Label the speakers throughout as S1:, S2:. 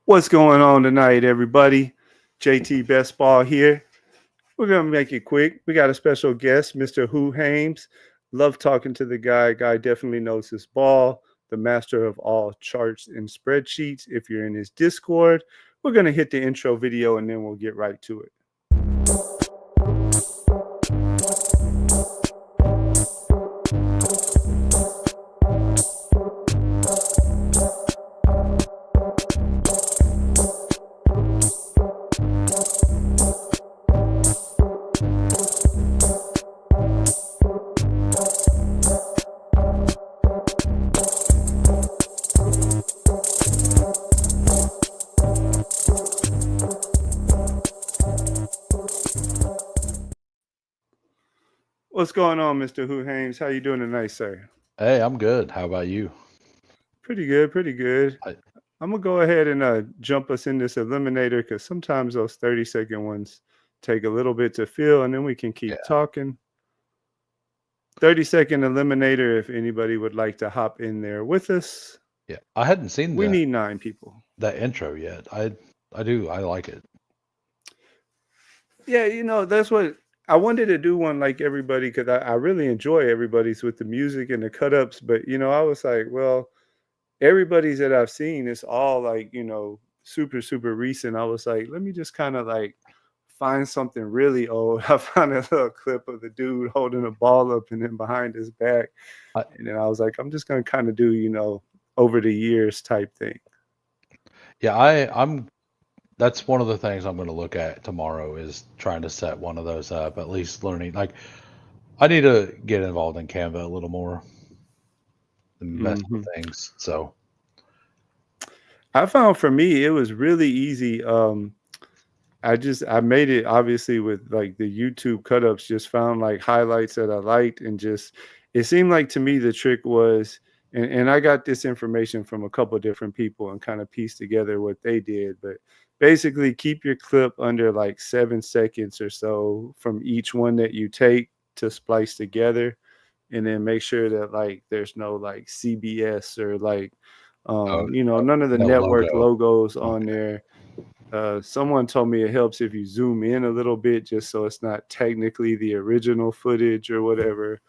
S1: What's going on tonight, everybody? JT Best Ball here. We're going to make it quick. We got a special guest, Mr. Hoohames. Love talking to the guy. Guy definitely knows his ball, the master of all charts and spreadsheets. If you're in his Discord, we're going to hit the intro video and then we'll get right to it. What's going on, Mr. Hoohames? How you doing tonight, sir?
S2: Hey, I'm good. How about you?
S1: Pretty good, pretty good.
S2: I,
S1: I'm gonna go ahead and jump us in this eliminator because sometimes those 30-second ones take a little bit to fill, and then we can keep
S2: yeah,
S1: talking. 30-second eliminator. If anybody would like to hop in there with us,
S2: yeah. I hadn't seen
S1: we need 9 people.
S2: that intro yet. I do. I like it.
S1: Yeah, that's what I wanted to do one like everybody because I really enjoy everybody's with the music and the cut ups. But I was like, well, everybody's that I've seen is all like, super, super recent. I was like, let me just kind of like find something really old. I found a little clip of the dude holding a ball up and then behind his back.
S2: I,
S1: And then I was like, I'm just gonna kind of do, over the years type thing.
S2: yeah, I'm. That's one of the things I'm going to look at tomorrow is trying to set one of those up. At least learning. Like, I need to get involved in Canva a little more and mess with
S1: Hmm.
S2: things. So
S1: I found for me it was really easy. I made it obviously with like the YouTube cut ups, just found like highlights that I liked and just it seemed like to me the trick was and I got this information from a couple different people and kind of pieced together what they did. But basically keep your clip under like 7 seconds or so from each one that you take to splice together. And then make sure that like there's no like CBS or like
S2: oh,
S1: none of the
S2: no
S1: network
S2: logo.
S1: logos on
S2: Okay.
S1: there. Someone told me it helps if you zoom in a little bit, just so it's not technically the original footage or whatever.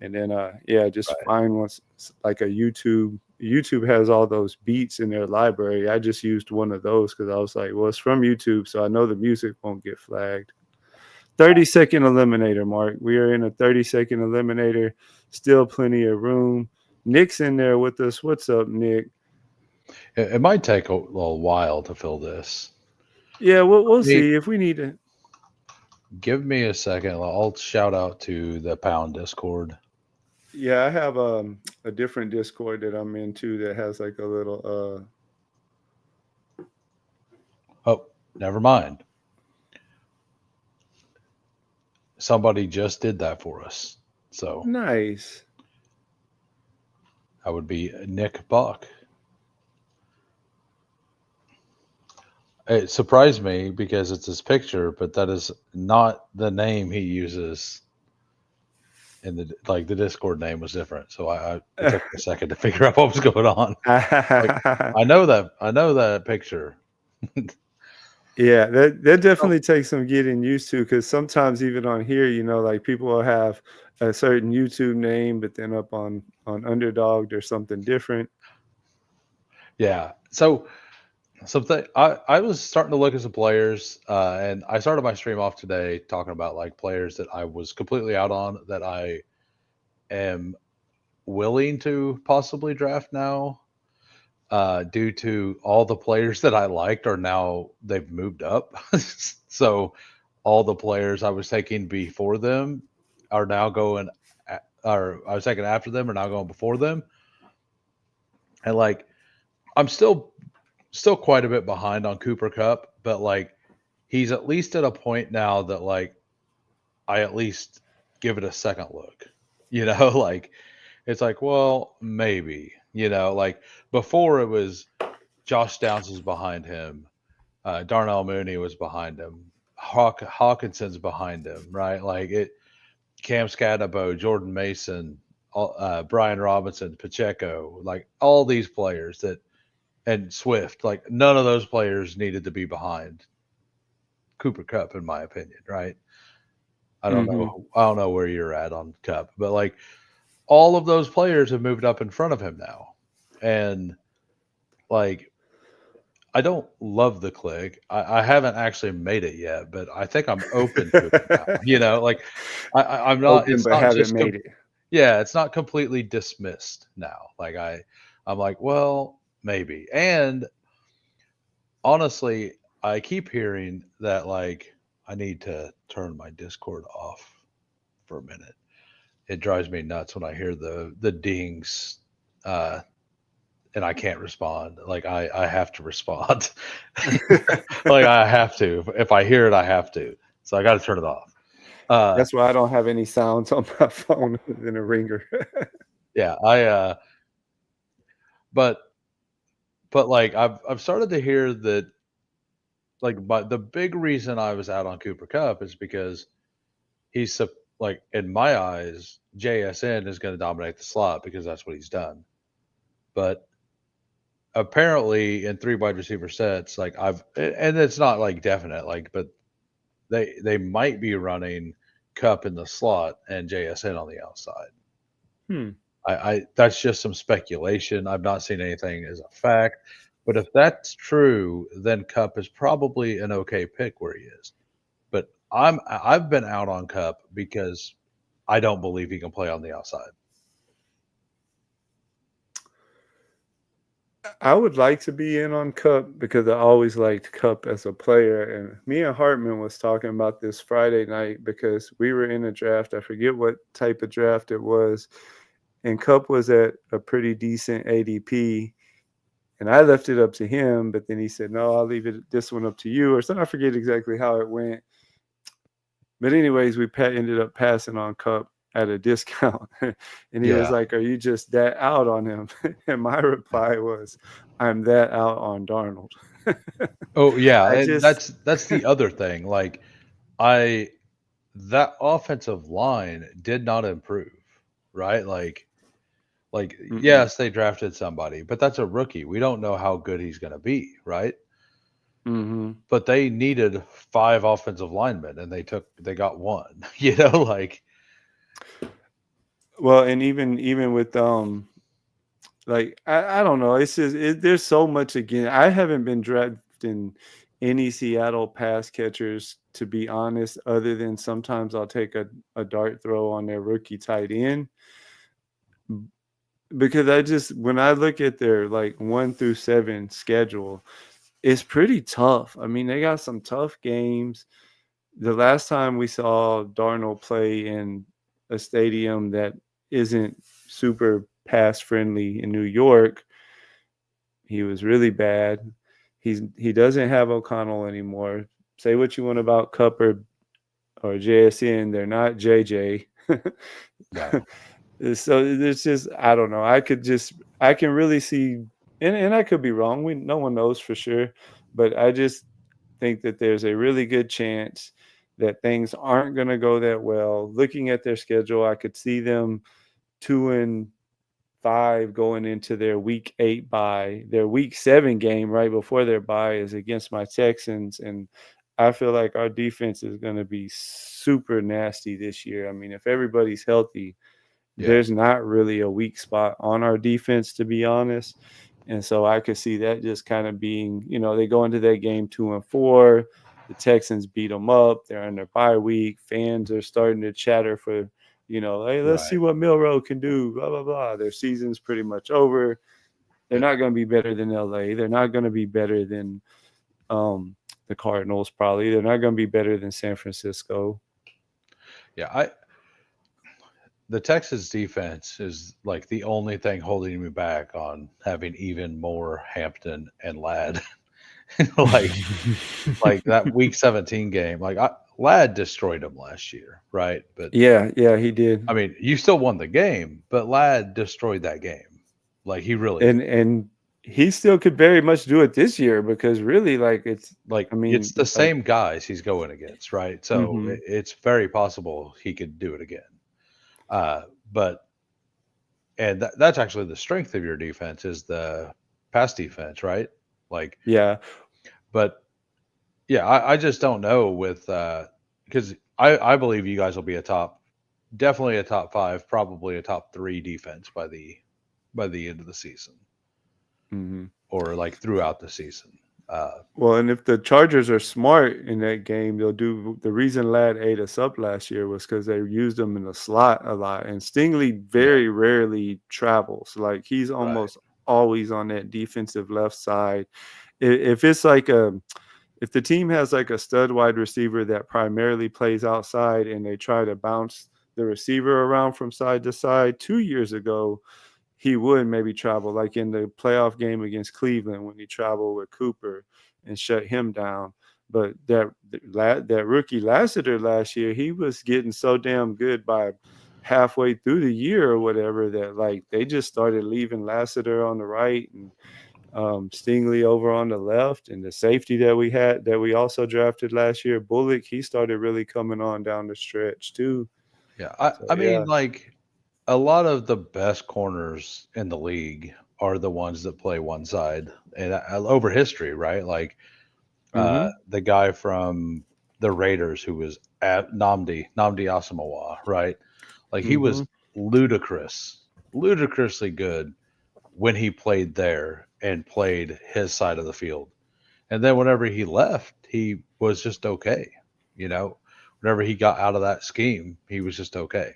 S1: And then, yeah, just
S2: Right.
S1: find once like a YouTube. YouTube has all those beats in their library. I just used one of those because I was like, well, it's from YouTube, so I know the music won't get flagged. 30-second eliminator, Mark. We are in a 30-second eliminator. Still plenty of room. Nick's in there with us. What's up, Nick?
S2: It might take a little while to fill this.
S1: Yeah, we'll
S2: Hey,
S1: see if we need to.
S2: give me a second. I'll shout out to the Pound Discord.
S1: Yeah, I have a different Discord that I'm into that has like a little
S2: Oh, never mind. Somebody just did that for us. So
S1: nice.
S2: that would be Nick Buck. It surprised me because it's his picture, but that is not the name he uses. In the Discord name was different, so it took me a second to figure out what was going on. Like I know that picture.
S1: Yeah, that
S2: Oh,
S1: definitely takes some getting used to because sometimes even on here, like people will have a certain YouTube name, but then up on Underdog there's something different.
S2: yeah. So something I was starting to look at some players, and I started my stream off today talking about like players that I was completely out on that I am willing to possibly draft now, due to all the players that I liked are now they've moved up. So all the players I was taking before them are now going, or I was taking after them are now going before them, and like I'm still quite a bit behind on Cooper Cup, but like he's at least at a point now that like I at least give it a second look. You know, like it's like, well, maybe, like before it was Josh Downs was behind him, Darnell Mooney was behind him, Hawkinson's behind him, right? Like it, Cam Scadabo, Jordan Mason, Brian Robinson, Pacheco, like all these players that and Swift. Like none of those players needed to be behind Cooper Cup, in my opinion, right? I don't
S1: Hmm.
S2: know. I don't know where you're at on Cup, but like all of those players have moved up in front of him now, and like I don't love the click. I haven't actually made it yet, but I think I'm open to it now. Like I'm not.
S1: Open
S2: It's
S1: but
S2: not
S1: haven't
S2: just
S1: made it.
S2: yeah. It's not completely dismissed now. Like I'm like, well, maybe. And honestly, I keep hearing that like I need to turn my Discord off for a minute. It drives me nuts when I hear the dings, uh, and I can't respond. Like I have to respond. Like I have to. If I hear it, I have to. So I got to turn it off. Uh,
S1: That's why I don't have any sounds on my phone other than a ringer.
S2: yeah, but like I've started to hear that like but the big reason I was out on Cooper Cup is because he's like in my eyes, JSN is going to dominate the slot because that's what he's done. But apparently in three wide receiver sets, like and it's not like definite, like but they might be running Cup in the slot and JSN on the outside.
S1: Hmm.
S2: I that's just some speculation. I've not seen anything as a fact, but if that's true, then Cup is probably an okay pick where he is. But I've been out on Cup because I don't believe he can play on the outside.
S1: I would like to be in on Cup because I always liked Cup as a player. And me and Hartman was talking about this Friday night because we were in a draft. I forget what type of draft it was. And Cup was at a pretty decent ADP. And I left it up to him, but then he said, no, I'll leave this one up to you. Or something. I forget exactly how it went. But anyways, we ended up passing on Cup at a discount. And he was
S2: Yeah.
S1: like, are you just that out on him? And my reply was, I'm that out on Darnold.
S2: Oh yeah,
S1: I
S2: and
S1: just
S2: that's the other thing. Like I that offensive line did not improve, right? Like
S1: mm-mm,
S2: yes, they drafted somebody, but that's a rookie. We don't know how good he's going to be, right?
S1: mm-hmm.
S2: But they needed 5 offensive linemen and they got one, like
S1: Well, and even with like I don't know. It's just there's so much again. I haven't been drafting any Seattle pass catchers to be honest, other than sometimes I'll take a dart throw on their rookie tight end. Because I just when I look at their like 1 through 7 schedule, it's pretty tough. I mean, they got some tough games. The last time we saw Darnold play in a stadium that isn't super pass friendly in New York, he was really bad. He doesn't have O'Connell anymore. Say what you want about Cup or JSN, they're not JJ.
S2: no.
S1: So it's just I don't know. I can really see, and I could be wrong. No one knows for sure, but I just think that there's a really good chance that things aren't going to go that well. Looking at their schedule, I could see them 2-5 going into their week 8 bye. Their week 7 game right before their bye is against my Texans, and I feel like our defense is going to be super nasty this year. I mean, if everybody's healthy,
S2: Yeah.
S1: there's not really a weak spot on our defense, to be honest. And so I could see that just kind of being, they go into that game 2-4. The Texans beat them up. They're in their bye week. Fans are starting to chatter for, hey, let's see
S2: Right.
S1: what Milrow can do, blah, blah, blah. Their season's pretty much over. They're
S2: Yeah.
S1: not going to be better than LA. They're not going to be better than the Cardinals, probably. They're not going to be better than San Francisco.
S2: Yeah, the Texas defense is like the only thing holding me back on having even more Hampton and Ladd. like like that week 17 game. Like Ladd destroyed him last year, right? But
S1: Yeah, he did.
S2: I mean, you still won the game, but Ladd destroyed that game. Like he really did.
S1: And he still could very much do it this year because really, like
S2: Like
S1: I mean,
S2: it's the
S1: like,
S2: same guys he's going against, right? So
S1: hmm
S2: it's very possible he could do it again. But and that's actually the strength of your defense is the pass defense, right? Like,
S1: Yeah.
S2: but yeah, I just don't know with because I believe you guys will be definitely a top five, probably a top three defense by the end of the season
S1: Mhm.
S2: or like throughout the season. Uh,
S1: Well, and if the Chargers are smart in that game, they'll do the reason Ladd ate us up last year was because they used him in the slot a lot. And Stingley
S2: yeah,
S1: very rarely travels. Like he's
S2: right.
S1: almost always on that defensive left side. If it's like if the team has like a stud wide receiver that primarily plays outside and they try to bounce the receiver around from side to side, 2 years ago, he would maybe travel, like in the playoff game against Cleveland when he traveled with Cooper and shut him down. But that rookie Lassiter last year, he was getting so damn good by halfway through the year or whatever that like they just started leaving Lassiter on the right and Stingley over on the left, and the safety that we also drafted last year, Bullock, he started really coming on down the stretch too.
S2: Yeah,
S1: So
S2: I mean,
S1: yeah.
S2: like a lot of the best corners in the league are the ones that play one side, and over history, right? Like
S1: Mm-hmm.
S2: the guy from the Raiders who was at Namdi Asamoah, right? Like he
S1: Mm-hmm.
S2: was ludicrously good when he played there and played his side of the field. And then whenever he left, he was just okay. You know, whenever he got out of that scheme, he was just okay.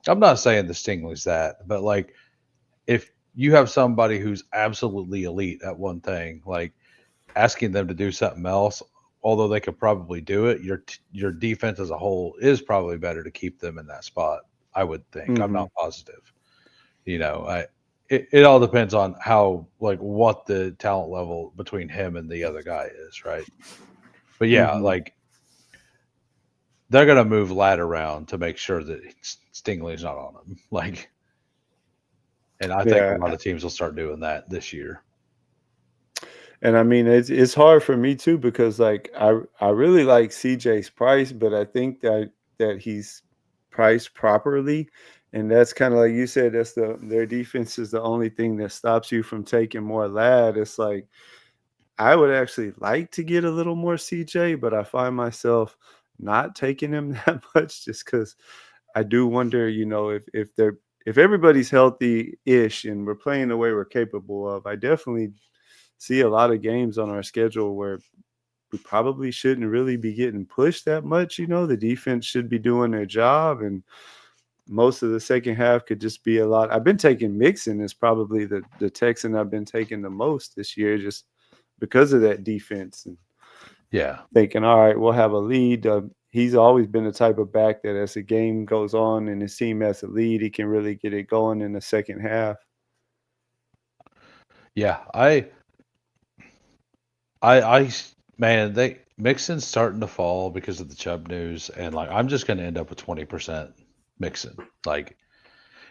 S2: I'm not saying the Stingley's that, but like if you have somebody who's absolutely elite at one thing, like asking them to do something else, although they could probably do it, your defense as a whole is probably better to keep them in that spot. I would think. I'm
S1: Mm-hmm.
S2: not positive. You know, it all depends on how like what the talent level between him and the other guy is, right? But yeah,
S1: Mm-hmm.
S2: like they're gonna move Ladd around to make sure that Stingley's not on him. Like, and I think a
S1: Yeah.
S2: lot of teams will start doing that this year.
S1: And I mean it's hard for me too because like I really like CJ's price, but I think that he's priced properly. And that's kind of like you said, that's their defense is the only thing that stops you from taking more lad. It's like I would actually like to get a little more CJ, but I find myself not taking him that much just because I do wonder, if everybody's healthy ish and we're playing the way we're capable of, I definitely see a lot of games on our schedule where we probably shouldn't really be getting pushed that much. The defense should be doing their job, and most of the second half could just be a lot. I've been taking Mixon as probably the Texan I've been taking the most this year, just because of that defense and
S2: Yeah,
S1: thinking, all right, we'll have a lead. He's always been the type of back that as the game goes on and his team has a lead, he can really get it going in the second half.
S2: yeah. Man, they Mixon's starting to fall because of the Chubb news, and like I'm just gonna end up with 20% Mixon. Like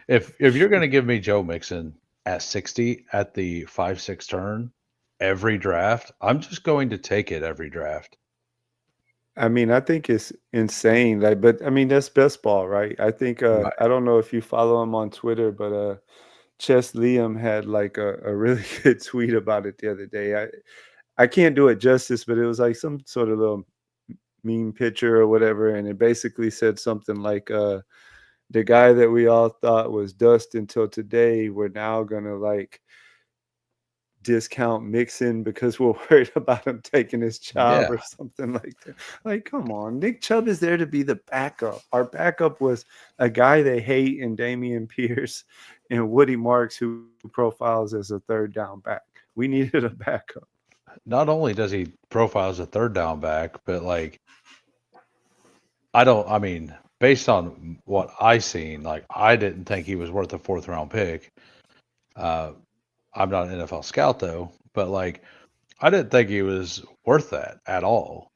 S2: if you're gonna give me Joe Mixon at 60 at the 5-6 turn every draft, I'm just going to take it every draft.
S1: I mean, I think it's insane. Like, but I mean, that's best ball, right? I think
S2: Right.
S1: I don't know if you follow him on Twitter, but Chess Liam had like a really good tweet about it the other day. I can't do it justice, but it was like some sort of little meme picture or whatever, and it basically said something like the guy that we all thought was dust until today, we're now gonna like discount Mixon because we're worried about him taking his job
S2: Yeah.
S1: or something like that. Like, come on, Nick Chubb is there to be the backup. Our backup was a guy they hate in Damian Pierce and Woody Marks, who profiles as a third down back. We needed a backup.
S2: Not only does he profile as a third down back, but like I mean, based on what I seen, like I didn't think he was worth a fourth round pick. Uh, I'm not an NFL scout though, but like I didn't think he was worth that at all.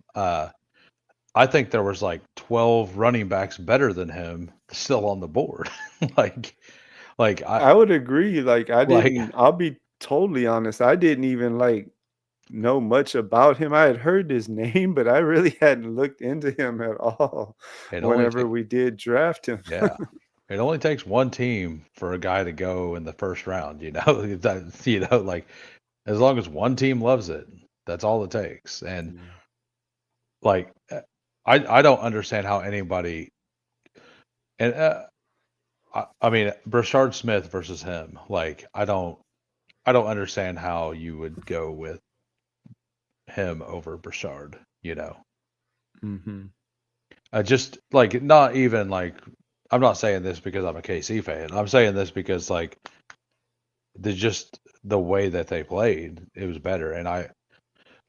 S2: I think there was like 12 running backs better than him still on the board. like, like
S1: I would agree. Like,
S2: like,
S1: I'll be totally honest. I didn't even like know much about him. I had heard his name, but I really hadn't looked into him at all
S2: it only
S1: whenever
S2: takes,
S1: we did draft him.
S2: yeah, it only takes one team for a guy to go in the first round. Like As long as one team loves it, that's all it takes. And
S1: Yeah.
S2: like, I don't understand how anybody and I mean Brashard Smith versus him. Like, I don't understand how you would go with him over Brashard. You know,
S1: Mm-hmm.
S2: just like not even like I'm not saying this because I'm a KC fan. I'm saying this because like the way that they played, it was better. And I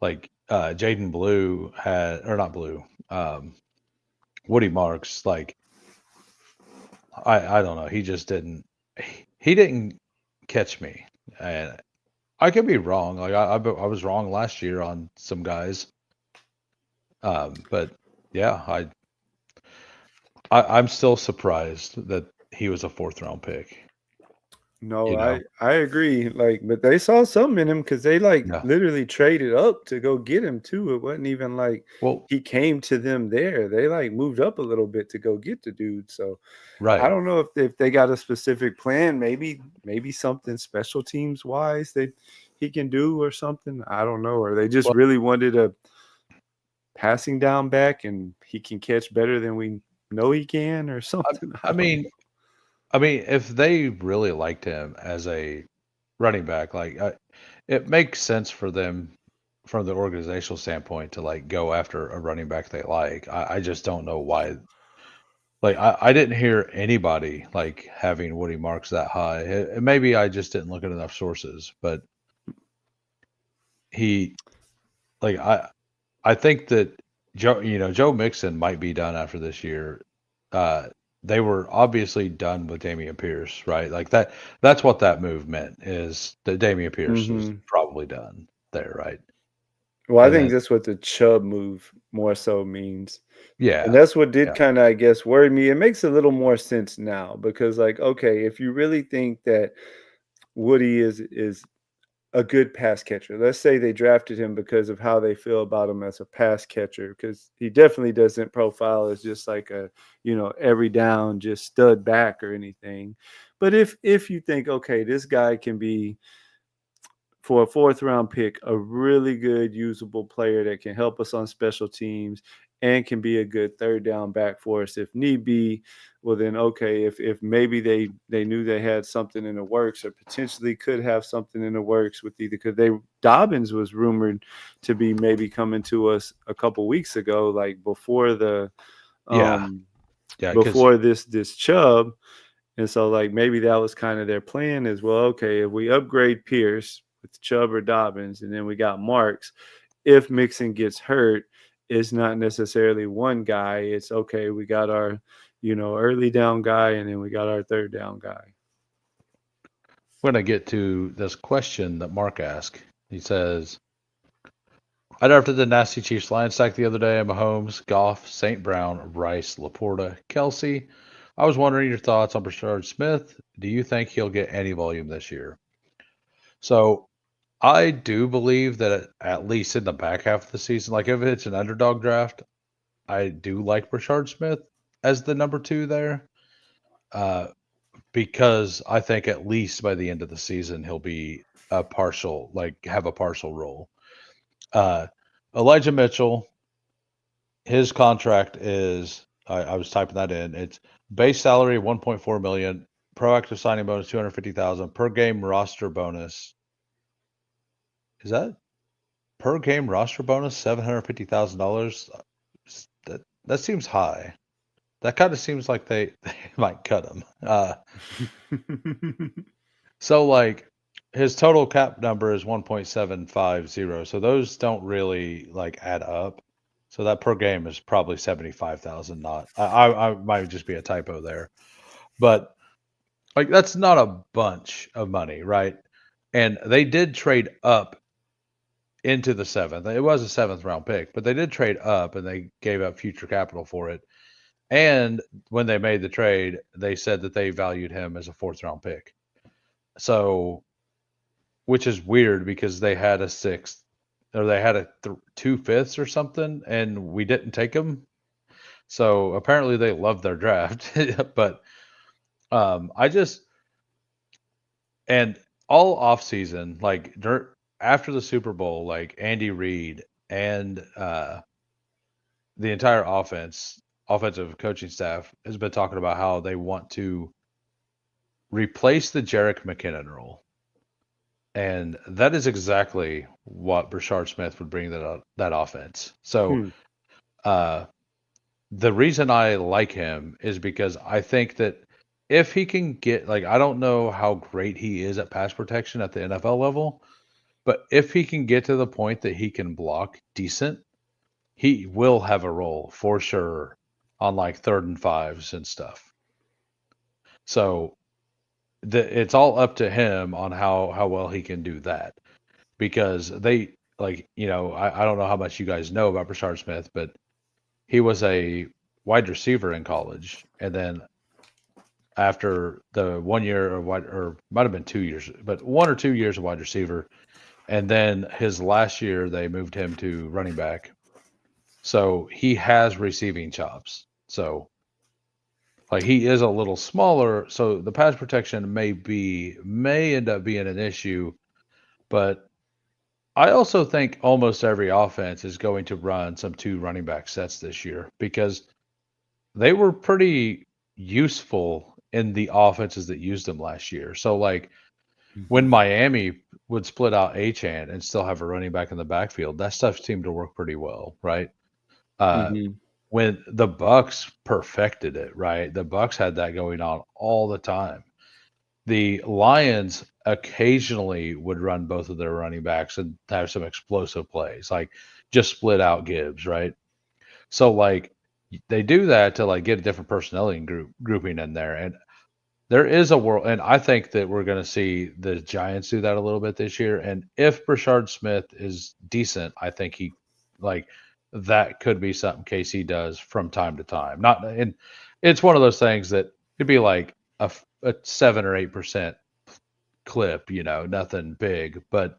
S2: like Jaden Blue had or not Blue, Woody Marks. Like I don't know. He just he didn't catch me, and I could be wrong. Like I was wrong last year on some guys. But yeah, I'm still surprised that he was a fourth round pick.
S1: No,
S2: You know,
S1: I agree. Like, but they saw something in him because they like
S2: yeah.
S1: literally traded up to go get him too. It wasn't even like
S2: Well,
S1: he came to them there. They like moved up a little bit to go get the dude. So I
S2: right.
S1: don't know if they got a specific plan. Maybe something special teams wise that he can do or something. I don't know. Or they just
S2: Well,
S1: really wanted a passing down back and he can catch better than we know he can or
S2: I,
S1: something. I
S2: I
S1: don't
S2: mean,
S1: know.
S2: if they really liked him as a running back, like it makes sense for them from the organizational standpoint to like go after a running back they like. I just don't know why. Like I didn't hear anybody like having Woody Marks that high. Maybe I just didn't look at enough sources, but he like I think that Joe Mixon might be done after this year. Uh, they were obviously done with Damian Pierce, right? Like that's what that move meant is that Damian Pierce was
S1: Mhm.
S2: probably done there, right?
S1: Well, I
S2: And
S1: think
S2: then
S1: that's what the Chubb move more so means. And
S2: yeah,
S1: that's what did
S2: yeah,
S1: kinda, I guess, worry me. It makes a little more sense now because, like, okay, if you really think that Woody is a good pass catcher, let's say they drafted him because of how they feel about him as a pass catcher, because he definitely doesn't profile as just like a, every down, just stud back or anything. But if you think, okay, this guy can be for a fourth round pick, a really good usable player that can help us on special teams and can be a good third down back for us if need be. Well, then okay, if maybe they knew they had something in the works or potentially could have something in the works with either because they Dobbins was rumored to be maybe coming to us a couple weeks ago, like
S2: yeah,
S1: um
S2: yeah. Because
S1: before this Chubb. And so, like, maybe that was kind of their plan as well. Okay, if we upgrade Pierce with Chubb or Dobbins, and then we got Marks, if Mixon gets hurt, it's not necessarily one guy. It's okay, we got our, early down guy, and then we got our third down guy.
S2: we're gonna get to this question that Mark asked. He says, I drafted the nasty Chiefs Lions stack the other day. Mahomes, Goff, St. Brown, Rice, Laporta, Kelsey. I was wondering your thoughts on Brashard Smith. Do you think he'll get any volume this year? So I do believe that at least in the back half of the season, like if it's an underdog draft, I do like Brashard Smith as the number two there, uh, because I think at least by the end of the season he'll be a partial, like have a partial role. Uh, Elijah Mitchell, his contract is I was typing that in. It's base salary 1.4 million, proactive signing bonus 250,000, per game roster bonus. Is that per game roster bonus $750,000? That seems high. That kind of seems like they might cut him. So like his total cap number is 1.750. So those don't really like add up. So that per game is probably 75,000. Not I might just be a typo there, but like that's not a bunch of money, right? And they did trade up into the seventh. It was a seventh round pick, but they did trade up and they gave up future capital for it. And when they made the trade, they said that they valued him as a fourth round pick. So, which is weird because they had a sixth or they had a two fifths or something, and we didn't take him. So apparently they loved their draft. But I just and all off season, like after the Super Bowl, like Andy Reid and the entire offensive coaching staff has been talking about how they want to replace the Jerick McKinnon role. And that is exactly what Brashard Smith would bring that offense. So uh, the reason I like him is because I think that if he can get, like, I don't know how great he is at pass protection at the NFL level, but if he can get to the point that he can block decent, he will have a role for sure on like 3rd and 5s and stuff. So it's all up to him on how well he can do that, because they, like, I don't know how much you guys know about Brashard Smith, but he was a wide receiver in college, and then after the 1 year or might have been 2 years, but 1 or 2 years of wide receiver, and then his last year they moved him to running back. So he has receiving chops. So like he is a little smaller, so the pass protection may end up being an issue, but I also think almost every offense is going to run some 2 running back sets this year because they were pretty useful in the offenses that used them last year. So like when Miami would split out Achane and still have a running back in the backfield, that stuff seemed to work pretty well, right? When the Bucks perfected it, right? The Bucks had that going on all the time. The Lions occasionally would run both of their running backs and have some explosive plays, like just split out Gibbs, right? So like they do that to like get a different personnel grouping in there, and there is a world, and I think that we're going to see the Giants do that a little bit this year. And if Brashard Smith is decent, I think he like that could be something KC does from time to time. Not, and it's one of those things that could be like a 7 or 8% clip, nothing big, but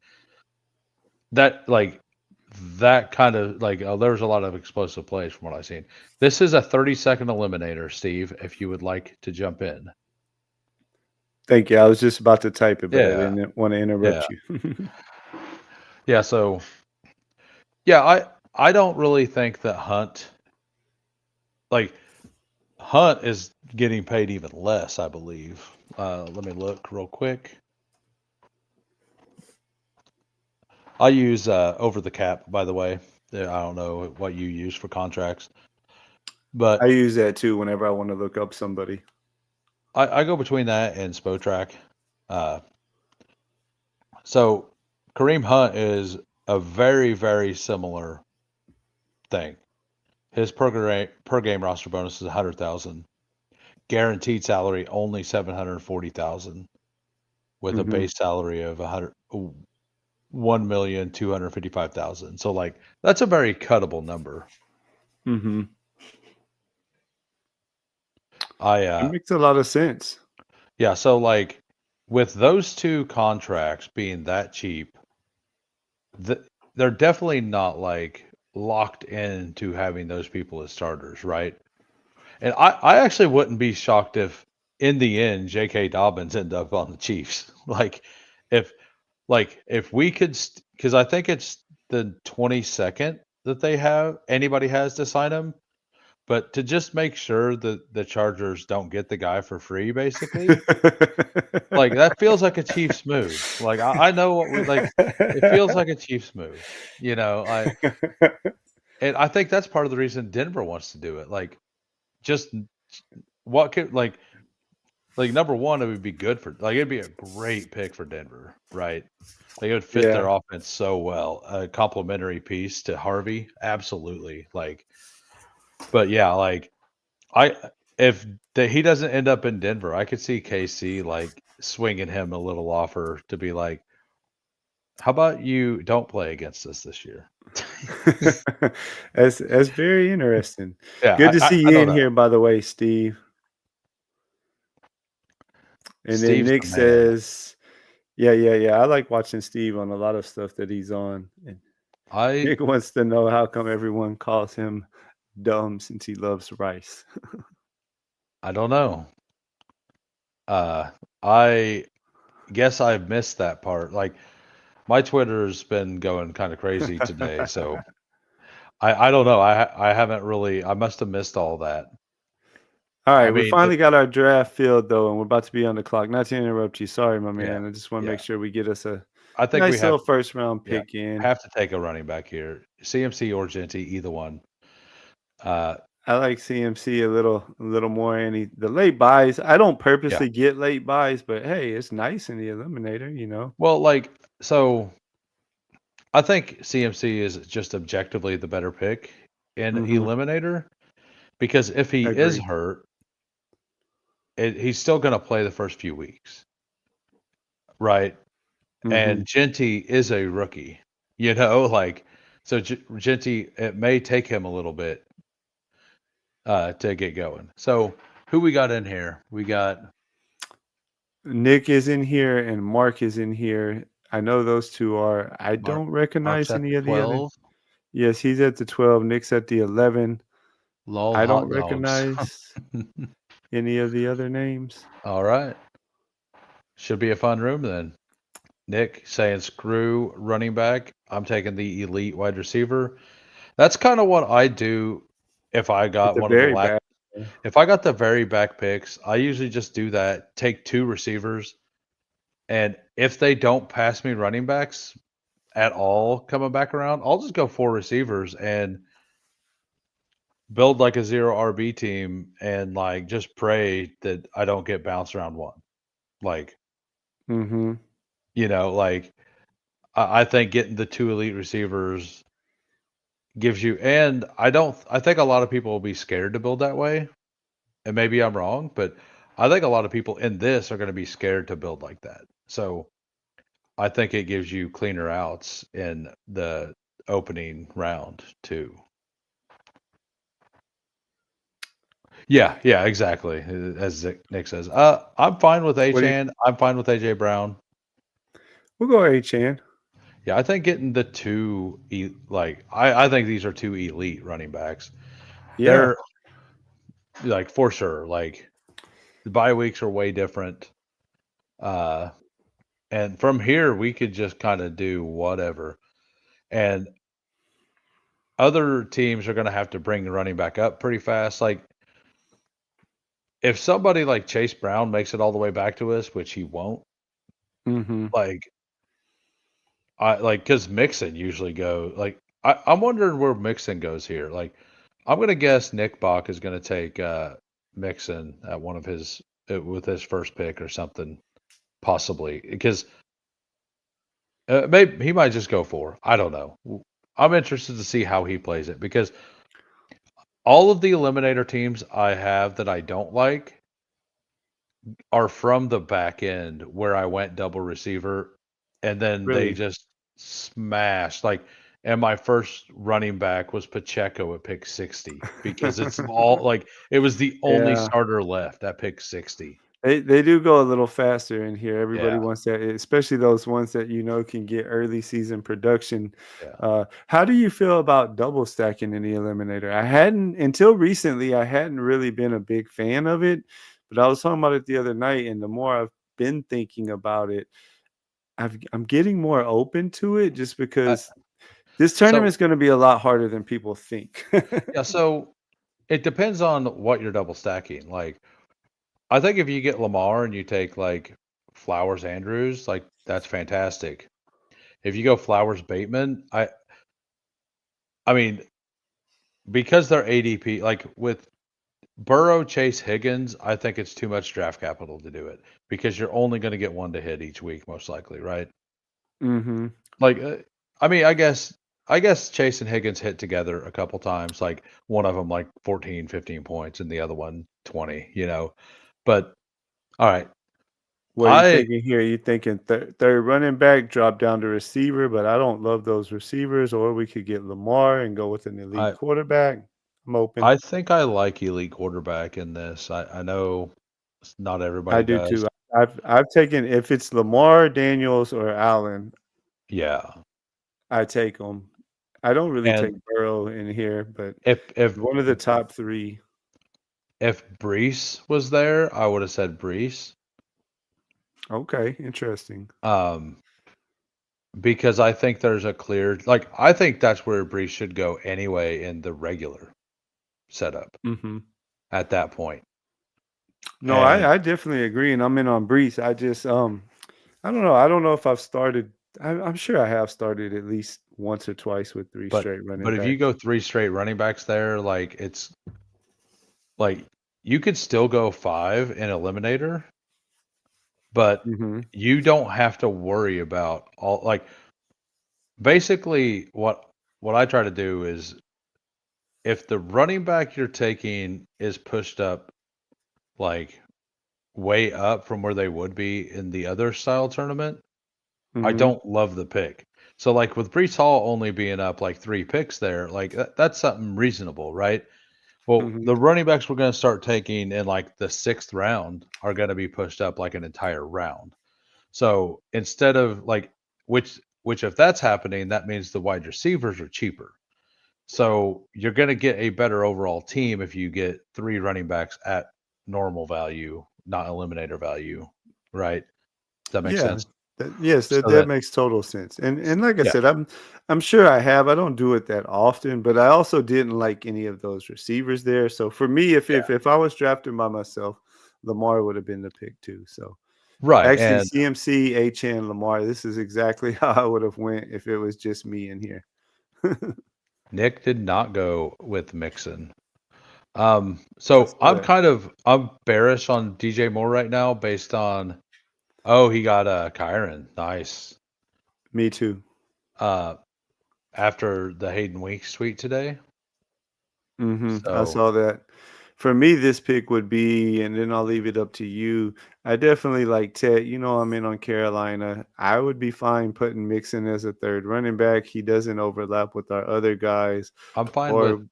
S2: that like that kind of like there's a lot of explosive plays from what I've seen. This is a 30-second eliminator, Steve, if you would like to jump in.
S1: Thank you. I was just about to type it, but I
S2: Yeah.
S1: didn't want to
S2: Yeah.
S1: interrupt you.
S2: Yeah, so yeah, I don't really think that Hunt is getting paid even less, I believe. Let me look real quick. I use over the cap, by the way. I don't know what you use for contracts, but
S1: I use that too whenever I want to look up somebody.
S2: I go between that and Spotrac. So Kareem Hunt is a very, very similar thing. His per game roster bonus is 100,000. Guaranteed salary only 740,000, with a base salary of 1,255,000. So like that's a very cuttable number.
S1: It makes a lot of sense.
S2: Yeah, so like with those 2 contracts being that cheap, they're definitely not like locked into having those people as starters, right? And I actually wouldn't be shocked if in the end J.K. Dobbins ended up on the Chiefs. if if we could, because I think it's the 22nd that anybody has to sign him, but to just make sure that the Chargers don't get the guy for free, basically, like that feels like a Chiefs move. Like I know what we like. It feels like a Chiefs move, and I think that's part of the reason Denver wants to do it. Like, just what could like number one, it would be good for it'd be a great pick for Denver, right? Like it would fit their offense so well. A complementary piece to Harvey, absolutely. But yeah, if he doesn't end up in Denver, I could see KC like swinging him a little offer to be like, how about you don't play against us this year?
S1: That's very interesting.
S2: Yeah,
S1: Good to see
S2: I
S1: you
S2: don't
S1: in
S2: know.
S1: here, by the way, Steve. And then
S2: Steve's
S1: Nick
S2: the man.
S1: says, yeah. I like watching Steve on a lot of stuff that he's on. And Nick wants to know how come everyone calls him dumb since he loves rice.
S2: I don't know. I guess I've missed that part. Like my Twitter's been going kind of crazy today, so I don't know. I haven't really. I must have missed all that.
S1: All
S2: I
S1: right, we
S2: mean,
S1: finally got our draft filled though, and we're about to be on the clock. Not to interrupt you, sorry, my
S2: yeah,
S1: man. I just want to
S2: yeah.
S1: make sure we get us a
S2: I think we
S1: nice
S2: have
S1: little first round
S2: yeah
S1: pick in.
S2: have to take a running back here, CMC or Genty, either one. Uh,
S1: I like CMC a little more. The late buys. I don't
S2: yeah.
S1: purposely get late buys, but hey, it's nice in the eliminator, you know.
S2: Well, so I think CMC is just objectively the better pick in
S1: Mm-hmm.
S2: Eliminator because if he is
S1: Agree.
S2: hurt, he's still going to play the first few weeks, right?
S1: Mm-hmm.
S2: And Genty is a rookie, so Genty, it may take him a little bit to get going. So who we got in here? We got
S1: Nick is in here and Mark is in here. I know those two are. I
S2: Mark.
S1: don't
S2: Mark's
S1: recognize
S2: at the
S1: any of the other.
S2: 12.
S1: Yes, he's at the 12. Nick's at the 11.
S2: Lol,
S1: I don't
S2: hot dogs.
S1: recognize any of the other names.
S2: All right. Should be a fun room then. Nick saying screw running back. I'm taking the elite wide receiver. That's kind of what I do if I
S1: It's
S2: got
S1: a
S2: one of the
S1: very bad.
S2: if I got the very back picks, I usually just do that, take two receivers, and if they don't pass me running backs at all coming back around, I'll just go four receivers and build like a zero RB team and like just pray that I don't get bounced around one. Like,
S1: Mm-hmm.
S2: like I think getting the two elite receivers gives you, and I think a lot of people will be scared to build that way. And maybe I'm wrong, but I think a lot of people in this are going to be scared to build like that. So I think it gives you cleaner outs in the opening round too. Yeah, yeah, exactly. As Nick says, I'm fine with
S1: What do you,
S2: Achan. I'm fine with AJ Brown.
S1: we'll go H-Chan.
S2: Yeah, I think getting the two, I think these are two elite running backs.
S1: Yeah.
S2: They're like for sure. Like the bye weeks are way different. Uh, and from here we could just kind of do whatever. And other teams are going to have to bring the running back up pretty fast. Like if somebody like Chase Brown makes it all the way back to us, which he won't,
S1: Mm-hmm.
S2: like because Mixon usually go like I'm wondering where Mixon goes here. Like I'm gonna guess Nick Bach is gonna take Mixon at one of his with his first pick or something, possibly because maybe he might just go for. I don't know. I'm interested to see how he plays it because all of the eliminator teams I have that I don't like are from the back end where I went double receiver and then they
S1: Really?
S2: just smashed and my first running back was Pacheco at pick 60 because it's all like it was the only
S1: Yeah.
S2: starter left at pick 60.
S1: They do go a little faster in here.
S2: Yeah,
S1: Everybody wants that, especially those ones that you know can get early season production.
S2: yeah.
S1: How do you feel about double stacking in the eliminator? I hadn't until recently. I hadn't really been a big fan of it, but I was talking about it the other night, and the more I've been thinking about it, I'm getting more open to it just
S2: Uh,
S1: because this tournament
S2: so
S1: is going to be a lot harder than people think.
S2: yeah, so it depends on what you're double stacking. Like I think if you get Lamar and you take like Flowers Andrews, like that's fantastic. If you go Flowers Bateman, I mean because they're ADP, like with Burrow, Chase, Higgins, I think it's too much draft capital to do it because you're only going to get one to hit each week, most likely, right?
S1: Mm-hmm.
S2: Like, I mean, I guess Chase and Higgins hit together a couple times, like one of them like 14, 15 points and the other one 20. But all right,
S1: What are you
S2: I
S1: thinking here? You thinking third running back, drop down to receiver, but I don't love those receivers. Or we could get Lamar and go with an elite
S2: I
S1: quarterback. I'm open.
S2: I think I like elite quarterback in this. I know not
S1: I
S2: everybody
S1: do
S2: does.
S1: too. I've taken if it's Lamar, Daniels, or Allen,
S2: Yeah,
S1: I take them. I don't really take
S2: and
S1: Burrow in here, but
S2: if
S1: one of the top three.
S2: if Brees was there, I would have said Brees.
S1: Okay, interesting.
S2: Um, because I think there's a clear, like, I think that's where Brees should go anyway in the regular setup
S1: Hmm.
S2: at that point.
S1: No,
S2: And
S1: I definitely agree, and I'm in on Brees. I just I don't know. I don't know if I've started. I'm sure I have started at least once or twice with three
S2: but
S1: straight running
S2: but if you
S1: backs.
S2: go three straight running backs there, like it's like you could still go five in eliminator, but
S1: Hmm.
S2: you don't have to worry about all, like, basically what I try to do is if the running back you're taking is pushed up like way up from where they would be in the other style tournament, I
S1: Hmm.
S2: don't love the pick. So like with Brees Hall only being up like 3 picks there, like that's something reasonable, right? Well,
S1: Hmm.
S2: the running backs we're going to start taking in like the 6th round are going to be pushed up like an entire round. So instead of like, which if that's happening, that means the wide receivers are cheaper. So you're going to get a better overall team if you get 3 running backs at normal value, not eliminator value, right? Does that make
S1: Yeah.
S2: sense?
S1: Yes,
S2: So
S1: that
S2: that,
S1: makes total sense. And like I
S2: yeah,
S1: said, I'm sure I have. I don't do it that often, but I also didn't like any of those receivers there. So for me,
S2: yeah,
S1: if I was drafting by myself, Lamar would have been the pick too. So
S2: right.
S1: actually,
S2: And
S1: CMC, HN, Lamar. This is exactly how I would have went if it was just me in here.
S2: Nick did not go with Mixon.
S1: I
S2: So
S1: saw that.
S2: I'm bearish on DJ Moore right now based on, oh, he got a Kyron. Nice.
S1: Me too.
S2: Uh After the Hayden Weeks tweet today.
S1: I
S2: So
S1: saw that. For me, this pick would be, and then I'll leave it up to you. I definitely like Ted. You know, I'm in on Carolina. I would be fine putting Mixon as a third running back. He doesn't overlap with our other guys.
S2: I'm fine with,
S1: Or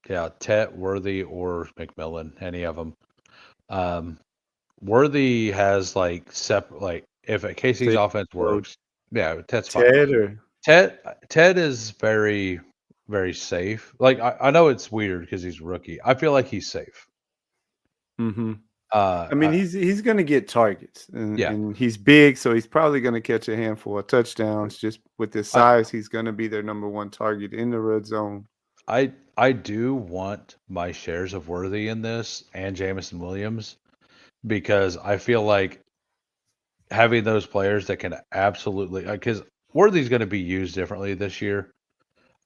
S2: yeah, Tet, Worthy, or McMillan, any of them. Um, Worthy has like like if Casey's
S1: say,
S2: offense
S1: oh,
S2: works, yeah, Tet's fine.
S1: Ted or
S2: Ted is very, very safe. Like I know it's weird because he's rookie. I feel like he's safe.
S1: hmm
S2: Uh,
S1: I mean,
S2: I,
S1: he's going to get targets,
S2: yeah,
S1: and he's big, so he's probably going to catch a handful of touchdowns. Just with his
S2: I
S1: size, he's going to be their number one target in the red zone.
S2: I do want my shares of Worthy in this and Jamison Williams because I feel like having those players that can absolutely, because Worthy's going to be used differently this year.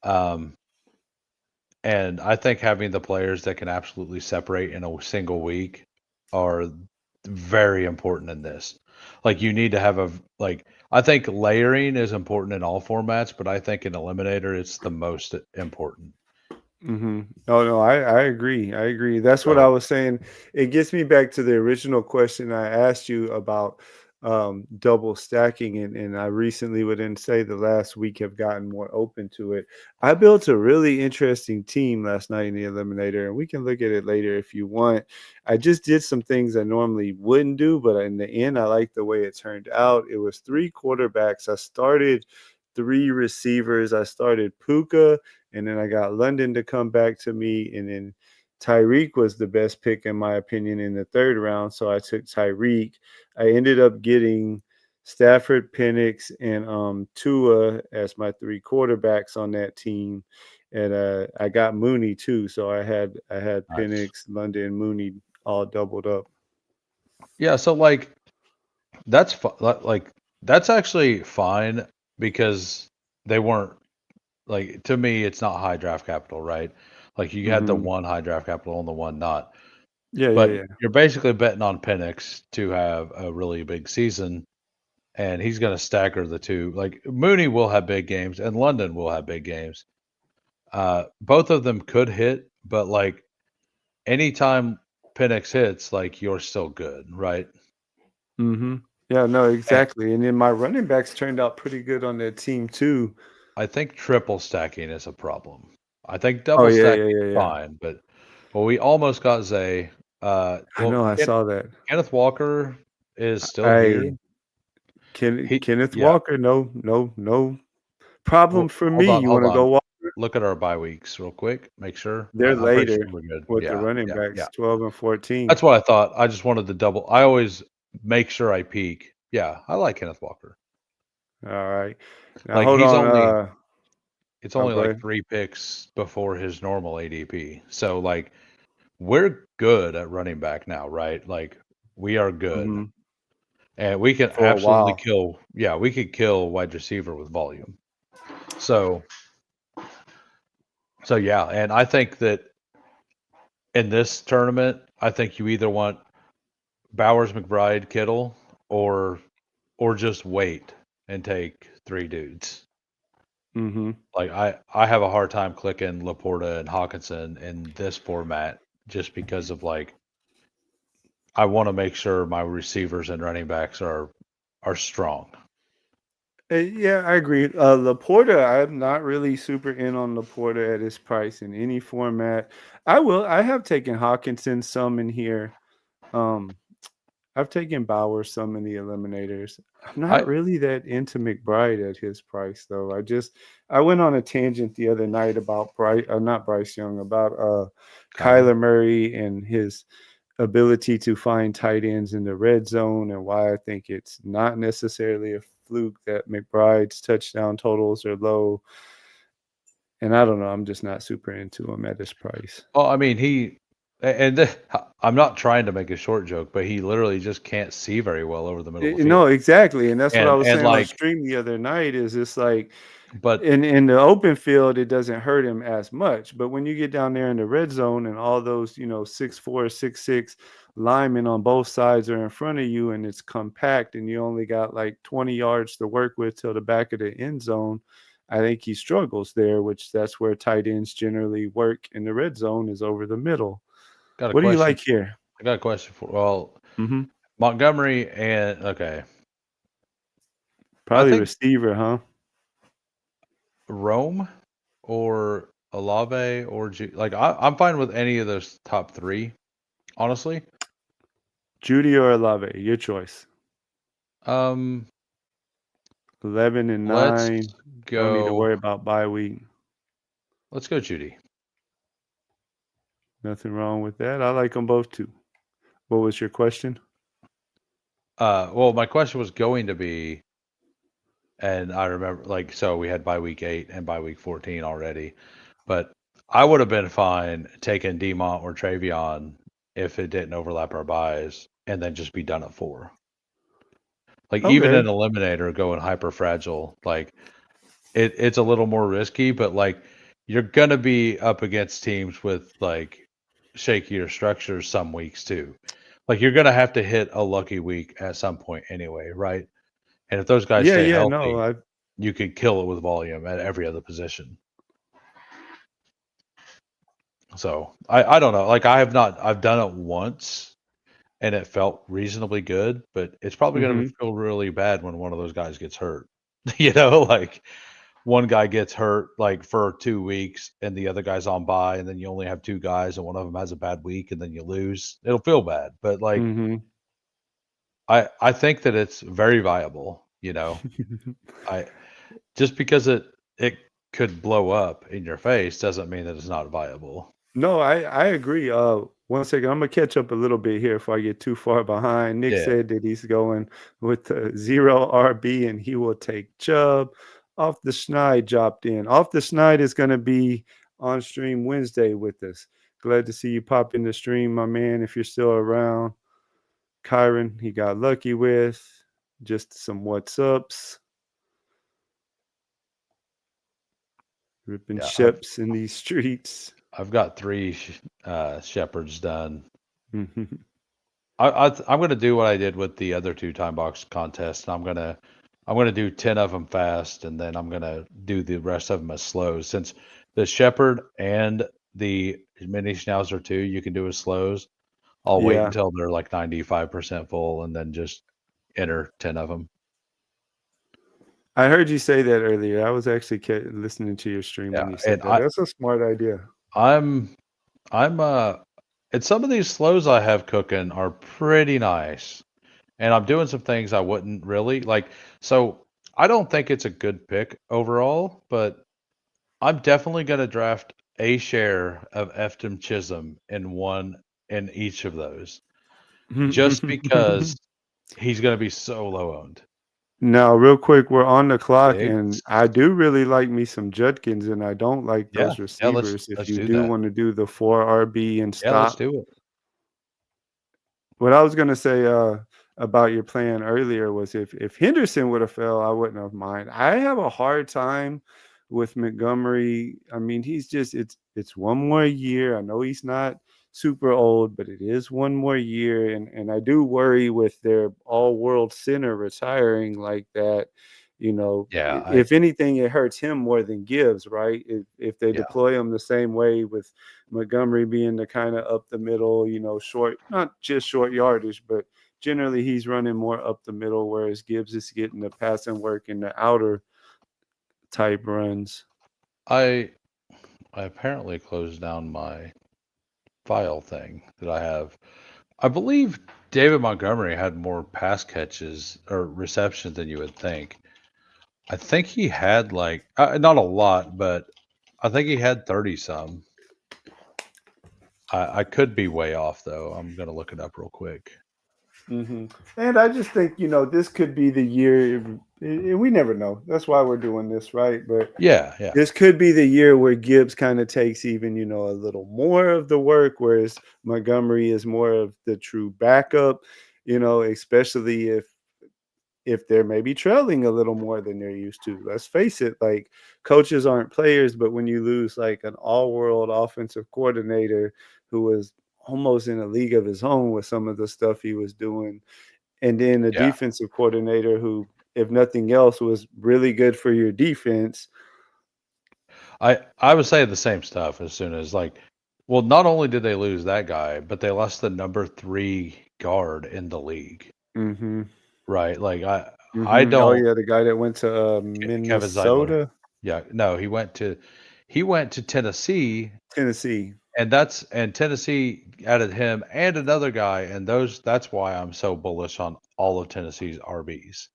S2: Um, and I think having the players that can absolutely separate in a single week are very important in this. Like you need to have like I think layering is important in all formats, but I think in Eliminator it's the most important.
S1: Oh no, I agree. I agree. That's what I
S2: So
S1: was saying. It gets me back to the original question I asked you about double stacking, and I recently within say the last week have gotten more open to it. I built a really interesting team last night in the Eliminator, and we can look at it later if you want. I just did some things I normally wouldn't do, but in the end, I like the way it turned out. It was three quarterbacks. I started three receivers. I started Puka, and then I got London to come back to me, and then Tyreek was the best pick in my opinion in the third round, so I took Tyreek. I ended up getting Stafford, Penix, and Tua as my three quarterbacks on that team, and I got Mooney too, so I had
S2: nice.
S1: Penix, London, Mooney all doubled up.
S2: Yeah, so like that's like that's actually fine because they weren't, like, to me it's not high draft capital, right? Like you had the
S1: Hmm.
S2: one high draft capital and the one not.
S1: Yeah,
S2: But
S1: yeah, yeah.
S2: you're basically betting on Penix to have a really big season, and he's going to stagger the two. Like Mooney will have big games, and London will have big games. Both of them could hit, but like anytime Penix hits, like you're still good, right?
S1: Hmm. Yeah, no,
S2: And
S1: exactly. And then my running backs turned out pretty good on that team too.
S2: I think triple stacking is a problem. I think
S1: Oh
S2: double
S1: yeah,
S2: stack
S1: yeah, yeah, yeah.
S2: fine, but well, we almost got Zay.
S1: I know, I
S2: Ken,
S1: saw that.
S2: Kenneth Walker is still here.
S1: I Kenneth
S2: Yeah.
S1: Walker, no problem
S2: Well,
S1: for
S2: hold
S1: me.
S2: on,
S1: You
S2: hold
S1: want to go
S2: on.
S1: Walker?
S2: Look at our bye weeks real quick. Make sure.
S1: They're
S2: I'm pretty sure
S1: later
S2: we're good.
S1: with the
S2: Yeah,
S1: running
S2: yeah, yeah.
S1: backs, 12 and 14.
S2: That's what I thought. I just wanted to double. I always make sure I peek. Yeah, I like Kenneth Walker.
S1: All right. Now
S2: Like
S1: hold on.
S2: it's
S1: Oh,
S2: only
S1: go
S2: like
S1: ahead.
S2: 3 picks before his normal ADP. So like we're good at running back now, right? Like we are good.
S1: Hmm.
S2: And we can
S1: For a
S2: absolutely
S1: while.
S2: kill, yeah, we could kill wide receiver with volume. So yeah, and I think that in this tournament, I think you either want Bowers, McBride, Kittle, or just wait and take 3 dudes.
S1: Hmm.
S2: Like I have a hard time clicking Laporta and Hawkinson in this format just because of like I want to make sure my receivers and running backs are strong.
S1: Yeah, I agree. Laporta, I'm not really super in on Laporta at his price in any format. I have taken Hawkinson some in here. Um, I've taken Bauer some in the eliminators. I'm not
S2: I
S1: really that into McBride at his price though. I went on a tangent the other night about not Bryce Young, about
S2: Kyler.
S1: Kyler Murray and his ability to find tight ends in the red zone and why I think it's not necessarily a fluke that McBride's touchdown totals are low. And I don't know, I'm just not super into him at this price.
S2: Well, I mean, I'm not trying to make a short joke, but he literally just can't see very well over the middle of the
S1: No,
S2: field.
S1: exactly. And that's what I was
S2: And
S1: saying on
S2: like,
S1: stream the other night is it's like
S2: but
S1: in the open field, it doesn't hurt him as much. But when you get down there in the red zone and all those, 6'4", 6'6" linemen on both sides are in front of you and it's compact and you only got like 20 yards to work with till the back of the end zone, I think he struggles there, which that's where tight ends generally work in the red zone is over the middle.
S2: got a
S1: What do you
S2: question.
S1: like here?
S2: I got a question for
S1: Hmm.
S2: Montgomery and okay. I
S1: Probably
S2: think
S1: receiver, huh?
S2: Rome or Olave or like I'm fine with any of those top three, honestly.
S1: Judy or Olave, your choice.
S2: Um,
S1: 11 and
S2: let's
S1: 9. Don't need to
S2: go.
S1: worry about bye week.
S2: Let's go, Judy.
S1: Nothing wrong with that. I like them both too. What was your question?
S2: Well, my question was going to be, and I remember like so we had by week 8 and by week 14 already, but I would have been fine taking Demont or Travion if it didn't overlap our buys, and then just be done at 4. Like even
S1: Okay.
S2: an eliminator going hyper fragile, like it's a little more risky, but like you're gonna be up against teams with like shakier structures some weeks too. Like you're gonna have to hit a lucky week at some point anyway, right? And if those guys
S1: Yeah,
S2: stay
S1: yeah, no,
S2: healthy, you could kill it with volume at every other position. So I don't know. Like I've done it once and it felt reasonably good, but it's probably gonna
S1: mhm.
S2: feel really bad when one of those guys gets hurt. Like one guy gets hurt like for 2 weeks and the other guy's on bye, and then you only have 2 guys and one of them has a bad week and then you lose. It'll feel bad, but like
S1: Mhm.
S2: I think that it's very viable. I just because it could blow up in your face doesn't mean that it's not viable.
S1: No, I agree. One second, I'm gonna catch up a little bit here before I get too far behind. Nick
S2: Yeah.
S1: said that he's going with the 0 RB and he will take Chubb. Off the Schneid dropped in. Off the Schneid is gonna be on stream Wednesday with us. Glad to see you pop in the stream, my man. If you're still around, Kyron, he got lucky with just some what's ups, ripping
S2: Yeah,
S1: ships in these streets.
S2: I've got 3 shepherds done.
S1: Mhm.
S2: I'm gonna do what I did with the other 2 time box contests. I'm gonna do 10 of them fast, and then I'm gonna do the rest of them as slows. Since the shepherd and the mini schnauzer too, you can do as slows. I'll wait
S1: Yeah.
S2: until they're like 95% full, and then just enter 10 of them.
S1: I heard you say that earlier. I was actually listening to your stream
S2: Yeah,
S1: when you
S2: and
S1: said that. That's a smart idea.
S2: I'm I'm and some of these slows I have cooking are pretty nice. And I'm doing some things I wouldn't really like. So I don't think it's a good pick overall, but I'm definitely going to draft a share of Efton Chisholm in each of those, just because he's going to be so low owned.
S1: Now, real quick, we're on the clock, and
S2: Diggs.
S1: I do really like me some Judkins, and I don't like
S2: Yeah,
S1: those
S2: yeah. Let's
S1: receivers. If
S2: let's
S1: you
S2: do
S1: do
S2: that.
S1: want to do the 4 RB and
S2: Yeah, let's
S1: stop,
S2: do it.
S1: what I was gonna say about your plan earlier was if Henderson would have fell, I wouldn't have mind. I have a hard time with Montgomery. I mean, he's just it's one more year. I know he's not super old, but it is one more year, and I do worry with their all world center retiring like that.
S2: Yeah,
S1: If anything, it hurts him more than Gibbs, right? If they
S2: yeah.
S1: deploy him the same way with Montgomery being the kind of up the middle, short, not just short yardage, but generally he's running more up the middle, whereas Gibbs is getting the passing work in the outer type runs.
S2: I I apparently closed down my file thing that I have. I believe David Montgomery had more pass catches or receptions than you would think. I think he had like not a lot, but I think he had 30 some. I could be way off though. I'm gonna look it up real quick.
S1: And I just think, this could be the year, and we never know. That's why we're doing this, right? But
S2: Yeah, yeah,
S1: this could be the year where Gibbs kind of takes even, a little more of the work, whereas Montgomery is more of the true backup, especially if they're maybe trailing a little more than they're used to. Let's face it, like coaches aren't players, but when you lose like an all-world offensive coordinator who was almost in a league of his own with some of the stuff he was doing, and then a
S2: yeah.
S1: defensive coordinator who, if nothing else, was really good for your defense.
S2: I was saying the same stuff as soon as like, well, not only did they lose that guy, but they lost the number 3 guard in the league,
S1: Mhm.
S2: right? Like I
S1: Mhm. Oh
S2: don't
S1: yeah, the guy that went to
S2: Kevin Zeitler.
S1: Minnesota,
S2: Yeah, no, he went to Tennessee,
S1: Tennessee.
S2: and Tennessee added him and another guy, and that's why I'm so bullish on all of Tennessee's RBs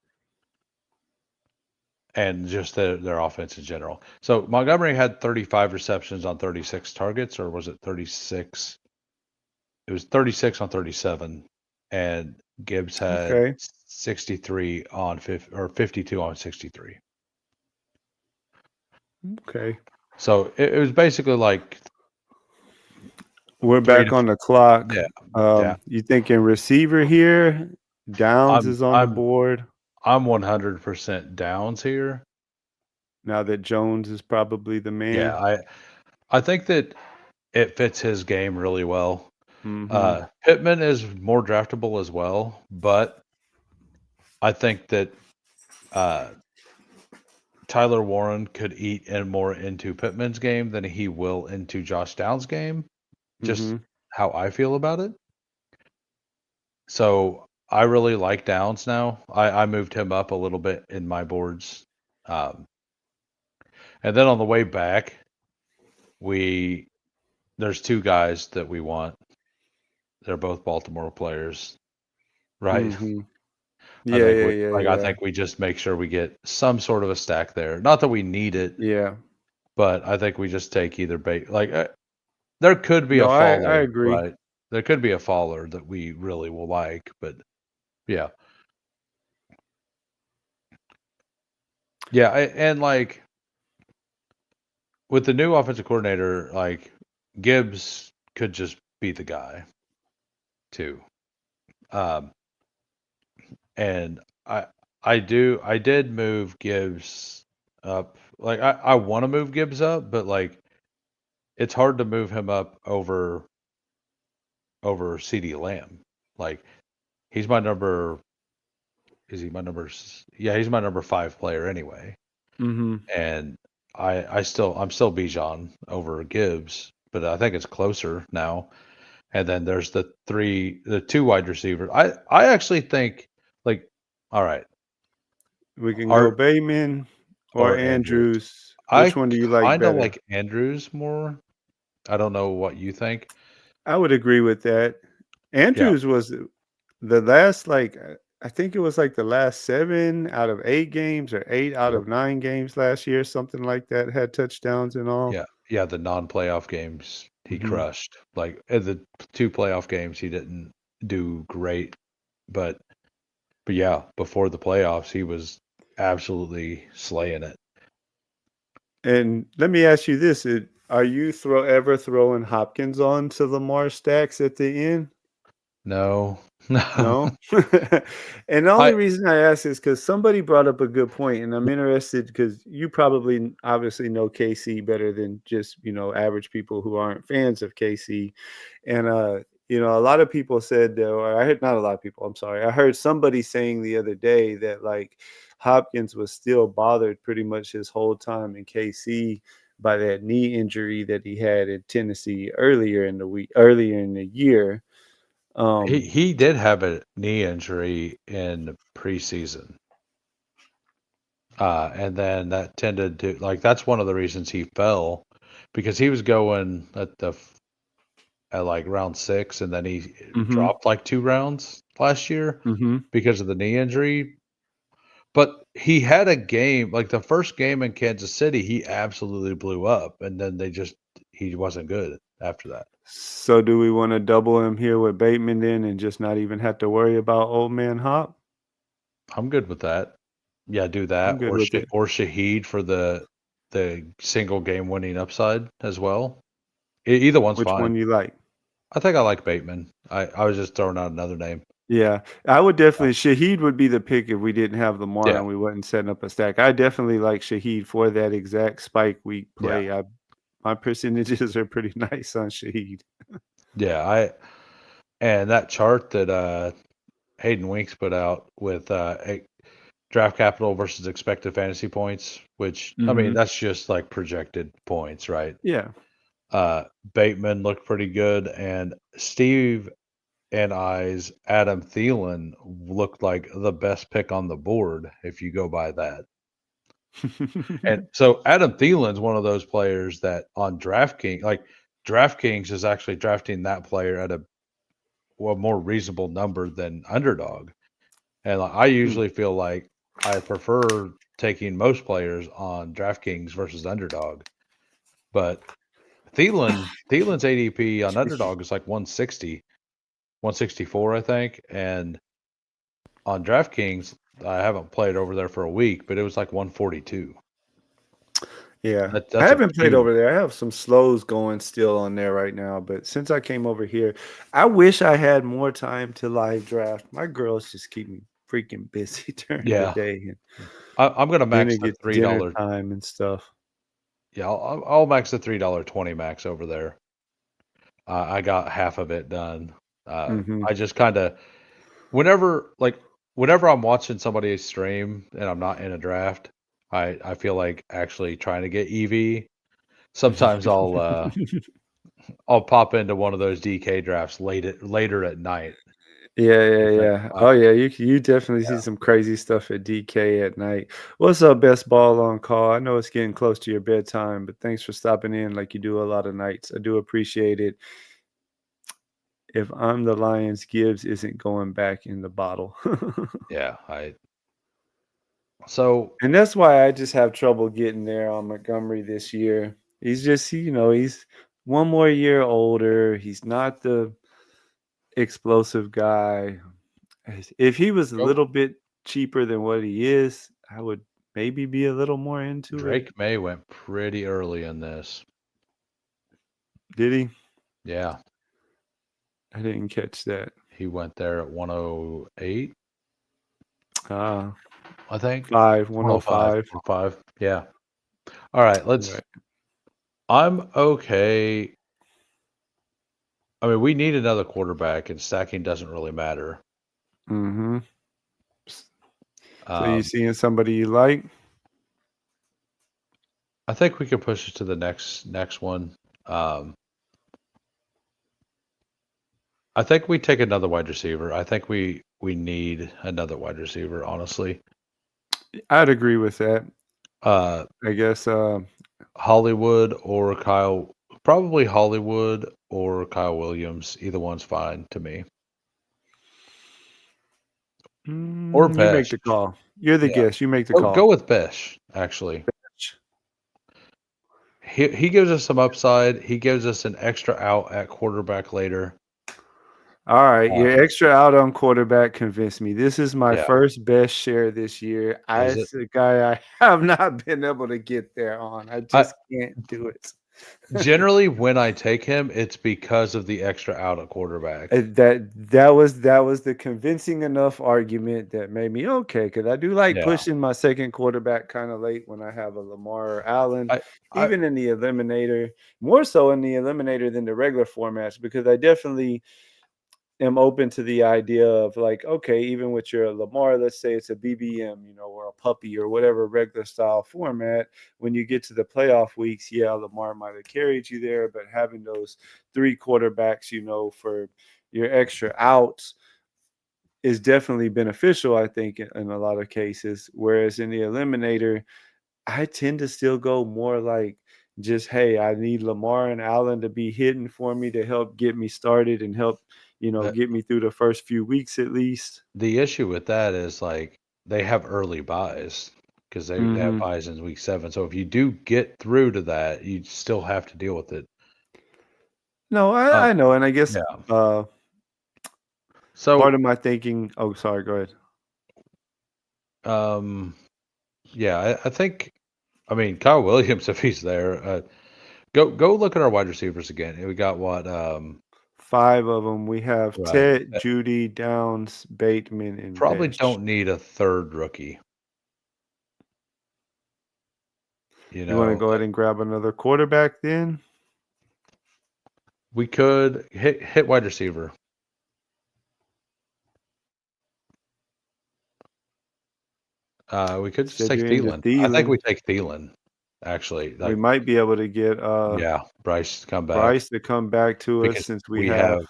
S2: and just their offense in general. So Montgomery had 35 receptions on 36 targets, or was it 36? It was 36 on 37, and Gibbs had
S1: Okay.
S2: 63 on 50 or 52 on 63.
S1: Okay.
S2: So it was basically like
S1: We're
S2: three
S1: back
S2: to
S1: on the clock.
S2: yeah, yeah.
S1: You thinking receiver here? Downs
S2: I'm
S1: is on the
S2: I'm
S1: board
S2: I'm 100% downs here.
S1: now that Jones is probably the
S2: Yeah,
S1: man.
S2: I think that it fits his game really well.
S1: Mm-hmm.
S2: Pittman is more draftable as well, but I think that uh, Tyler Warren could eat in more into Pittman's game than he will into Josh Downs' game. Just
S1: Mm-hmm.
S2: how I feel about it. So I really like Downs now. I moved him up a little bit in my boards. Um, and then on the way back, we there's two guys that we want. They're both Baltimore players, right?
S1: Mm-hmm.
S2: I
S1: Yeah,
S2: think
S1: yeah,
S2: we
S1: yeah,
S2: like I
S1: yeah.
S2: think we just make sure we get some sort of a stack there. Not that we need it,
S1: Yeah.
S2: but I think we just take either bait. Like there could be a
S1: No, I
S2: faller,
S1: agree.
S2: right? There could be a faller that we really will like, but yeah, yeah, and like with the new offensive coordinator, like Gibbs could just be the guy too. Um, and I did move Gibbs up. Like I want to move Gibbs up, but like it's hard to move him up over CD Lamb. Like he's my number. Is he my number? Yeah, he's my number 5 player anyway.
S1: Mm-hmm.
S2: And I'm still Bijan over Gibbs, but I think it's closer now. And then there's the two wide receivers. I actually think like, all right,
S1: We can go
S2: Art
S1: Bateman or
S2: or Andrews.
S1: Andrews. Which
S2: I
S1: one do you like
S2: kind of
S1: better?
S2: like Andrews more. I don't know what you think.
S1: I would agree with that.
S2: Yeah,
S1: Andrews was the last, like, I think it was like the last 7 out of 8 games or 8 out
S2: yep,
S1: of 9 games last year, something like that, had touchdowns and all.
S2: yeah, yeah. The non-playoff games he
S1: Mhm.
S2: crushed. Like in the two playoff games he didn't do great, but But yeah, before the playoffs, he was absolutely slaying it.
S1: And let me ask you this: are you ever throwing Hopkins on to Lamar stacks at the end?
S2: No, no.
S1: No. And the only
S2: I
S1: reason I ask is because somebody brought up a good point, and I'm interested because you probably obviously know KC better than just average people who aren't fans of KC. And a lot of people said, or I heard not a lot of people. I'm sorry, I heard somebody saying the other day that like Hopkins was still bothered pretty much his whole time in KC by that knee injury that he had in Tennessee earlier in the year.
S2: he did have a knee injury in preseason. And then that tended to that's one of the reasons he fell because he was going at like round 6 and then he
S1: Mhm.
S2: dropped like 2 rounds last year
S1: Mhm.
S2: because of the knee injury. But he had a game like the first game in Kansas City, he absolutely blew up, and then he wasn't good after that.
S1: So do we want to double him here with Bateman then and just not even have to worry about old man Hop?
S2: I'm good with that. Yeah, do
S1: I'm
S2: that
S1: good with it.
S2: Or Shaheed for the single game winning upside as well. Either one's
S1: Which
S2: fine.
S1: one you like?
S2: I think I like Bateman. I was just throwing out another name.
S1: Yeah, I would definitely Shaheed would be the pick if we didn't have Lamar
S2: Yeah,
S1: and we wasn't setting up a stack. I definitely like Shaheed for that exact spike week
S2: yeah,
S1: play. My percentages are pretty nice on Shaheed.
S2: yeah. And that chart that Hayden Winks put out with draft capital versus expected fantasy points, which I mean
S1: Mhm.
S2: that's just like projected points, right?
S1: Yeah.
S2: Uh, Bateman looked pretty good, and Steve and I's Adam Thielen looked like the best pick on the board if you go by that. And so Adam Thielen's one of those players that on DraftKings, DraftKings is actually drafting that player at a more reasonable number than Underdog. And I
S1: Hmm.
S2: usually feel like I prefer taking most players on DraftKings versus Underdog. But Thielen's ADP on Underdog is like 160, 164, I think. And on DraftKings, I haven't played over there for a week, but it was like 142.
S1: Yeah. I
S2: That's a
S1: haven't played
S2: huge.
S1: over there. I have some slows going still on there right now, but since I came over here, I wish I had more time to live draft. My girls just keep me freaking busy during the
S2: Yeah.
S1: day, and
S2: I'm gonna
S1: then
S2: max
S1: it
S2: the
S1: gets dinner
S2: $3.
S1: time and stuff.
S2: Yeah, I'll max the $3.20 max over there. I got half of it done.
S1: Mhm.
S2: I just kind of whenever like whenever I'm watching somebody stream and I'm not in a draft, I feel like actually trying to get EV. Sometimes I'll pop into one of those DK drafts later at night
S1: Yeah, yeah,
S2: because
S1: yeah. Oh, yeah, you definitely see
S2: yeah,
S1: some crazy stuff at DK at night. What's up, best ball on call? I know it's getting close to your bedtime, but thanks for stopping in like you do a lot of nights. I do appreciate it. If I'm the Lions, Gibbs isn't going back in the bottle.
S2: yeah. I so
S1: And that's why I just have trouble getting there on Montgomery this year. He's just, he's one more year older. He's not the explosive guy. If he was a
S2: go
S1: little bit cheaper than what he is, I would maybe be a little more into it.
S2: Drake May went pretty early in this.
S1: Did he?
S2: Yeah,
S1: I didn't catch that.
S2: he went there at 108,
S1: Ah,
S2: I think.
S1: 105.
S2: 105. Yeah. All right, let's
S1: Right.
S2: I'm okay. I mean, we need another quarterback, and stacking doesn't really matter.
S1: Mm-hmm. So you
S2: Um,
S1: seeing somebody you like?
S2: I think we can push it to the next one. Um, I think we take another wide receiver. I think we need another wide receiver, honestly.
S1: I'd agree with that.
S2: Uh,
S1: I guess
S2: Hollywood or Kyle, probably Hollywood or Kyle Williams. Either one's fine to me. Or
S1: you make
S2: Besh.
S1: the call. You're the
S2: Yeah.
S1: guest. You make the
S2: Go
S1: call.
S2: with Besh, actually. He gives us some upside. He gives us an extra out at quarterback later.
S1: All right,
S2: Uh,
S1: your extra out on quarterback convinced me. This is my
S2: yeah.
S1: first best share this year.
S2: Is it?
S1: It's a guy I have not been able to get there on. I
S2: I
S1: just can't do it.
S2: generally when I take him, it's because of the extra out at quarterback.
S1: That was the convincing enough argument that made me okay, because I do like
S2: Yeah.
S1: pushing my second quarterback kind of late when I have a Lamar or Allen,
S2: I I
S1: even in the eliminator, more so in the eliminator than the regular formats, because I definitely am open to the idea of like, okay, even with your Lamar, let's say it's a BBM, or a puppy or whatever regular style format, when you get to the playoff weeks, yeah, Lamar might have carried you there, but having those three quarterbacks, for your extra outs is definitely beneficial, I think, in a lot of cases. Whereas in the eliminator, I tend to still go more like just, hey, I need Lamar and Allen to be hitting for me to help get me started and help,
S2: the
S1: get me through the first few weeks at least.
S2: the issue with that is like they have early buys because they have
S1: Hmm.
S2: buys in week 7. So if you do get through to that, you still have to deal with it.
S1: No,
S2: Um,
S1: I know. And I guess
S2: yeah.
S1: part
S2: So
S1: of my thinking, oh, sorry, go ahead.
S2: um, yeah, I think I mean Kyle Williams if he's there. Go look at our wide receivers again. We got what?
S1: Five of them. We have
S2: Right.
S1: Ted, Judy, Downs, Bateman, and
S2: Probably
S1: Besh.
S2: don't need a third rookie. You
S1: You want to
S2: know,
S1: go ahead
S2: like
S1: and grab another quarterback then?
S2: we could hit wide receiver. We could just
S1: Said
S2: take
S1: you're into
S2: Thielen. I think we
S1: Thielen.
S2: take Thielen. Actually,
S1: We
S2: like
S1: might be able to get
S2: yeah, Bryce to come back
S1: Bryce to come back to us
S2: because
S1: since we
S2: we have
S1: have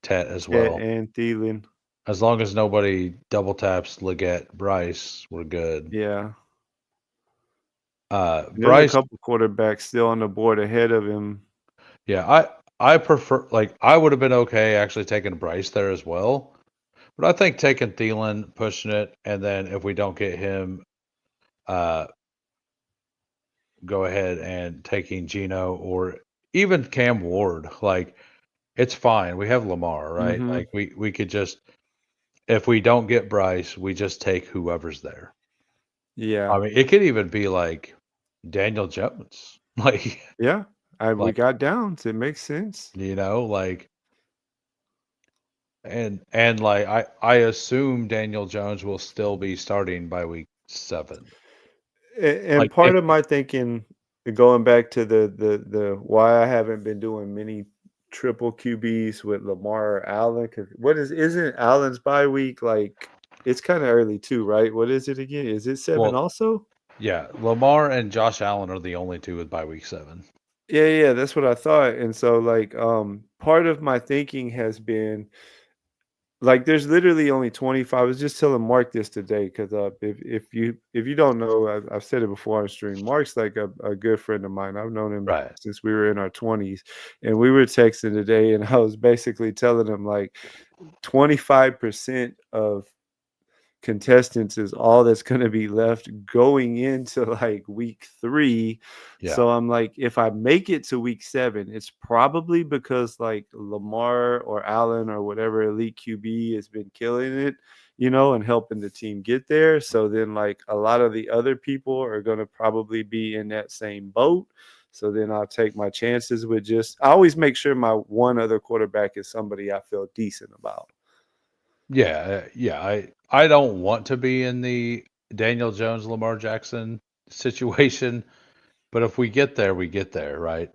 S2: Tet as
S1: Chet
S2: well.
S1: and Thielen.
S2: As long as nobody double taps Leggett Bryce, we're good.
S1: Yeah. And there's a
S2: Bryce,
S1: couple quarterbacks still on the board ahead of him.
S2: yeah, I prefer like I would have been okay actually taking Bryce there as well, but I think taking Thielen, pushing it, and then if we don't get him, uh, go ahead and taking Gino or even Cam Ward. Like it's fine. We have Lamar, right?
S1: Mhm.
S2: Like we could just if we don't get Bryce, we just take whoever's there.
S1: Yeah.
S2: I mean, it could even be like Daniel Jones. Like
S1: Yeah. We
S2: like,
S1: got downs. It makes sense.
S2: like and like I assume Daniel Jones will still be starting by week 7.
S1: And
S2: Like if
S1: part of my thinking, going back to the why I haven't been doing many triple QBs with Lamar or Allen, because isn't Allen's bye week like it's kind of early too, right? What is it again? Is it 7
S2: well,
S1: also?
S2: yeah, Lamar and Josh Allen are the only two with by week 7.
S1: Yeah, yeah, that's what I thought. And so like part of my thinking has been like there's literally only 25. I was just telling Mark this today because if you don't know, I've said it before on stream. Mark's like a good friend of mine. I've known him
S2: Right.
S1: since we were in our 20s, and we were texting today, and I was basically telling him like 25% of contestants is all that's going to be left going into like week 3.
S2: Yeah.
S1: So I'm like, if I make it to week 7, it's probably because like Lamar or Allen or whatever elite QB has been killing it, and helping the team get there. So then like a lot of the other people are going to probably be in that same boat. So then I'll take my chances with I always make sure my one other quarterback is somebody I feel decent about.
S2: Yeah. I don't want to be in the Daniel Jones, Lamar Jackson situation, but if we get there, we get there, right?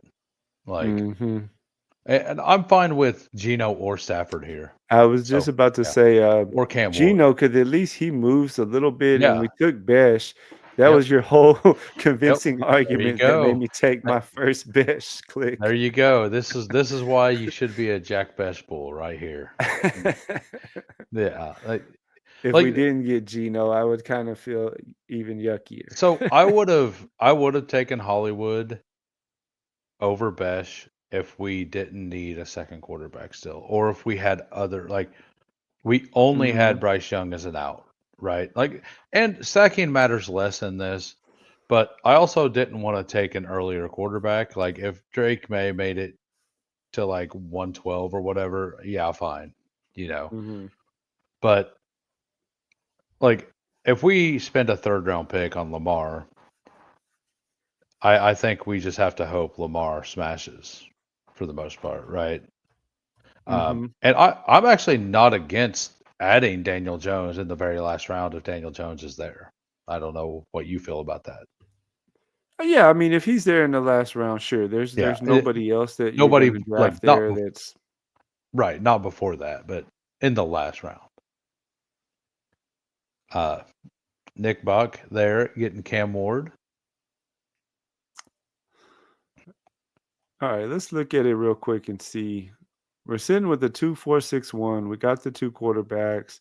S2: Like,
S1: Hmm.
S2: and I'm fine with Gino or Stafford here.
S1: I was just
S2: So
S1: about to
S2: yeah,
S1: say,
S2: or Cam Ward.
S1: Gino, because at least he moves a little bit, and
S2: Yeah.
S1: we took Besh. That
S2: Yep.
S1: was your whole
S2: Yep.
S1: convincing
S2: There you
S1: argument that made
S2: go.
S1: me take
S2: Uh,
S1: my first Besh
S2: There
S1: click.
S2: you go. This is why you should be a Jack Best bull right here. Yeah.
S1: If we
S2: Like
S1: didn't get Gino, I would kind of feel even yuckier.
S2: so I would have taken Hollywood over Besh if we didn't need a second quarterback still, or if we had other like we only had
S1: Hmm.
S2: Bryce Young as an out, right? Like, and stacking matters less in this, but I also didn't want to take an earlier quarterback. Like, if Drake May made it to like 112 or whatever, yeah, fine. you know.
S1: Mm-hmm.
S2: But like, if we spend a third round pick on Lamar, I think we just have to hope Lamar smashes for the most part, right?
S1: Mm-hmm.
S2: And I'm actually not against adding Daniel Jones in the very last round if Daniel Jones is there. I don't know what you feel about that.
S1: Yeah, I mean, if he's there in the last round, sure.
S2: Yeah,
S1: There's nobody else that you're
S2: nobody
S1: gonna
S2: like
S1: draft
S2: not
S1: there that's
S2: right, not before that, but in the last round. Uh, Nick Buck there getting Cam Ward.
S1: all right. Let's look at it real quick and see. We're sitting with the 2-4-6-1. We got the two quarterbacks.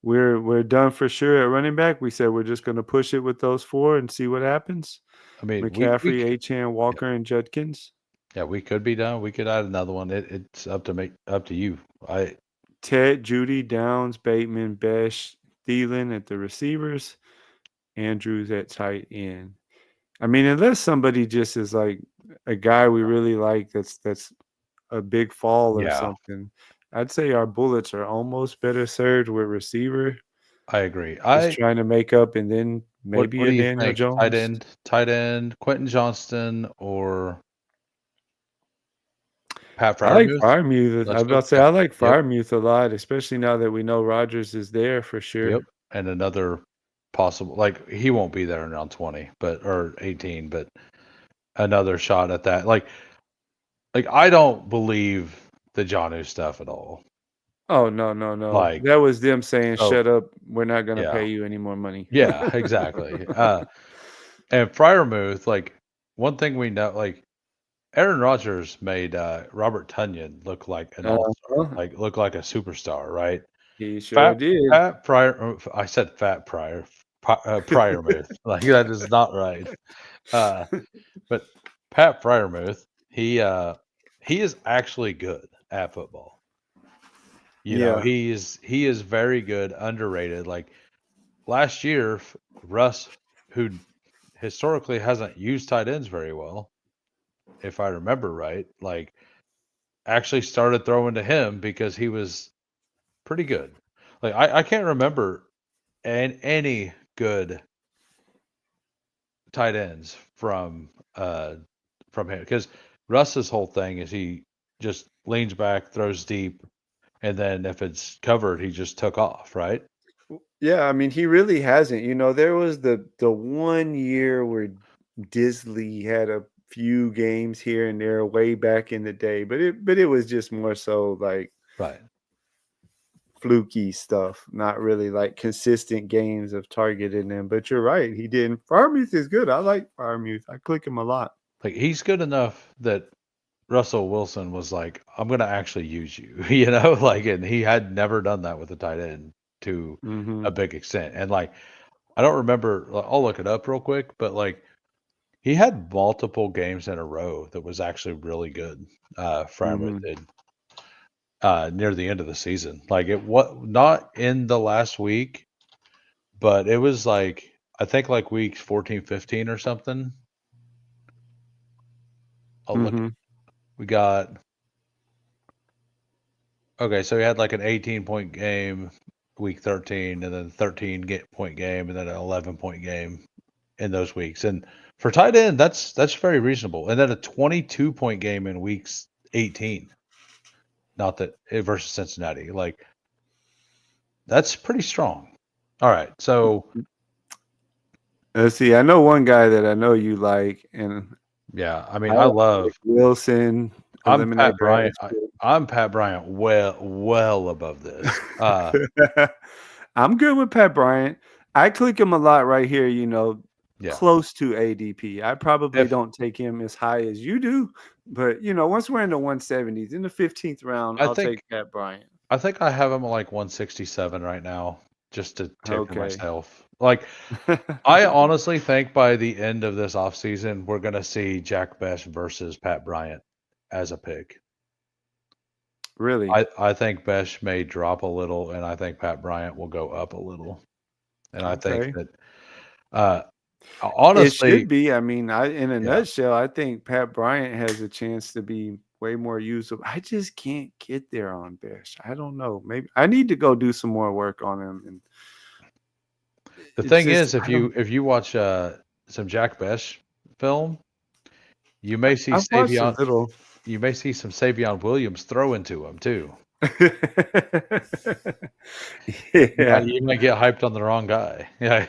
S1: We're done for sure at running back. We said we're just gonna push it with those four and see what happens.
S2: I mean,
S1: McCaffrey, Achan, Walker, and Judkins.
S2: yeah, we could be done. We could add another one. It's up to you. I
S1: Ted, Judy, Downs, Bateman, Besh, Thielen at the receivers, Andrews at tight end. I mean, unless somebody just is like a guy we really like that's a big fall or
S2: yeah,
S1: something, I'd say our bullets are almost better served with receiver,
S2: I agree.
S1: just trying to make up, and then maybe
S2: What
S1: a
S2: do you
S1: Daniel
S2: think? Tight
S1: Jones.
S2: end, tight end, Quentin Johnston or Pat
S1: I like
S2: Fryermuth?
S1: Fryermuth. I
S2: Let's
S1: was
S2: go.
S1: about to say
S2: Yeah.
S1: I like
S2: Yep.
S1: Fryermuth a lot, especially now that we know Rodgers is there for
S2: Yep.
S1: sure.
S2: And another possible, like he won't be there in round 20, but or 18, but another shot at that. Like I don't believe the Jonnu stuff at all.
S1: Oh, no, no, no.
S2: Like
S1: That was them saying,
S2: so,
S1: "Shut up, we're not gonna
S2: yeah,
S1: pay you any more money."
S2: yeah, exactly. And Fryermuth, like one thing we know, like Aaron Rodgers made Robert Tunyon look like an all-star,
S1: Uh-huh.
S2: like look like a superstar, right?
S1: He sure
S2: Fat
S1: did.
S2: Pat Pryor, I said Fat Pryor, Pryormuth, like that is not right. Uh, but Pat Fryermuth, he is actually good at football. You know,
S1: Yeah.
S2: he is very good, underrated. Like last year, Russ, who historically hasn't used tight ends very well, if I remember right, like actually started throwing to him because he was pretty good. Like I can't remember any good tight ends from him because Russ's whole thing is he just leans back, throws deep, and then if it's covered, he just took off, right?
S1: Yeah, I mean, he really hasn't. There was the one year where Disley had a few games here and there way back in the day, but it was just more so like
S2: Right.
S1: fluky stuff, not really like consistent games of targeting them. But you're right, he didn't. Farmuth is good. I like Farmuth. I click him a lot.
S2: Like he's good enough that Russell Wilson was like, I'm gonna actually use you, you know, like and he had never done that with a tight end to
S1: Mm-hmm.
S2: a big extent. And like I don't remember, I'll look it up real quick, but like he had multiple games in a row that was actually really good. Fryermuth
S1: Mm-hmm.
S2: did near the end of the season. Like it was not in the last week, but it was like I think like weeks 14, 15 or something. I'll look.
S1: Mm-hmm.
S2: We got okay, so we had like an 18-point game week 13, and then 13-point game, and then an 11-point game in those weeks. And for tight end, that's very reasonable. And then a 22-point game in weeks 18. Not that versus Cincinnati. Like that's pretty strong. All right, so
S1: Let's see. I know one guy that I know you like, and
S2: yeah, I mean,
S1: I
S2: I
S1: like
S2: love.
S1: Wilson.
S2: I'm
S1: Eliminate
S2: Pat Bryant.
S1: Bradford.
S2: I'm Pat Bryant. Well above this.
S1: I'm good with Pat Bryant. I click him a lot right here,
S2: Yeah.
S1: close to ADP. I probably
S2: If
S1: don't take him as high as you do, but once we're in the 170s, in the 15th round,
S2: I
S1: I'll
S2: think
S1: take Pat Bryant.
S2: I think I have him at like 167 right now, just to tickle
S1: Okay.
S2: myself. Like I honestly think by the end of this offseason, we're gonna see Jack Best versus Pat Bryant as a pick.
S1: Really?
S2: I think Best may drop a little, and I think Pat Bryant will go up a little. And I think
S1: Okay.
S2: that
S1: It
S2: honestly,
S1: should be. I mean, in a
S2: yeah,
S1: nutshell, I think Pat Bryant has a chance to be way more usable. I just can't get there on Bish. I don't know. Maybe I need to go do some more work on him. And
S2: The
S1: it's
S2: thing
S1: just
S2: is, if you watch some Jack Besh film, you may see
S1: I've watched a
S2: Savion
S1: little.
S2: you may see some Savion Williams throw into him too.
S1: Yeah.
S2: You might get hyped on the wrong guy. Yeah.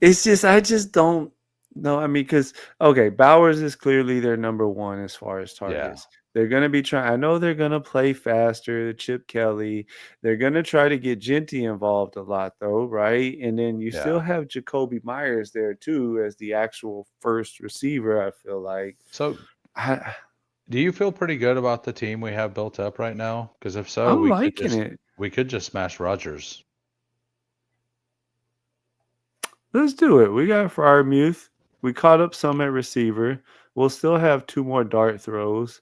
S1: It's just I just don't know. I mean, because okay, Bowers is clearly their number one as far as
S2: Yeah.
S1: targets. They're gonna be trying. I know they're gonna play faster. Chip Kelly. They're gonna try to get Genty involved a lot, though, right? And then you still
S2: Yeah.
S1: have Jacoby Myers there too as the actual first receiver. I feel like.
S2: So
S1: I,
S2: do you feel pretty good about the team we have built up right now? Because if so,
S1: I'm liking it.
S2: we could just smash Rodgers.
S1: Let's do it. We got Fryermuth. We caught up some at receiver. We'll still have 2 more dart throws.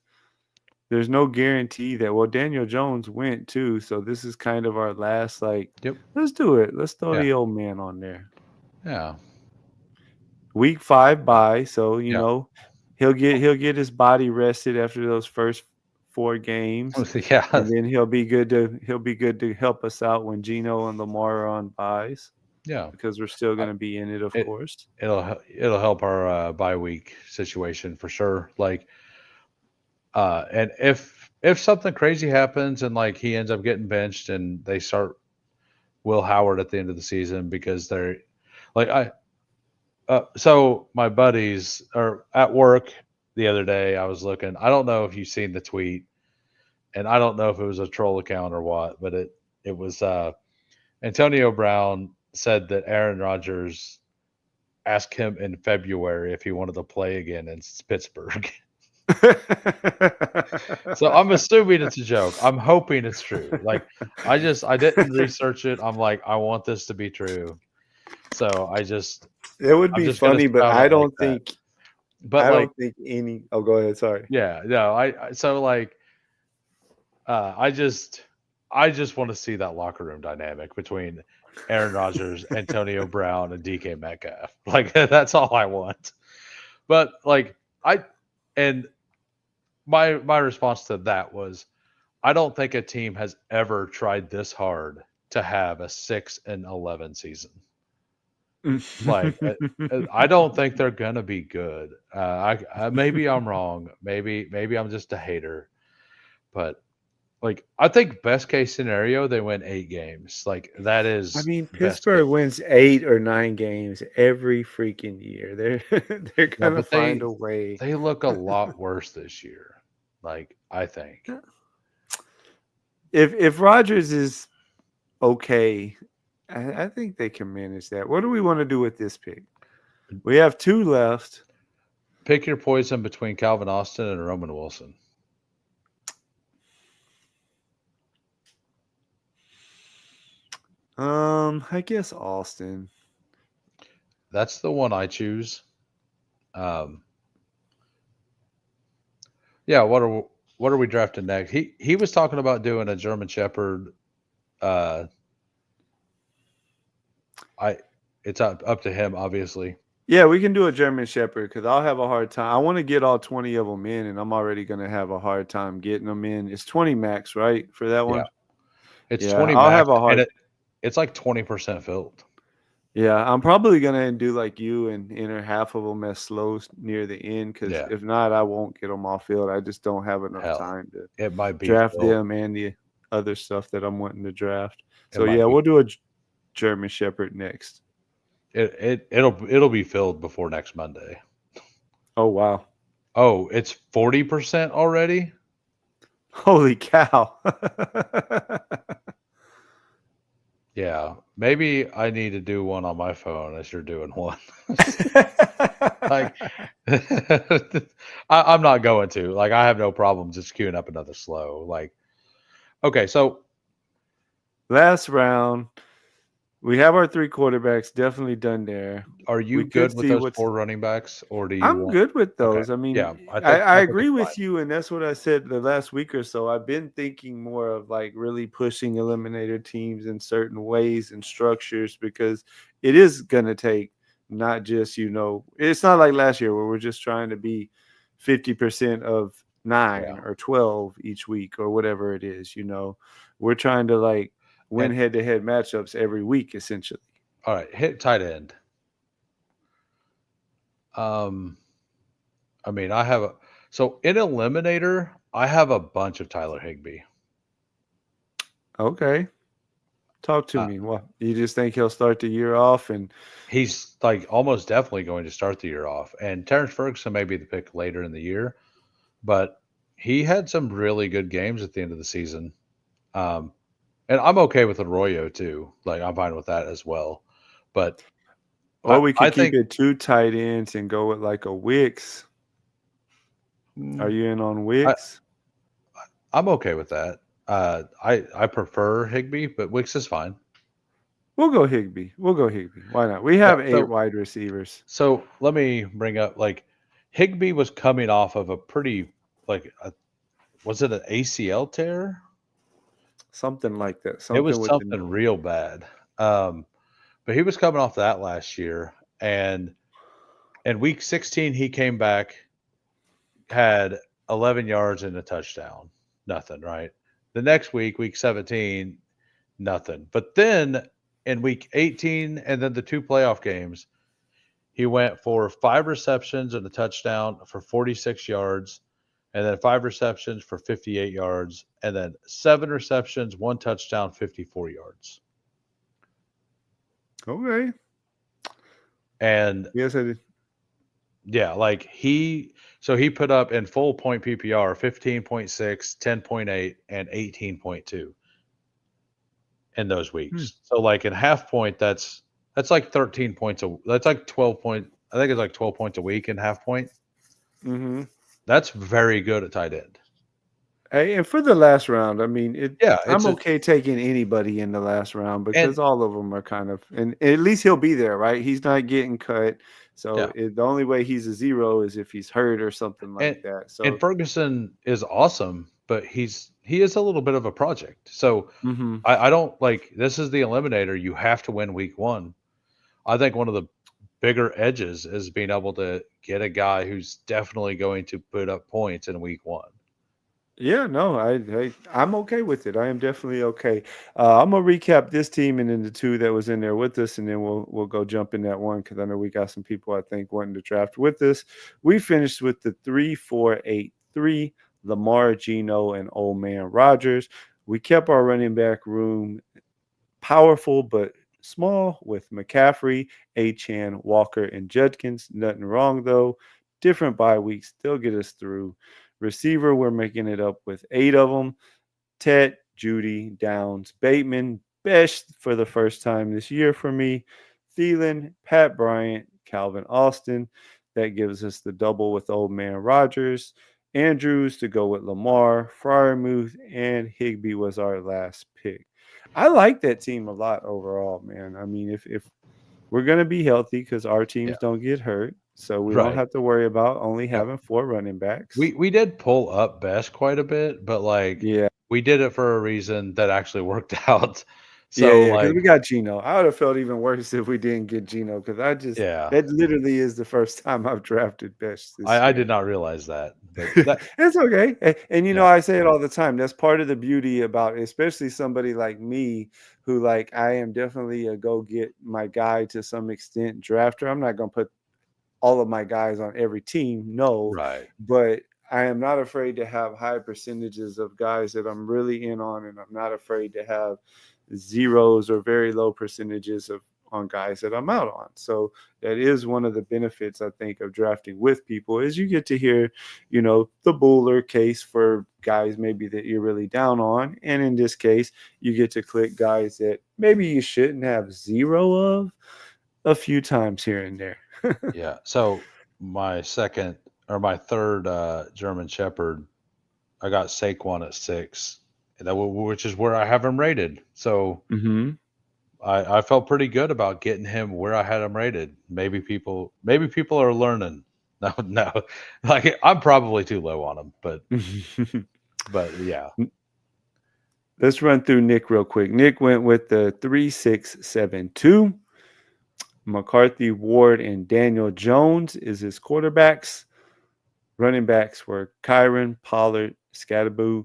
S1: There's no guarantee that Daniel Jones went too, so this is kind of our last
S2: Yep.
S1: let's do it. Let's throw
S2: Yeah.
S1: the old man on there.
S2: Yeah.
S1: Week 5 bye, so
S2: Yeah.
S1: he'll get his body rested after those first 4 games.
S2: Yeah.
S1: And then he'll be good to help us out when Gino and Lamar are on buys.
S2: Yeah.
S1: Because we're still going
S2: I-
S1: to be in it, of
S2: it-
S1: course.
S2: It'll help our bye week situation for sure. Like, and if something crazy happens and like he ends up getting benched and they start Will Howard at the end of the season because they're like so my buddies are at work the other day. I was looking. I don't know if you've seen the tweet, and I don't know if it was a troll account or what, but it was Antonio Brown said that Aaron Rodgers asked him in February if he wanted to play again in Pittsburgh. So I'm assuming it's a joke. I'm hoping it's true. Like I didn't research it. I'm like, I want this to be true. So
S1: It would
S2: I'm
S1: be
S2: just gonna
S1: funny, but
S2: spout
S1: I
S2: it like
S1: don't
S2: that.
S1: think
S2: But
S1: I
S2: like,
S1: don't think any. Oh, go ahead. Sorry.
S2: yeah, no, so like I just want to see that locker room dynamic between Aaron Rodgers, Antonio Brown, and DK Metcalf. Like that's all I want. But like and my response to that was I don't think a team has ever tried this hard to have a 6-11 season. Like I don't think they're gonna be good. I maybe I'm wrong. Maybe I'm just a hater. But like I think best case scenario they win 8 games. Like that
S1: I
S2: is
S1: mean,
S2: best case.
S1: Pittsburgh wins 8 or 9 games every freaking year. They're
S2: Yeah,
S1: gonna
S2: but
S1: find a way.
S2: they look a lot worse this year. Like I think.
S1: If Rodgers is okay, I think they can manage that. What do we want to do with this pick? We have 2 left.
S2: Pick your poison between Calvin Austin and Roman Wilson.
S1: I guess Austin.
S2: That's the one I choose. Yeah, what are we drafting next? He was talking about doing a German Shepherd. It's up to him, obviously.
S1: Yeah, we can do a German Shepherd because I'll have a hard time. I want to get all 20 of them in, and I'm already going to have a hard time getting them in. It's 20 max, right, for that one?
S2: Yeah. It's
S1: Yeah,
S2: 20
S1: I'll
S2: max,
S1: have a hard.
S2: and it's like 20% filled.
S1: Yeah, I'm probably gonna do like you and enter half of them as slows near the end because
S2: Yeah.
S1: if not, I won't get them off field. I just don't have enough
S2: Hell,
S1: time to
S2: it might be
S1: draft
S2: filled.
S1: them and the other stuff that I'm wanting to draft. So
S2: might
S1: yeah,
S2: be-
S1: we'll do a German Shepherd next.
S2: It'll be filled before next Monday.
S1: Oh wow!
S2: Oh, it's 40% already.
S1: Holy cow!
S2: Yeah, maybe I need to do one on my phone as you're doing one. Like, I'm not going to. Like, I have no problem just queuing up another slow. Like, okay, so
S1: last round, we have our 3 quarterbacks definitely done there.
S2: are you
S1: We
S2: good
S1: could
S2: with
S1: see
S2: those
S1: what's-
S2: 4 running backs, or do you
S1: I'm
S2: want?
S1: good with
S2: Okay.
S1: those. I mean,
S2: Yeah, I
S1: I
S2: think
S1: agree
S2: it's
S1: with
S2: fine.
S1: you, and that's what I said the last week or so. I've been thinking more of like really pushing eliminator teams in certain ways and structures because it is gonna take not just it's not like last year where we're just trying to be 50% of 9
S2: Yeah.
S1: or 12 each week or whatever it is. We're trying to like win
S2: And
S1: head-to-head matchups every week essentially.
S2: all right, hit tight end. Um, I mean, so in Eliminator, I have a bunch of Tyler Higbee.
S1: Okay, talk to
S2: Uh,
S1: me. What, you just think he'll start the year off and
S2: he's like almost definitely going to start the year off, and Terrence Ferguson may be the pick later in the year, but he had some really good games at the end of the season. Um, and I'm okay with Arroyo too. Like I'm fine with that as well. But
S1: or we
S2: I
S1: could keep
S2: think
S1: it 2 tight ends and go with like a Wicks. Are
S2: mm,
S1: you in on
S2: I,
S1: Wicks?
S2: I'm okay with that. I prefer Higby, but Wicks is fine.
S1: We'll go Higby. We'll go Higby. Why not? We
S2: Yeah.
S1: have 8 wide receivers.
S2: So let me bring up like Higby was coming off of a pretty like was it an ACL tear?
S1: Something like that.
S2: It
S1: Something
S2: was
S1: with the
S2: something real bad. Um, but he was coming off that last year, and in week 16 he came back, had 11 yards and a touchdown. Nothing, right? The next week, week 17, nothing. But then in week 18 and then the 2 playoff games, he went for 5 receptions and a touchdown for 46 yards, and then 5 receptions for 58 yards, and then 7 receptions, 1 touchdown, 54 yards.
S1: Okay.
S2: And
S1: Yes, I did.
S2: yeah, like he put up in full point PPR 15.6, 10.8, and 18.2 in those
S1: Hmm.
S2: weeks. So like in half point, that's like 13 points that's like 12 point. I think it's like 12 points a week in half point.
S1: Mm-hmm.
S2: That's very good at tight end.
S1: Hey, and for the last round, I mean,
S2: Yeah,
S1: I'm okay taking anybody in the last round
S2: and
S1: because all of them are kind of, and at least he'll be there, right? He's not getting cut. So
S2: yeah,
S1: the only way he's a zero is if he's hurt or something like
S2: and
S1: that.
S2: and
S1: So,
S2: Ferguson is awesome, but he is a little bit of a project. So
S1: hmm,
S2: I don't like this is the eliminator. You have to win week one. I think one of the bigger edges is being able to get a guy who's definitely going to put up points in week one.
S1: yeah, no, I'm okay with it. I am definitely okay. I'm gonna recap this team and then the 2 that was in there with us, and then we'll go jump in that one because I know we got some people I think wanting to draft with us. We finished with the 3-4-8-3, Lamar, Geno, and Old Man Rogers. We kept our running back room powerful but small with McCaffrey, Achan, Walker, and Judkins. Nothing wrong though. Different bye weeks still get us through. Receiver, we're making it up with 8 of them. Ted, Judy, Downs, Bateman, best for the first time this year for me. Thielen, Pat Bryant, Calvin Austin. That gives us the double with Old Man Rogers. Andrews to go with Lamar, Fryermuth, and Higby was our last pick. I like that team a lot overall, man. I mean, if we're gonna be healthy because our
S2: Yeah,
S1: teams don't get hurt, so we don't
S2: right.
S1: have to worry about only
S2: Yeah,
S1: having 4 running backs.
S2: we did pull up best quite a bit, but like
S1: Yeah.
S2: we did it for a reason that actually worked out.
S1: Yeah,
S2: So
S1: yeah, because we
S2: like
S1: got Geno. I would have felt even worse if we didn't get Geno because
S2: yeah,
S1: that literally is the first time I've drafted best this
S2: I
S1: year.
S2: did not realize that, but that
S1: It's okay. And
S2: yeah,
S1: I say it all the time. That's part of the beauty about especially somebody like me who like I am definitely a go get my guy to some extent drafter. I'm not gonna put all of my guys on every team, no,
S2: right.
S1: but I am not afraid to have high percentages of guys that I'm really in on, and I'm not afraid to have zeros or very low percentages of on guys that I'm out on. So that is one of the benefits I think of drafting with people is you get to hear, the Buller case for guys maybe that you're really down on, and in this case, you get to click guys that maybe you shouldn't have zero of a few times here and there.
S2: Yeah. So my second or my third German Shepherd, I got Saquon at 6, which is where I have him rated. So
S1: Hmm.
S2: I felt pretty good about getting him where I had him rated. Maybe people are learning. No, no, like I'm probably too low on him, but yeah,
S1: Let's run through Nick real quick. Nick went with the 3-6-7-2. McCarthy, Ward, and Daniel Jones is his quarterbacks. Running backs were Kyron, Pollard, Scattaboo,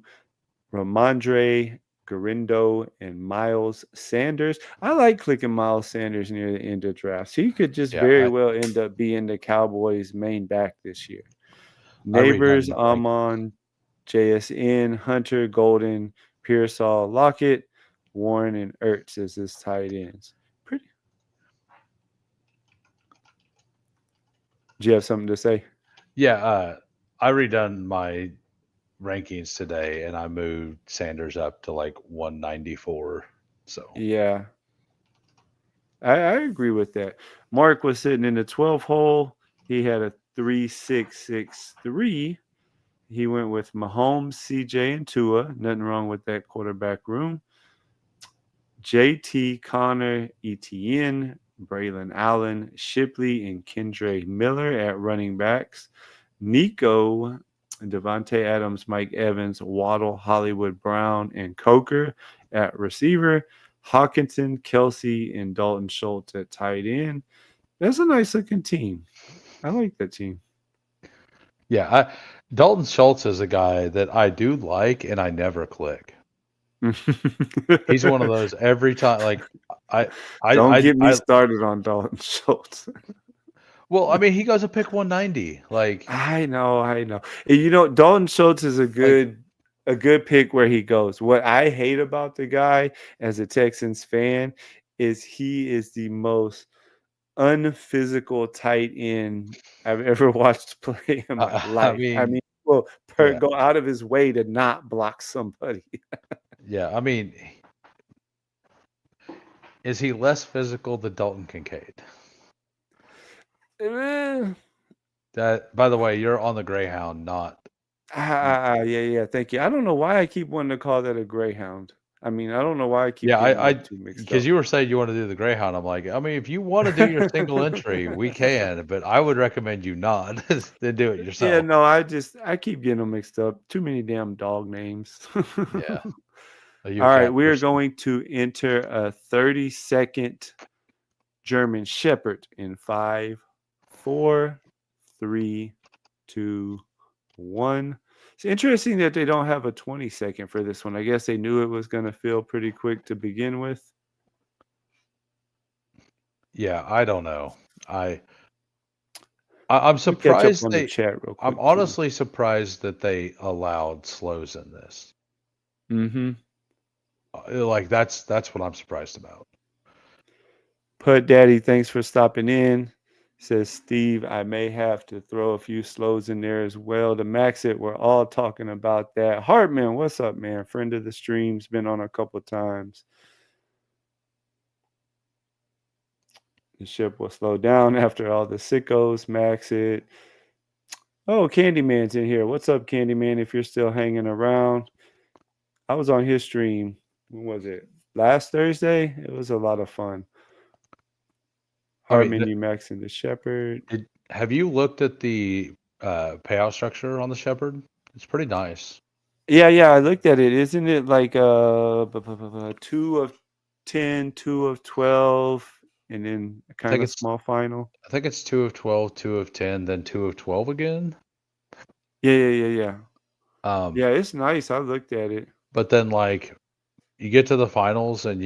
S1: Ramondre, Garindo, and Miles Sanders. I like clicking Miles Sanders near the end of drafts. He could just
S2: Yeah,
S1: very well end up being the Cowboys' main back this year.
S2: I
S1: Neighbors,
S2: redone my rank.
S1: Amon, JSN, Hunter, Golden, Pearsall, Lockett, Warren, and Ertz as his tight ends. Pretty. Do you have something to say?
S2: Yeah, I redone my rankings today, and I moved Sanders up to like 194. So
S1: Yeah, I agree with that. Mark was sitting in the 12 hole. He had a 3.663. He went with Mahomes, CJ, and Tua. Nothing wrong with that quarterback room. JT, Connor, ETN, Braylon Allen, Shipley, and Kendre Miller at running backs. Nico, Devontae Adams, Mike Evans, Waddle, Hollywood Brown, and Coker at receiver. Hawkinson, Kelsey, and Dalton Schultz at tight end. That's a nice looking team. I like that team.
S2: yeah, Dalton Schultz is a guy that I do like, and I never click. He's one of those every time. Like I,
S1: Don't
S2: I,
S1: get me
S2: I.
S1: started on Dalton Schultz.
S2: Well, I mean, he goes a pick 190.
S1: I know. And Dalton Schultz is
S2: Like
S1: a good pick where he goes. What I hate about the guy as a Texans fan is he is the most unphysical tight end I've ever watched play in my
S2: I
S1: life.
S2: mean,
S1: Well,
S2: yeah,
S1: go out of his way to not block somebody.
S2: yeah. I mean, is he less physical than Dalton Kincaid?
S1: Eh,
S2: That, by the way, you're on the Greyhound, not.
S1: yeah. Thank you. I don't know why I keep wanting to call that a greyhound. I don't know why I keep
S2: Yeah,
S1: getting them two mixed
S2: because
S1: up.
S2: you were saying you want to do the Greyhound. I'm like, I mean, if you want to do your single entry, we can, but I would recommend you not to do it
S1: Yeah,
S2: yourself.
S1: no, I keep getting them mixed up. Too many damn dog names.
S2: Yeah. Are you
S1: All
S2: a
S1: right,
S2: cat
S1: we are
S2: person?
S1: going to enter a 30-second German Shepherd in 5, 4, 3, 2, 1. It's interesting that they don't have a 20-second for this one. I guess they knew it was going to feel pretty quick to begin with.
S2: Yeah, I don't know. I'm
S1: Let me catch up
S2: surprised
S1: on the chat real
S2: I'm
S1: quick too.
S2: honestly surprised that they allowed slows in this.
S1: Mm-hmm.
S2: Like that's what I'm surprised about.
S1: Put Daddy, thanks for stopping in. Says Steve, I may have to throw a few slows in there as well to max it. We're all talking about that. Hartman, what's up, man? Friend of the stream's been on a couple times. The ship will slow down after all the sickos. Max it. Oh, Candyman's in here. What's up, Candyman? If you're still hanging around, I was on his stream. When was it? Last Thursday? It was a lot of fun.
S2: I mean,
S1: Hartman, you maxing the Shepherd.
S2: have you looked at the payout structure on the Shepherd? It's pretty nice.
S1: Yeah, I looked at it. Isn't it like 2 of 10, 2 of 12, and then a
S2: I think
S1: kind of
S2: it's
S1: small final?
S2: I think it's 2 of 12, 2 of 10, then 2 of 12 again.
S1: Yeah.
S2: Um,
S1: Yeah, it's nice. I looked at it.
S2: but then like you get to the finals and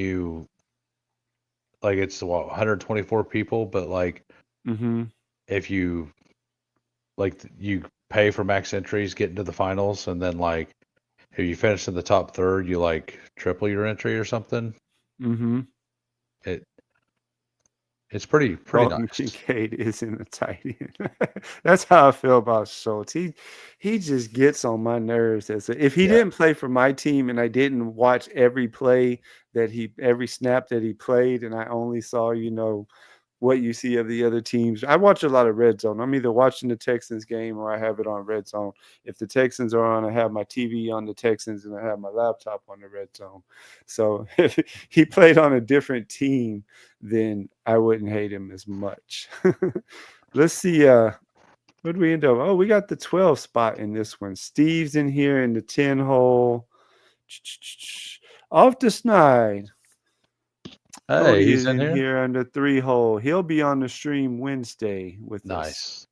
S2: it's what 124 people, but like
S1: Mm-hmm.
S2: if you you pay for max entries, get into the finals, and then like if you finish in the top third, you like triple your entry or something.
S1: Mm-hmm.
S2: It it's pretty
S1: Dalton
S2: nice.
S1: Kincaid is in the tight end. That's how I feel about Schultz. He just gets on my nerves. If he
S2: Yeah.
S1: didn't play for my team and I didn't watch every play every snap that he played, and I only saw, what you see of the other teams. I watch a lot of Red Zone. I'm either watching the Texans game or I have it on Red Zone. If the Texans are on, I have my TV on the Texans and I have my laptop on the Red Zone. So if he played on a different team, then I wouldn't hate him as much. Let's see. What do we end up? Oh, we got the 12 spot in this one. Steve's in here in the 10 hole. Off the snide.
S2: Hey,
S1: Cody
S2: he's
S1: is
S2: in
S1: in
S2: here.
S1: here on the 3 hole. He'll be on the stream Wednesday with us.
S2: Nice.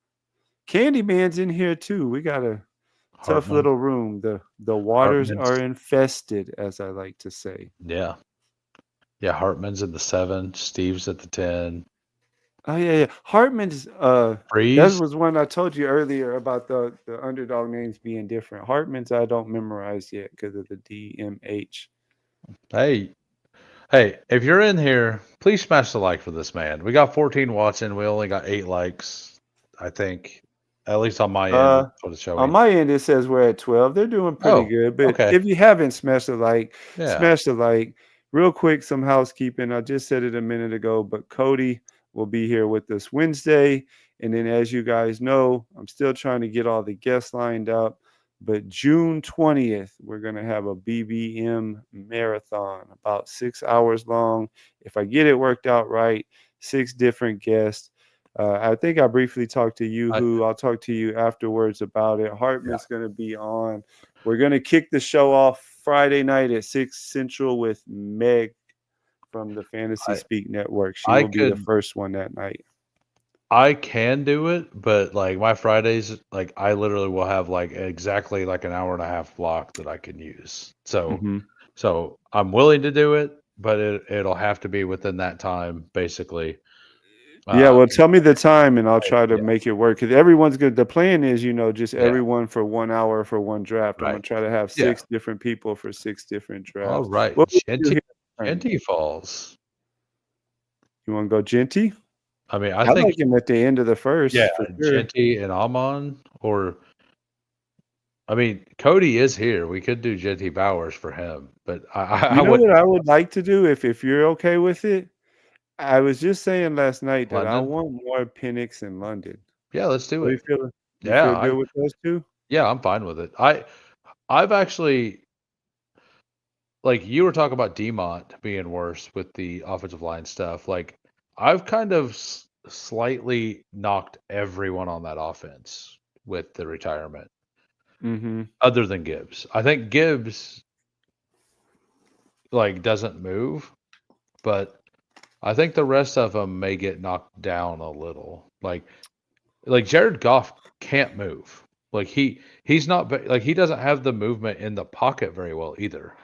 S1: Candyman's in here too. We got a tough
S2: Hartman,
S1: little room. The waters are
S2: Hartman's,
S1: infested, as I like to say.
S2: yeah, yeah. Hartman's at the 7. Steve's at the 10.
S1: Oh yeah. Hartman's that
S2: Freeze.
S1: was one I told you earlier about the underdog names being different. Hartman's I don't memorize yet because of the DMH.
S2: Hey, hey, if you're in here, please smash the like for this man. We got 14 watching. We only got 8 likes, I think. At least on my end,
S1: Uh
S2: that's what it's
S1: on
S2: showing.
S1: my end it says we're at 12. They're doing pretty
S2: Oh,
S1: good. But
S2: okay.
S1: if you haven't smashed the like,
S2: Yeah.
S1: smash the like. Real quick, some housekeeping. I just said it a minute ago, but Cody will be here with us Wednesday. And then as you guys know, I'm still trying to get all the guests lined up. But June 20th, we're going to have a BBM marathon, about 6 hours long. If I get it worked out right, 6 different guests. I think I briefly talked to you,
S2: I,
S1: who I'll talk to you afterwards about it.
S2: yeah.
S1: Hartman's going to be on. We're going to kick the show off Friday night at 6 Central with Meg from the Fantasy
S2: I,
S1: Speak Network. She
S2: I
S1: will be the
S2: could,
S1: first one that night.
S2: I can do it, but like my Fridays, like I literally will have like exactly like an hour and a half block that I can use. So,
S1: Hmm.
S2: so I'm willing to do it, but it'll have to be within that time, basically.
S1: Yeah,
S2: Uh,
S1: well, tell me the time and I'll try to
S2: yeah,
S1: make it work. Because everyone's good. The plan is, just
S2: yeah,
S1: everyone for 1 hour for one draft. I'm
S2: right.
S1: going to try to have
S2: Yeah.
S1: 6 different people for 6 different
S2: All
S1: drafts.
S2: right.
S1: What would you do
S2: Genty,
S1: here? Tournament?
S2: Genty Falls.
S1: You want to go Genty?
S2: I mean, I
S1: I
S2: think,
S1: like him at the end of the
S2: yeah,
S1: first for sure.
S2: Genty and Amon, or I mean, Cody is here. We could do Genty Bowers for him, but I
S1: You know what
S2: wouldn't
S1: I would like to do if you're okay with it? I was just saying last night that I
S2: London.
S1: want more Penix in London.
S2: Yeah, let's do
S1: What do
S2: it.
S1: you feel? You
S2: Yeah,
S1: feel good with those two?
S2: yeah, I'm fine with it. I've actually, like you were talking about Demont being worse with the offensive line stuff. Like I've kind of slightly knocked everyone on that offense with the retirement,
S1: Mm-hmm.
S2: other than Gibbs. I think Gibbs like doesn't move, but I think the rest of them may get knocked down a little. Like Jared Goff can't move. Like he's not like he doesn't have the movement in the pocket very well either.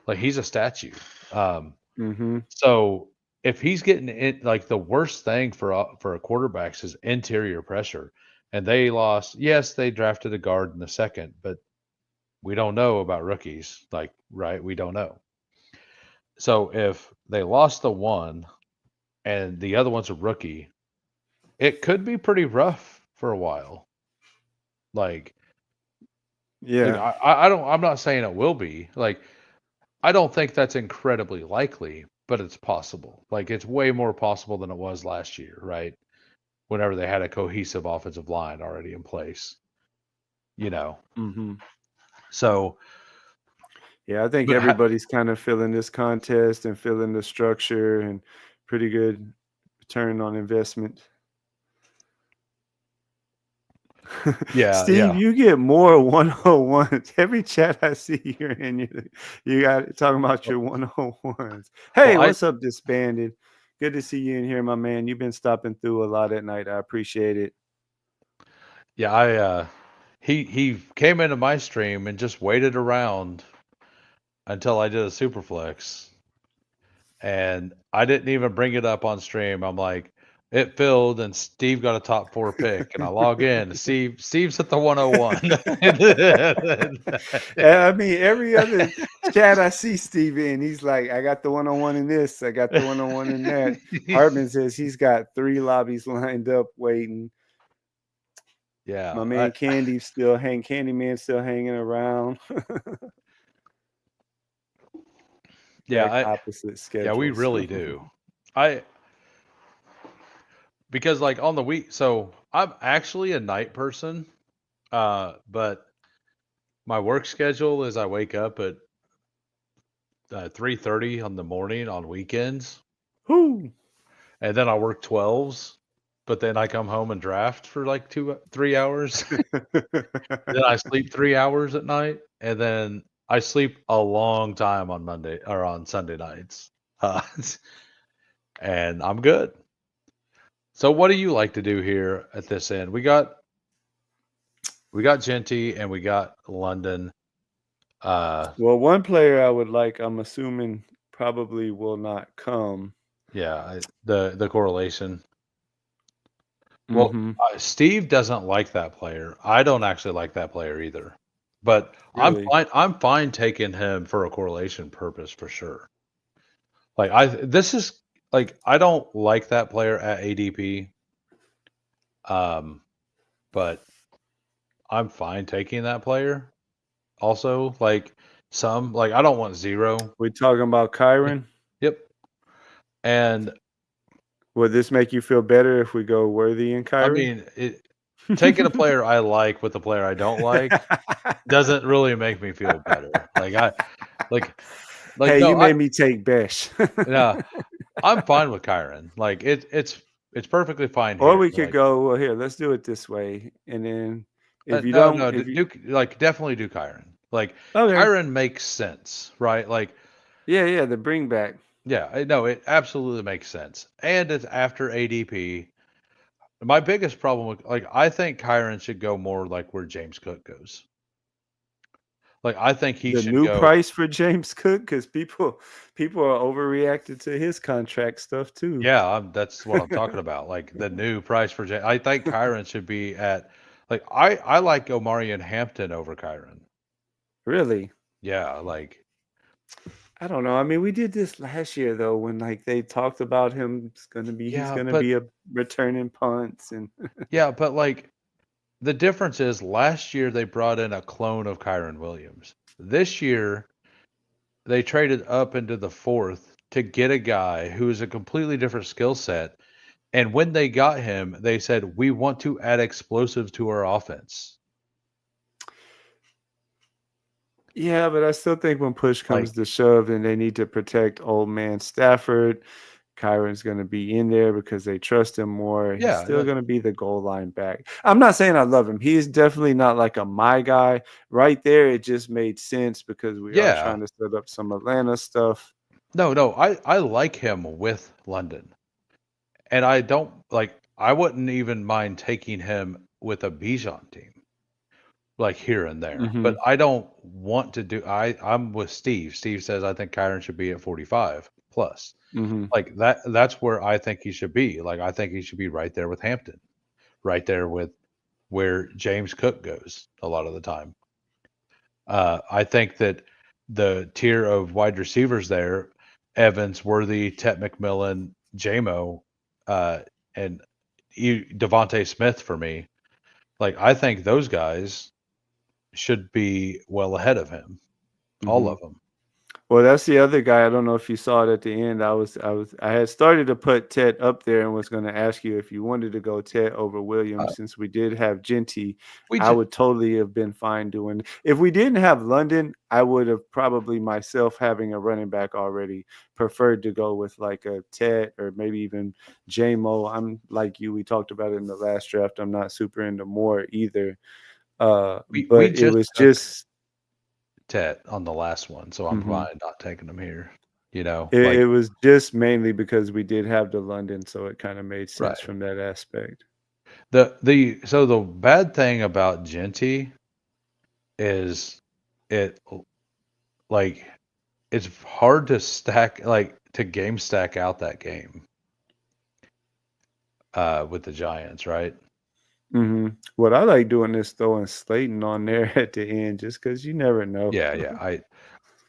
S2: Like he's a statue. Um,
S1: Mm-hmm.
S2: so if he's getting it, like the worst thing for a quarterbacks is interior pressure, and they lost. Yes, they drafted a guard in the second, but we don't know about rookies. Like right, we don't know. So if they lost the one and the other one's a rookie, it could be pretty rough for a while. Like
S1: Yeah.
S2: I don't. I'm not saying it will be. Like I don't think that's incredibly likely, but it's possible. Like it's way more possible than it was last year, right? Whenever they had a cohesive offensive line already in place, you know.
S1: Mm-hmm.
S2: So,
S1: Yeah, I think
S2: but
S1: everybody's kind of feeling this contest and feeling the structure and pretty good return on investment.
S2: yeah,
S1: Steve,
S2: yeah.
S1: you get more 101s. Every chat I see you're in, you got talking about your 101s.
S2: Well,
S1: Hey,
S2: I
S1: what's up, Disbanded? Good to see you in here, my man. You've been stopping through a lot at night. I appreciate it.
S2: yeah, he came into my stream and just waited around until I did a superflex, and I didn't even bring it up on stream. I'm like, it filled, and Steve got a top 4 pick, and I log in. Steve's at the 101.
S1: I mean, every other chat I see Steve in, he's like, I got the 101 in this, I got the 101 in that. Hartman says he's got 3 lobbies lined up waiting.
S2: Yeah,
S1: My man Candyman still hanging around. Exact
S2: yeah,
S1: opposite
S2: yeah, we
S1: schedules.
S2: really do. I Because like on the week, so I'm actually a night person, but my work schedule is I wake up at 3:30 on the morning on weekends,
S1: Whoo.
S2: and then I work 12s, but then I come home and draft for like 3 hours. Then I sleep 3 hours at night, and then I sleep a long time on Monday or on Sunday nights, uh, and I'm good. So what do you like to do here at this end? We got We got Genty and we got London.
S1: Well, one player I would like, I'm assuming probably will not come.
S2: Yeah, the correlation. Well,
S1: Mm-hmm.
S2: Steve doesn't like that player. I don't actually like that player either. But I'm
S1: Really?
S2: fine. I'm fine taking him for a correlation purpose for sure. Like this is like I don't like that player at ADP. But I'm fine taking that player. Also, like I don't want zero.
S1: We talking about Kyron?
S2: Yep. And
S1: Would this make you feel better if we go Worthy and
S2: I
S1: Kyron?
S2: mean, taking a player I like with a player I don't like doesn't really make me feel better. Like like
S1: Hey, you
S2: no, I
S1: made me take Besh.
S2: yeah, I'm fine with Kyron. Like it's perfectly fine
S1: Or
S2: here.
S1: we could
S2: Like
S1: go, well, here, let's do it this way. And then if you
S2: no,
S1: don't,
S2: no,
S1: if you,
S2: do like definitely do Kyron. Like
S1: okay.
S2: Kyron makes sense, right? Like
S1: Yeah, yeah, the bring back.
S2: yeah, I know it absolutely makes sense. And it's after ADP. My biggest problem with like I think Kyron should go more like where James Cook goes. Like I think he
S1: The
S2: should
S1: new
S2: go.
S1: price for James Cook, because people are overreacted to his contract stuff too.
S2: Yeah, that's what I'm talking about. Like the new price for I think Kyron should be at like I like Omarion Hampton over Kyron.
S1: Really?
S2: Yeah, like
S1: I don't know. I mean, we did this last year though, when like they talked about him. He's
S2: yeah,
S1: gonna
S2: but
S1: be a returning punts and
S2: yeah, but like the difference is last year they brought in a clone of Kyron Williams. This year they traded up into the fourth to get a guy who is a completely different skill set. And when they got him, they said, we want to add explosives to our offense.
S1: yeah, but I still think when push
S2: Like,
S1: comes to shove and they need to protect old man Stafford, Kyron's going to be in there because they trust him more. He's
S2: yeah,
S1: still going to be the goal line back. I'm not saying I love him. He's definitely not like a my guy. Right there, it just made sense because we are
S2: yeah.
S1: trying to set up some Atlanta stuff.
S2: No, I like him with London. And I don't like, I wouldn't even mind taking him with a Bijan team, like here and there. But
S1: Hmm.
S2: I don't want to do, I'm with Steve. Steve says, I think Kyron should be at 45 plus.
S1: Hmm.
S2: Like that's where I think he should be. Like, I think he should be right there with Hampton, right there with where James Cook goes a lot of the time. I think that the tier of wide receivers there, Evans, Worthy, Tet McMillan, JMO, and Devontae Smith for me, like I think those guys should be well ahead of him, all
S1: Hmm.
S2: of them.
S1: Well, that's the other guy. I don't know if you saw it at the end. I had started to put Ted up there and was going to ask you if you wanted to go Ted over Williams since we did have Genty.
S2: We
S1: I
S2: just,
S1: would totally have been fine doing. If we didn't have London, I would have probably myself having a running back already preferred to go with like a Ted or maybe even JMO. I'm like you. We talked about it in the last draft. I'm not super into Moore either.
S2: we
S1: But it
S2: just
S1: was
S2: took
S1: just.
S2: Tet on the last one, so I'm
S1: Mhm.
S2: fine not taking him here. You know,
S1: It
S2: like
S1: was just mainly because we did have the London, so it kinda made sense
S2: right.
S1: from that aspect.
S2: The bad thing about Genty is it like it's hard to stack like to game stack out that game with the Giants, right?
S1: Mhm. What I like doing is throwing Slayton on there at the end just because you never know.
S2: Yeah, yeah.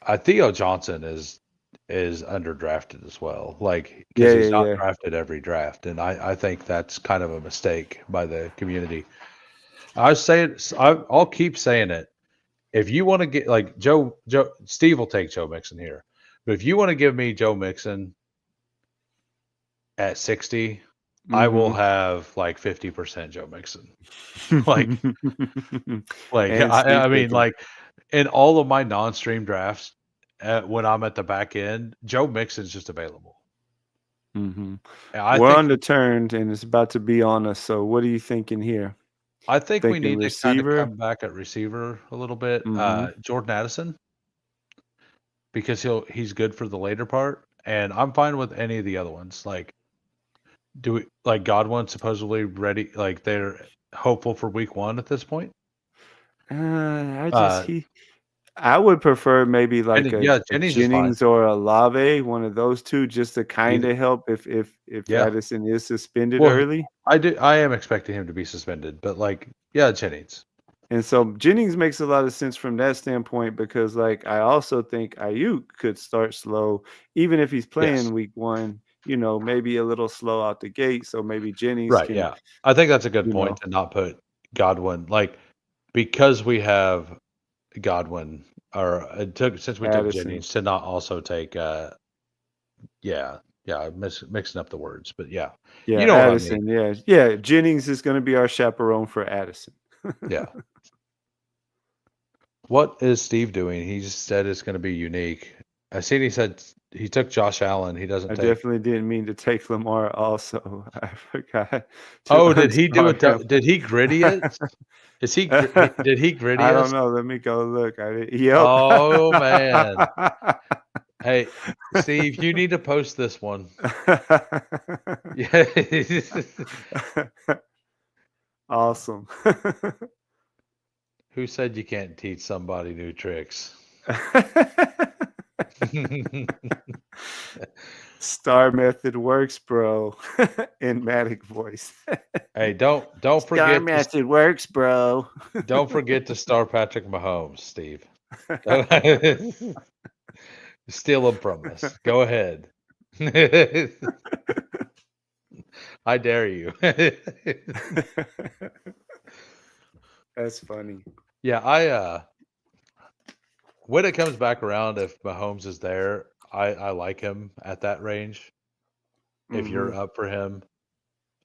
S2: I Theo Johnson is underdrafted as well, like because
S1: Yeah,
S2: he's
S1: yeah,
S2: not
S1: yeah.
S2: drafted every draft, and I think that's kind of a mistake by the community. I say it. I'll keep saying it. If you want to get like Steve will take Joe Mixon here, but if you want to give me Joe Mixon at 60, I will
S1: Mhm.
S2: have like 50% Joe Mixon. Like Like,
S1: And Steve
S2: I mean,
S1: picking.
S2: like, in all of my non-stream drafts, when I'm at the back end, Joe Mixon's just available.
S1: Mhm.
S2: And I
S1: We're
S2: think
S1: on the turn, and it's about to be on us, so what are you thinking here?
S2: we
S1: Thinking
S2: need to kinda
S1: receiver?
S2: come back at receiver a little bit.
S1: Mhm.
S2: Jordan Addison, because he's good for the later part, and I'm fine with any of the other ones. Like, do we like Godwin supposedly ready? Like, they're hopeful for week 1 at this point? Uh,
S1: I would prefer maybe like
S2: and yeah,
S1: a
S2: Jennings is fine.
S1: Jennings or a Lave, one of those 2 just to
S2: Either,
S1: kinda help if
S2: yeah.
S1: Addison is suspended
S2: Well,
S1: early.
S2: I am expecting him to be suspended, but like, yeah, Jennings.
S1: And so Jennings makes a lot of sense from that standpoint because, like, I also think Ayuk could start slow, even if he's
S2: Yes.
S1: playing week 1, maybe a little slow out the gate, so maybe Jennings
S2: Right,
S1: can,
S2: yeah. I think that's a good
S1: you
S2: point
S1: know,
S2: to not put Godwin, like, because we have Godwin, or it took since we took
S1: Addison.
S2: Jennings to not also take, yeah, yeah, mixing up the words, but yeah,
S1: Yeah,
S2: you know what I mean.
S1: Addison, yeah. Yeah, Jennings is gonna be our chaperone for Addison.
S2: Yeah. What is Steve doing? He just said it's gonna be unique. I seen he said he took Josh Allen, he doesn't
S1: I
S2: take.
S1: definitely didn't mean to take Lamar also. I forgot to
S2: Oh, did he do
S1: unstart
S2: it?
S1: him.
S2: Did he gritty it? Is he did he gritty
S1: I don't
S2: us?
S1: know, let me go look. I did yep.
S2: Oh, man. Hey, Steve, you need to post this one. Yeah.
S1: Awesome.
S2: Who said you can't teach somebody new tricks?
S1: Star method works, bro. In Matic voice.
S2: Hey, don't
S1: Star
S2: forget to
S1: method works, bro.
S2: don't forget to star Patrick Mahomes, Steve. Steal him from us. Go ahead. I dare you.
S1: That's funny.
S2: Yeah, when it comes back around, if Mahomes is there, I like him at that range. If you're
S1: Mhm.
S2: up for him,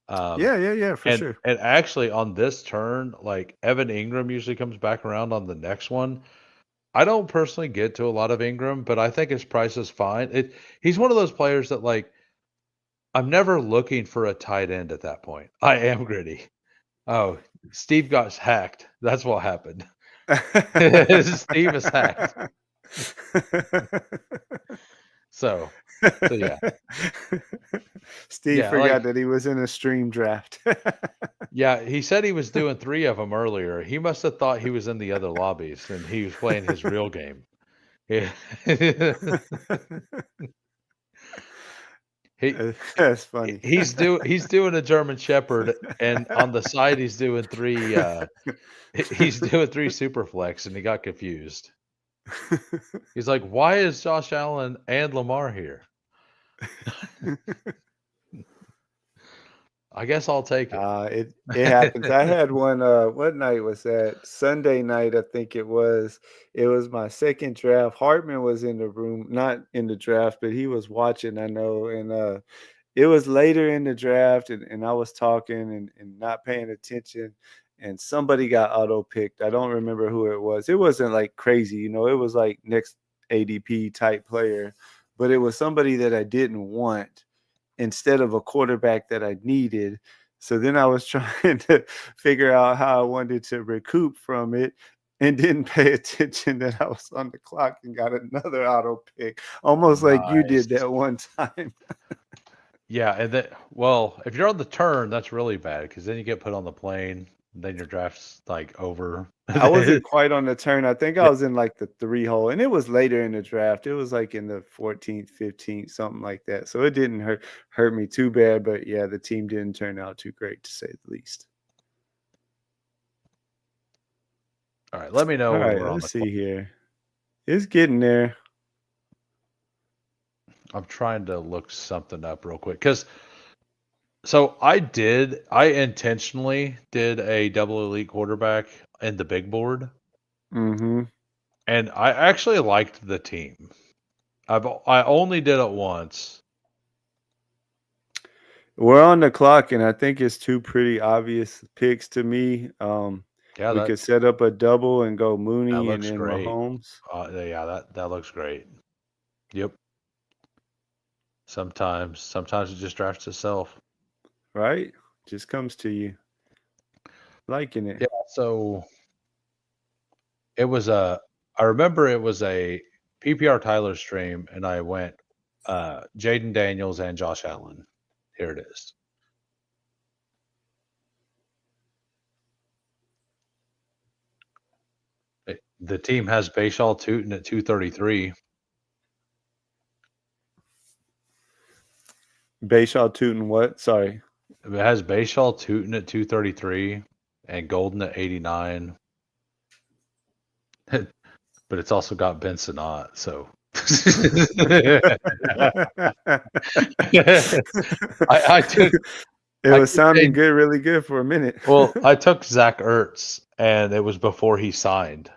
S2: um,
S1: Yeah, for sure.
S2: and actually on this turn, like Evan Ingram usually comes back around on the next one. I don't personally get to a lot of Ingram, but I think his price is fine. He's one of those players that like I'm never looking for a tight end at that point. I am gritty. Oh, Steve got hacked. That's what happened. Steve is hacked. So, so yeah,
S1: Steve
S2: yeah,
S1: forgot
S2: like
S1: that he was in a stream draft.
S2: yeah. He said he was doing 3 of them earlier. He must have thought he was in the other lobbies and he was playing his real game. Yeah. he
S1: That's funny.
S2: he's doing a German Shepherd, and on the side he's doing 3. He's doing 3 super flex, and he got confused. He's like, "Why is Josh Allen and Lamar here?" I guess I'll take it.
S1: It happens. I had one. What night was that? Sunday night, I think it was. It was my second draft. Hartman was in the room, not in the draft, but he was watching. I know, and it was later in the draft, and I was talking and not paying attention, and somebody got auto picked. I don't remember who it was. It wasn't like crazy, it was like next ADP type player, but it was somebody that I didn't want instead of a quarterback that I needed. So then I was trying to figure out how I wanted to recoup from it and didn't pay attention that I was on the clock and got another auto pick, almost like you did
S2: Nice.
S1: that one time.
S2: Yeah, and then well, if you're on the turn, that's really bad because then you get put on the plane, then your draft's like over.
S1: I wasn't quite on the turn. I think I
S2: Yeah,
S1: was in like the 3 hole, and it was later in the draft. It was like in the 14th, 15th, something like that. So it didn't hurt me too bad, but yeah, the team didn't turn out too great to say the least.
S2: all right, let me know
S1: All
S2: when
S1: right,
S2: we're on
S1: let's
S2: the clock.
S1: see here. It's getting there.
S2: I'm trying to look something up real quick because I intentionally did a double elite quarterback in the big board,
S1: Mhm.
S2: and I actually liked the team. I only did it once.
S1: We're on the clock, and I think it's 2 pretty obvious picks to me.
S2: Yeah,
S1: We could set up a double and go
S2: that
S1: Mooney and
S2: looks
S1: then
S2: great.
S1: Mahomes,
S2: Yeah, that looks great. Yep. Sometimes it just drafts itself.
S1: right? Just comes to you. Liking it.
S2: Yeah. So it was a. I remember it was a PPR Tyler stream, and I went Jaden Daniels and Josh Allen. Here it is. The team has Bayshaw Tootin at 233.
S1: Bayshaw Tootin what? Sorry.
S2: It has Bayshaw Tootin at 233 and Golden at 89. But it's also got Ben Sinnott, so I took
S1: It
S2: I
S1: was
S2: keep
S1: sounding
S2: saying,
S1: good, really good for a minute.
S2: well, I took Zach Ertz, and it was before he signed,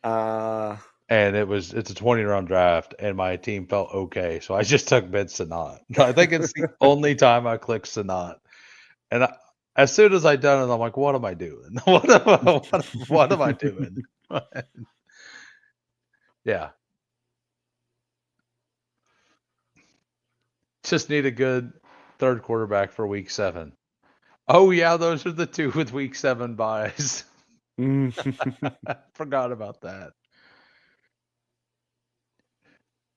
S1: Uh
S2: and it's a 20-round draft, and my team felt okay, so I just took Ben Sinnott. I think it's the only time I clicked Sinnott, and as soon as I done it, I'm like, what am I doing? What am I doing? Yeah, just need a good third quarterback for week 7. Oh yeah, those are the two with week 7 buys. Forgot about that.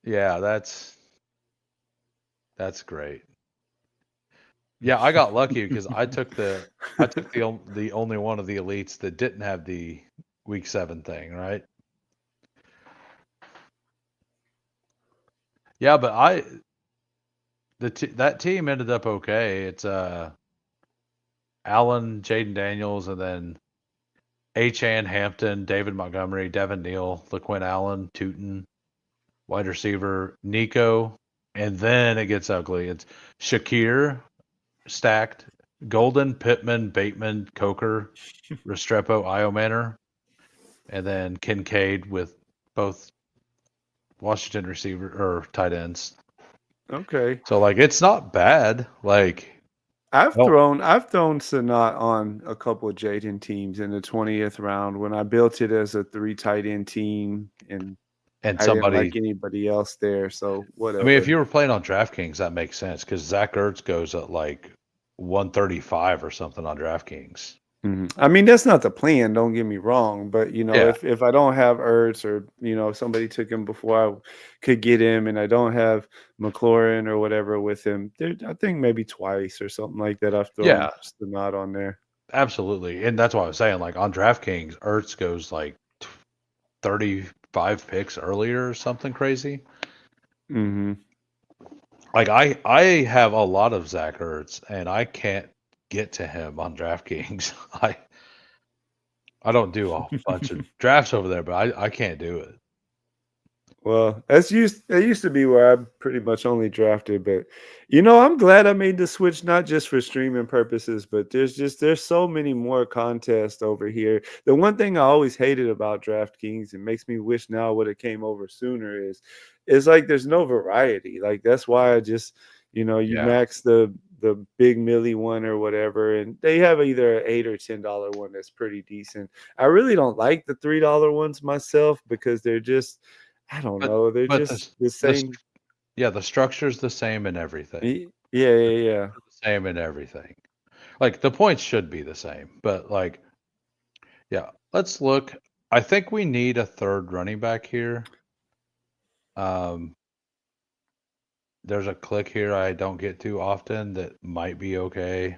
S2: Yeah, that's great. Yeah, I got lucky because I took the only one of the elites that didn't have the week 7 thing, right? Yeah, but that team ended up okay. It's Allen, Jaden Daniels, and then Achan Hampton, David Montgomery, Devin Neal, LaQuinn Allen, Tootin, wide receiver Nico, and then it gets ugly. It's Shakir stacked, Golden, Pittman, Bateman, Coker, Restrepo, Iomanner, and then Kincaid with both Washington receiver or tight ends.
S1: Okay.
S2: So like it's not bad. Like
S1: I've
S2: no,
S1: thrown Sanat on a couple of Jaden teams in the 20th round when I built it as a 3 tight end team, and
S2: and
S1: I didn't
S2: somebody.
S1: like anybody else there, so
S2: I mean, if
S1: whatever.
S2: you were playing on DraftKings, that makes sense because Zach Ertz goes at like 135 or something on DraftKings.
S1: I mean, that's not the plan, don't get me wrong, but,
S2: Yeah,
S1: if I don't have Ertz or, somebody took him before I could get him and I don't have McLaurin or whatever with him, I think maybe twice or something like that I've thrown
S2: yeah,
S1: Sanat on there.
S2: absolutely. And that's what I was saying. Like on DraftKings, Ertz goes like 35 picks earlier or something crazy.
S1: Mhm.
S2: Like I have a lot of Zach Ertz and I can't get to him on DraftKings. I don't do a bunch of drafts over there, but I can't do it.
S1: Well, it used to be where I pretty much only drafted, but I'm glad I made the switch not just for streaming purposes, but there's so many more contests over here. The one thing I always hated about DraftKings and makes me wish now would have came over sooner is like there's no variety. Like that's why I just, you
S2: Yeah.
S1: max the big millie one or whatever, and they have either an $8 or $10 one that's pretty decent. I really don't like the $3 ones myself because they're just I don't
S2: But
S1: know. They're
S2: but
S1: just the
S2: the
S1: same.
S2: yeah, the structure's the same in everything.
S1: Yeah, yeah, yeah.
S2: The same in everything. Like the points should be the same, but like yeah, let's look. I think we need a third running back here. Um there's a click here I don't get to often that might be okay.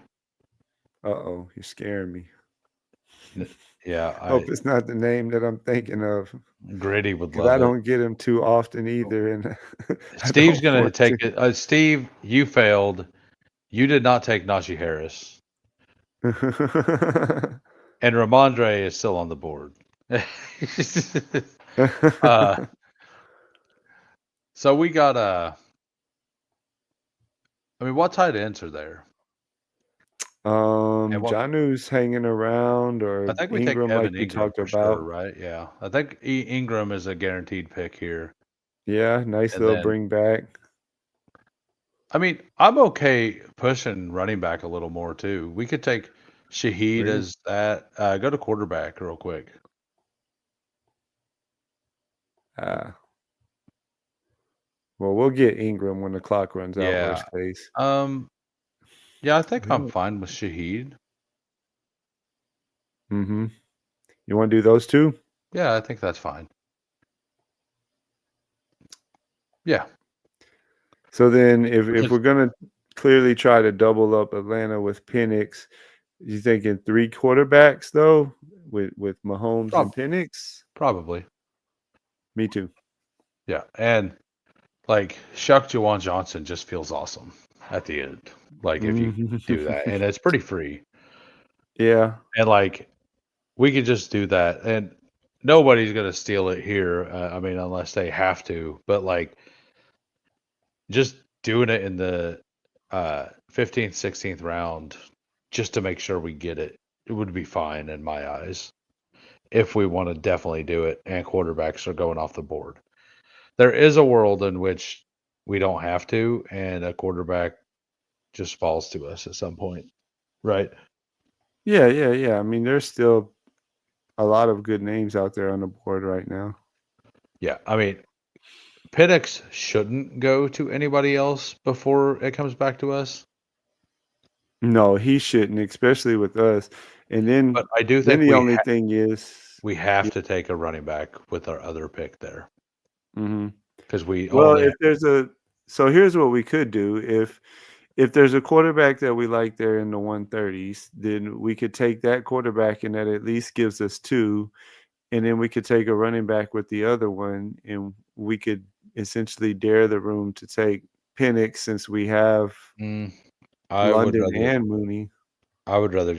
S1: Uh-oh, you're scaring me.
S2: Yeah,
S1: Hope it's not the name that I'm thinking of
S2: Gritty would
S1: because I
S2: love it.
S1: don't get him too often either, and I
S2: Steve's
S1: don't
S2: gonna
S1: want
S2: take
S1: to.
S2: it. Steve, you failed. You did not take Najee Harris, and Ramondre is still on the board. uh, so we got I mean, what tight ends are there? And what?
S1: Jonnu's hanging around,
S2: I
S1: or
S2: think we take
S1: Ingram, like
S2: Evan
S1: we
S2: Ingram
S1: talked
S2: for sure,
S1: about.
S2: right? Yeah, I think Ingram is a guaranteed pick here,
S1: Yeah, nice
S2: and
S1: little
S2: then
S1: bring back.
S2: I mean, I'm okay pushing running back a little more too. We could take Shaheed
S1: Agree.
S2: as that. Go to quarterback real quick.
S1: Uh, well, we'll get Ingram when the clock runs out.
S2: Yeah.
S1: Worst case.
S2: Um. Yeah, I think I'm
S1: Well,
S2: fine with Shaheed.
S1: mm-hmm. You want to do those two?
S2: Yeah, I think that's fine. Yeah.
S1: So then, if we're
S2: Because
S1: gonna clearly try to double up Atlanta with Penix, you thinking 3 quarterbacks though? with Mahomes and
S2: Prob-
S1: Penix.
S2: Probably.
S1: Me too.
S2: Yeah. And like Shuck Jawan Johnson just feels awesome at the end. Like if you do that, and it's pretty free.
S1: Yeah.
S2: And like we could just do that, and nobody's gonna steal it here. I mean, unless they have to. But like just doing it in the 15th, 16th round, just to make sure we get it, it would be fine in my eyes. If we want to definitely do it, and quarterbacks are going off the board, there is a world in which we don't have to, and a quarterback just falls to us at some point, right?
S1: Yeah. I mean, there's still a lot of good names out there on the board right now.
S2: Yeah, I mean, Penix shouldn't go to anybody else before it comes back to us.
S1: No, he shouldn't, especially with us. And
S2: But
S1: then
S2: I do
S1: then
S2: think
S1: the only thing is,
S2: we have to take a running back with our other pick there
S1: hmm
S2: because we
S1: well,
S2: only
S1: if there's a so here's what we could do. If there's a quarterback that we like there in the 130s, then we could take that quarterback, and that at least gives us two. And then we could take a running back with the other one, and we could essentially dare the room to take Penix since we have
S2: mm, I would
S1: London
S2: rather
S1: and Mooney.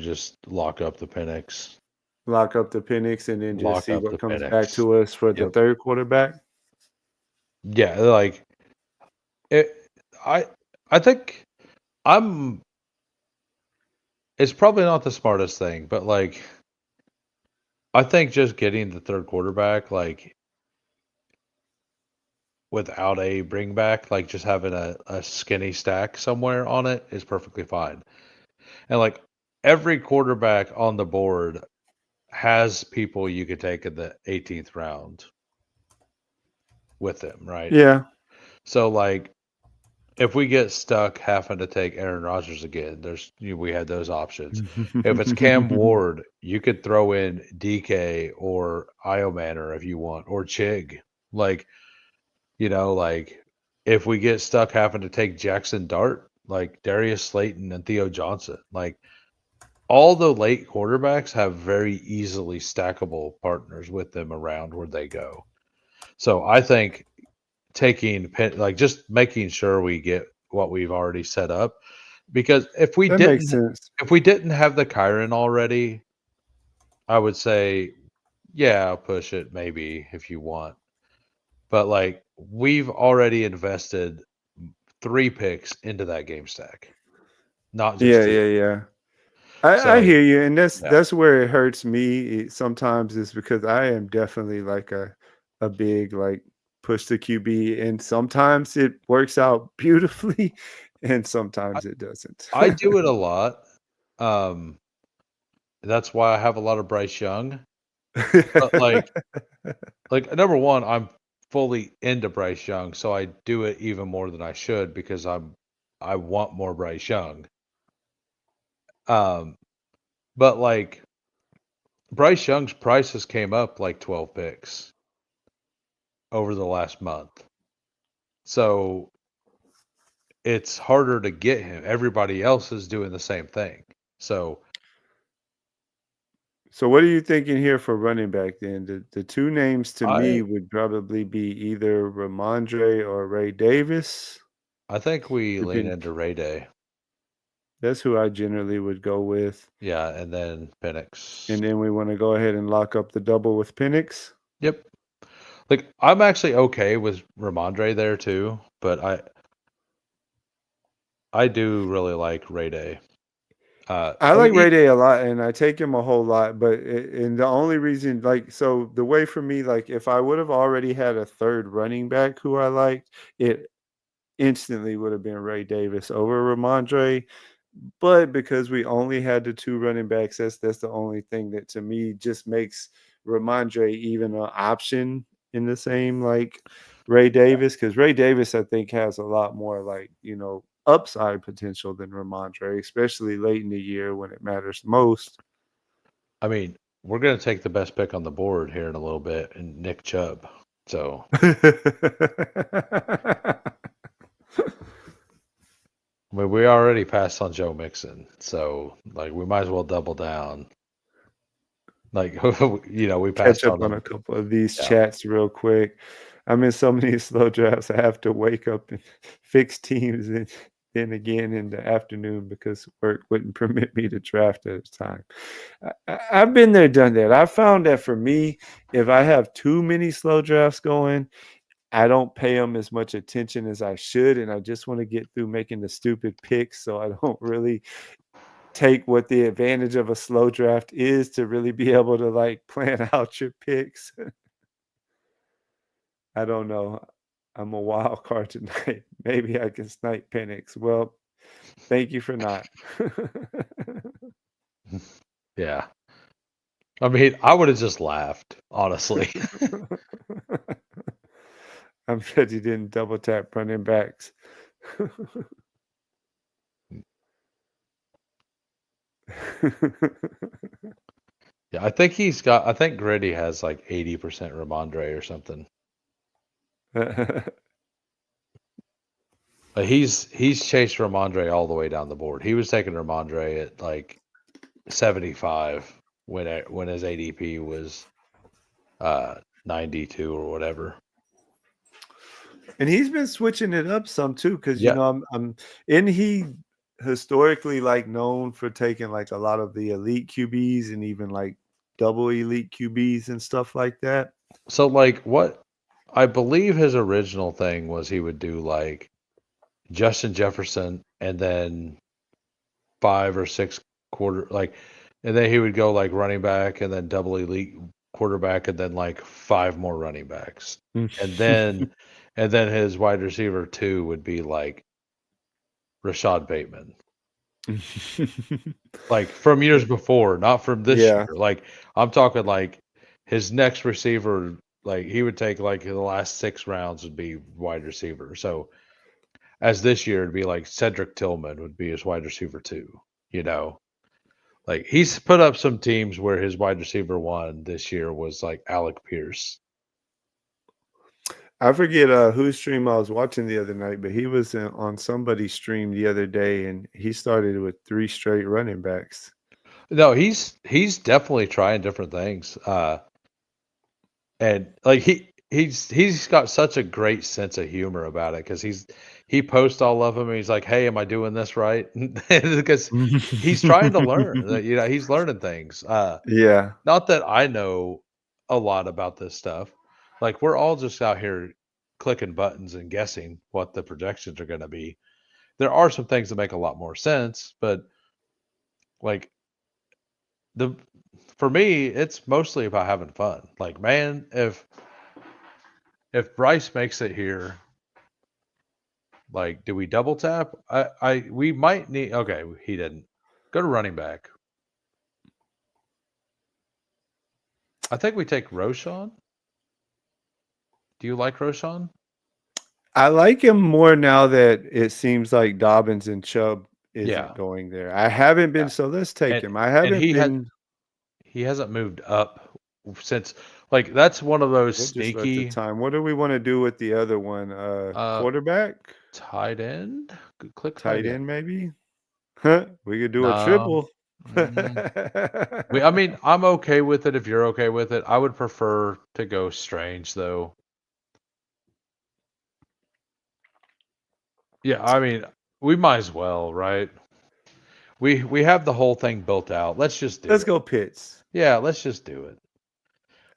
S2: just lock up the Penix.
S1: Lock up the Penix and then just
S2: Lock
S1: see
S2: up
S1: what
S2: the
S1: comes back
S2: Penix.
S1: to us for the
S2: Yep.
S1: third quarterback.
S2: Yeah, like it. I I think I'm. It's probably not the smartest thing, but like I think just getting the third quarterback, like without a bring back, like just having a skinny stack somewhere on it is perfectly fine. And like every quarterback on the board has people you could take in the 18th round with them, right?
S1: Yeah.
S2: So like if we get stuck having to take Aaron Rodgers again, we had those options. If it's Cam Ward, you could throw in DK or Io Manor if you want, or Chig. Like, like if we get stuck having to take Jackson Dart, like Darius Slayton and Theo Johnson, like all the late quarterbacks have very easily stackable partners with them around where they go. So I think like just making sure we get what we've already set up, because
S1: That makes sense.
S2: if we didn't have the Kyron already, I would say yeah, I'll push it maybe if you want. But like we've already invested 3 picks into that game stack, not just
S1: Yeah,
S2: 2.
S1: yeah. I
S2: So
S1: hear you, and
S2: yeah,
S1: that's where it hurts me sometimes is because I am definitely like a big like push the QB, and sometimes it works out beautifully, and
S2: I,
S1: sometimes it doesn't.
S2: I do it a lot. Um, that's why I have a lot of Bryce Young. But like number one, I'm fully into Bryce Young, so I do it even more than I should because I want more Bryce Young. Um, but like Bryce Young's prices came up like 12 picks over the last month. So it's harder to get him. Everybody else is doing the same thing. So
S1: So what are you thinking here for running back then? The two names to me
S2: I
S1: would probably be either Ramondre or Ray Davis.
S2: I think we lean
S1: Depend
S2: into Ray Day.
S1: That's who I generally would go with.
S2: Yeah, and then Penix.
S1: And then we want to go ahead and lock up the double with Penix.
S2: Yep. Like I'm actually okay with Ramondre there too, but I do really like Ray Day.
S1: I
S2: I mean,
S1: like Ray Day a lot, and I take him a whole lot. But and the only reason, like, so the way for me, like, if I would have already had a third running back who I liked, it instantly would have been Ray Davis over Ramondre. But because we only had the two running backs, that's the only thing that to me just makes Ramondre even an option in the same like Ray Davis. Because Ray Davis, I think, has a lot more like, upside potential than Ramondre, especially late in the year when it matters most.
S2: I mean, we're gonna take the best pick on the board here in a little bit, and Nick Chubb. So I mean, we already passed on Joe Mixon, so like we might as well double down. Like, we
S1: Catch
S2: passed
S1: up
S2: on
S1: on
S2: him.
S1: a couple of these
S2: Yeah.
S1: chats real quick. I'm in so many slow drafts. I have to wake up and fix teams and then again in the afternoon because work wouldn't permit me to draft at a time. I've been there, done that. I found that for me, if I have too many slow drafts going, I don't pay them as much attention as I should, and I just want to get through making the stupid picks, so I don't really take what the advantage of a slow draft is to really be able to like plan out your picks. I don't know. I'm a wild card tonight. Maybe I can snipe Penix. Well, thank you for not.
S2: Yeah. I mean, I would have just laughed, honestly.
S1: I'm glad you didn't double tap running backs.
S2: Yeah, I think Gritty has like 80% Ramondre or something. He's chased Ramondre all the way down the board. He was taking Ramondre at like 75 when his ADP was 92 or whatever.
S1: And he's been switching it up some too, because
S2: Yeah.
S1: and he historically like known for taking like a lot of the elite QBs and even like double elite QBs and stuff like that.
S2: So like what I believe his original thing was he would do like Justin Jefferson and then 5 or 6 and then he would go like running back and then double elite quarterback and then like 5 more running backs. And then his wide receiver 2 would be like Rashad Bateman. Like from years before, not from this
S1: Yeah.
S2: year. Like I'm talking like his next receiver, like he would take like the last 6 rounds would be wide receiver. So as this year it'd be like Cedric Tillman would be his wide receiver 2, you know. Like he's put up some teams where his wide receiver 1 this year was like Alec Pierce.
S1: I forget whose stream I was watching the other night, but he was on somebody's stream the other day, and he started with 3 straight running backs.
S2: No, he's definitely trying different things. And like he's got such a great sense of humor about it because he posts all of them and he's like, "Hey, am I doing this right?" Because he's trying to learn. He's learning things.
S1: Yeah.
S2: Not that I know a lot about this stuff. Like we're all just out here clicking buttons and guessing what the projections are going to be. There are some things that make a lot more sense, but like the for me, it's mostly about having fun. Like, man, if Bryce makes it here, like, do we double tap? We might need. Okay, he didn't. Go to running back. I think we take Roshan. Do you like Roshan?
S1: I like him more now that it seems like Dobbins and Chubb isn't
S2: Yeah,
S1: going there. I haven't been,
S2: yeah.
S1: so let's take
S2: And
S1: him. I
S2: and
S1: haven't been.
S2: he hasn't moved up since. Like that's one of those
S1: We'll just let the
S2: sneaky
S1: time. What do we want to do with the other one?
S2: uh
S1: Quarterback,
S2: tight end. Click tight
S1: tight
S2: end.
S1: end, maybe. Huh? We could do a
S2: No.
S1: triple.
S2: I mean, I'm okay with it if you're okay with it. I would prefer to go Strange though. Yeah, I mean, we might as well, right? We have the whole thing built out. Let's just do
S1: Let's
S2: it.
S1: go Pitts.
S2: Yeah, let's just do it.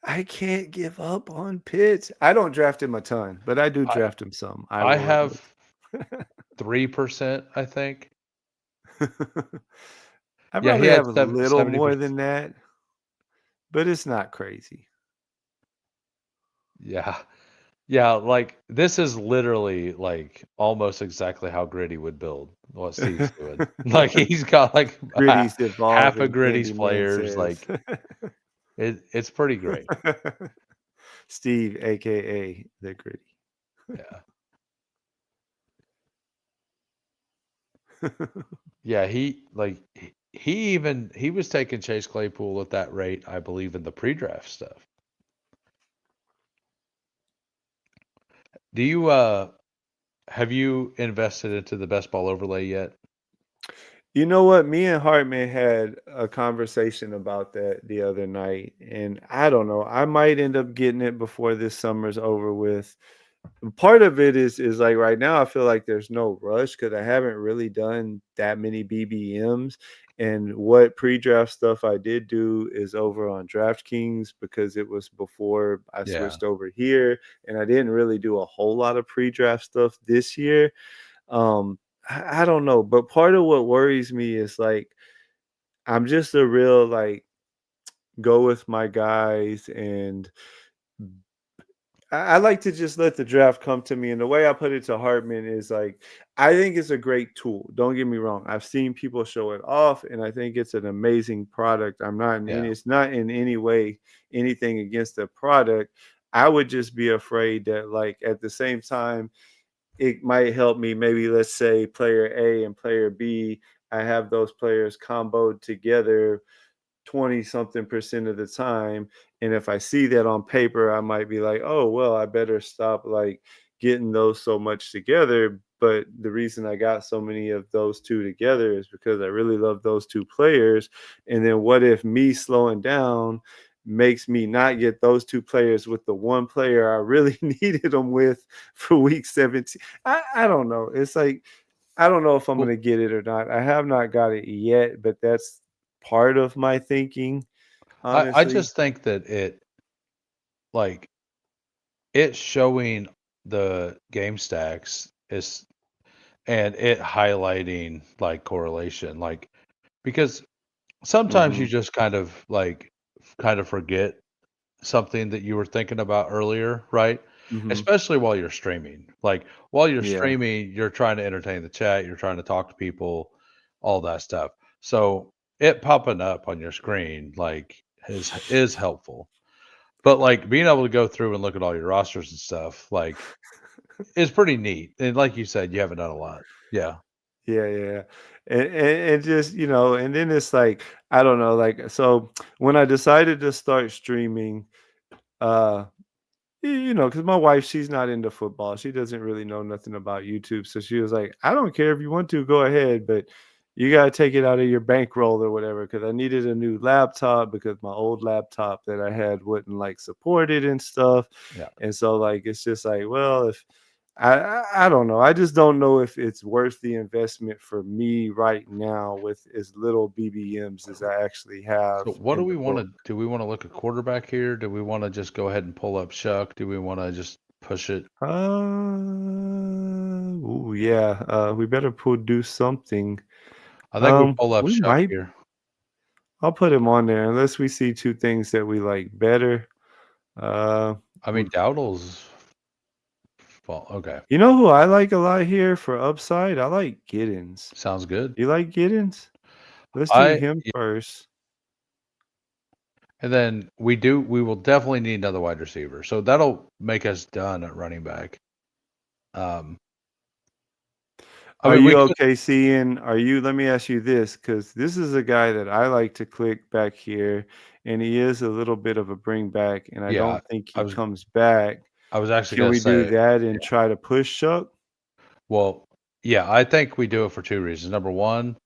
S1: I can't give up on Pitts. I don't draft him a ton, but I do
S2: I
S1: draft him some. I
S2: I
S1: will
S2: have
S1: admit.
S2: 3%, I think.
S1: I
S2: Yeah, he
S1: probably
S2: had
S1: have a
S2: seven
S1: little
S2: seventy
S1: more
S2: 70%.
S1: than that, but it's not crazy.
S2: Yeah. Yeah, like this is literally like almost exactly how Gritty would build what Steve's doing. Like he's got like
S1: Gritty's
S2: half of
S1: evolving,
S2: Gritty's
S1: Candyman
S2: players.
S1: says.
S2: Like it's pretty great.
S1: Steve, aka the Gritty.
S2: Yeah. Yeah, he was taking Chase Claypool at that rate, I believe, in the pre-draft stuff. Do you have you invested into the best ball overlay yet?
S1: You know what? Me and Hartman had a conversation about that the other night, and I don't know. I might end up getting it before this summer's over with. Part of it is like right now I feel like there's no rush because I haven't really done that many BBMs. And what pre-draft stuff I did do is over on DraftKings because it was before I
S2: Yeah,
S1: switched over here, and I didn't really do a whole lot of pre-draft stuff this year. I don't know, but part of what worries me is like I'm just a real like go with my guys, and I like to just let the draft come to me. And the way I put it to Hartman is like, I think it's a great tool. Don't get me wrong. I've seen people show it off, and I think it's an amazing product. I'm not in any,
S2: yeah.
S1: it's not in any way anything against the product. I would just be afraid that, like, at the same time, it might help me. Maybe let's say player A and player B, I have those players comboed together 20 something percent of the time. And if I see that on paper, I might be like, oh, well, I better stop like getting those so much together. But the reason I got so many of those two together is because I really love those two players. And then what if me slowing down makes me not get those two players with the one player I really needed them with for week 17? I don't know. It's like, I don't know if I'm
S2: Well,
S1: gonna get it or not. I have not got it yet, but that's part of my thinking,
S2: I
S1: honestly.
S2: just think that like it showing the game stacks is and it highlighting like correlation, like because sometimes you
S1: Mhm,
S2: just kind of forget something that you were thinking about earlier, right?
S1: mhm.
S2: Especially while you're streaming. Like while you're
S1: Yeah.
S2: streaming, you're trying to entertain the chat, you're trying to talk to people, all that stuff. So it popping up on your screen like is helpful. But like being able to go through and look at all your rosters and stuff, like is pretty neat. And like you said, you haven't done a lot. Yeah.
S1: Yeah, yeah. And just, and then it's like, I don't know, like, so when I decided to start streaming, uh because my wife, she's not into football. She doesn't really know nothing about YouTube. So she was like, I don't care if you want to go ahead, but you got to take it out of your bankroll or whatever. Cause I needed a new laptop because my old laptop that I had wouldn't like support it and stuff.
S2: Yeah.
S1: And so like, it's just like, well, if I don't know. I just don't know if it's worth the investment for me right now with as little BBMs as I actually have
S2: So what do
S1: in
S2: we
S1: the
S2: want
S1: book.
S2: to do? We want to look at quarterback here? Do we want to just go ahead and pull up Shuck? Do we want to just push it?
S1: Ooh, yeah. We better do something.
S2: I think we pull up
S1: We
S2: Shuck
S1: might.
S2: here.
S1: I'll put him on there unless we see two things that we like better. Uh,
S2: I mean,
S1: hmm.
S2: Dowdle's well, okay.
S1: You know who I like a lot here for upside? I like Giddens.
S2: Sounds good.
S1: You like Giddens? Let's do
S2: I
S1: him
S2: yeah,
S1: first.
S2: and then we will definitely need another wide receiver. So that'll make us done at running back. Um, I
S1: Are
S2: mean, we
S1: you
S2: could
S1: okay seeing? Are you? Let me ask you this, because this is a guy that I like to click back here, and he is a little bit of a bring back, and I
S2: yeah,
S1: don't think
S2: I
S1: he
S2: was
S1: comes back.
S2: I was actually
S1: Can
S2: gonna
S1: we do
S2: say,
S1: that and
S2: yeah.
S1: try to push Chuck?
S2: Well, yeah, I think we do it for two reasons. Number one,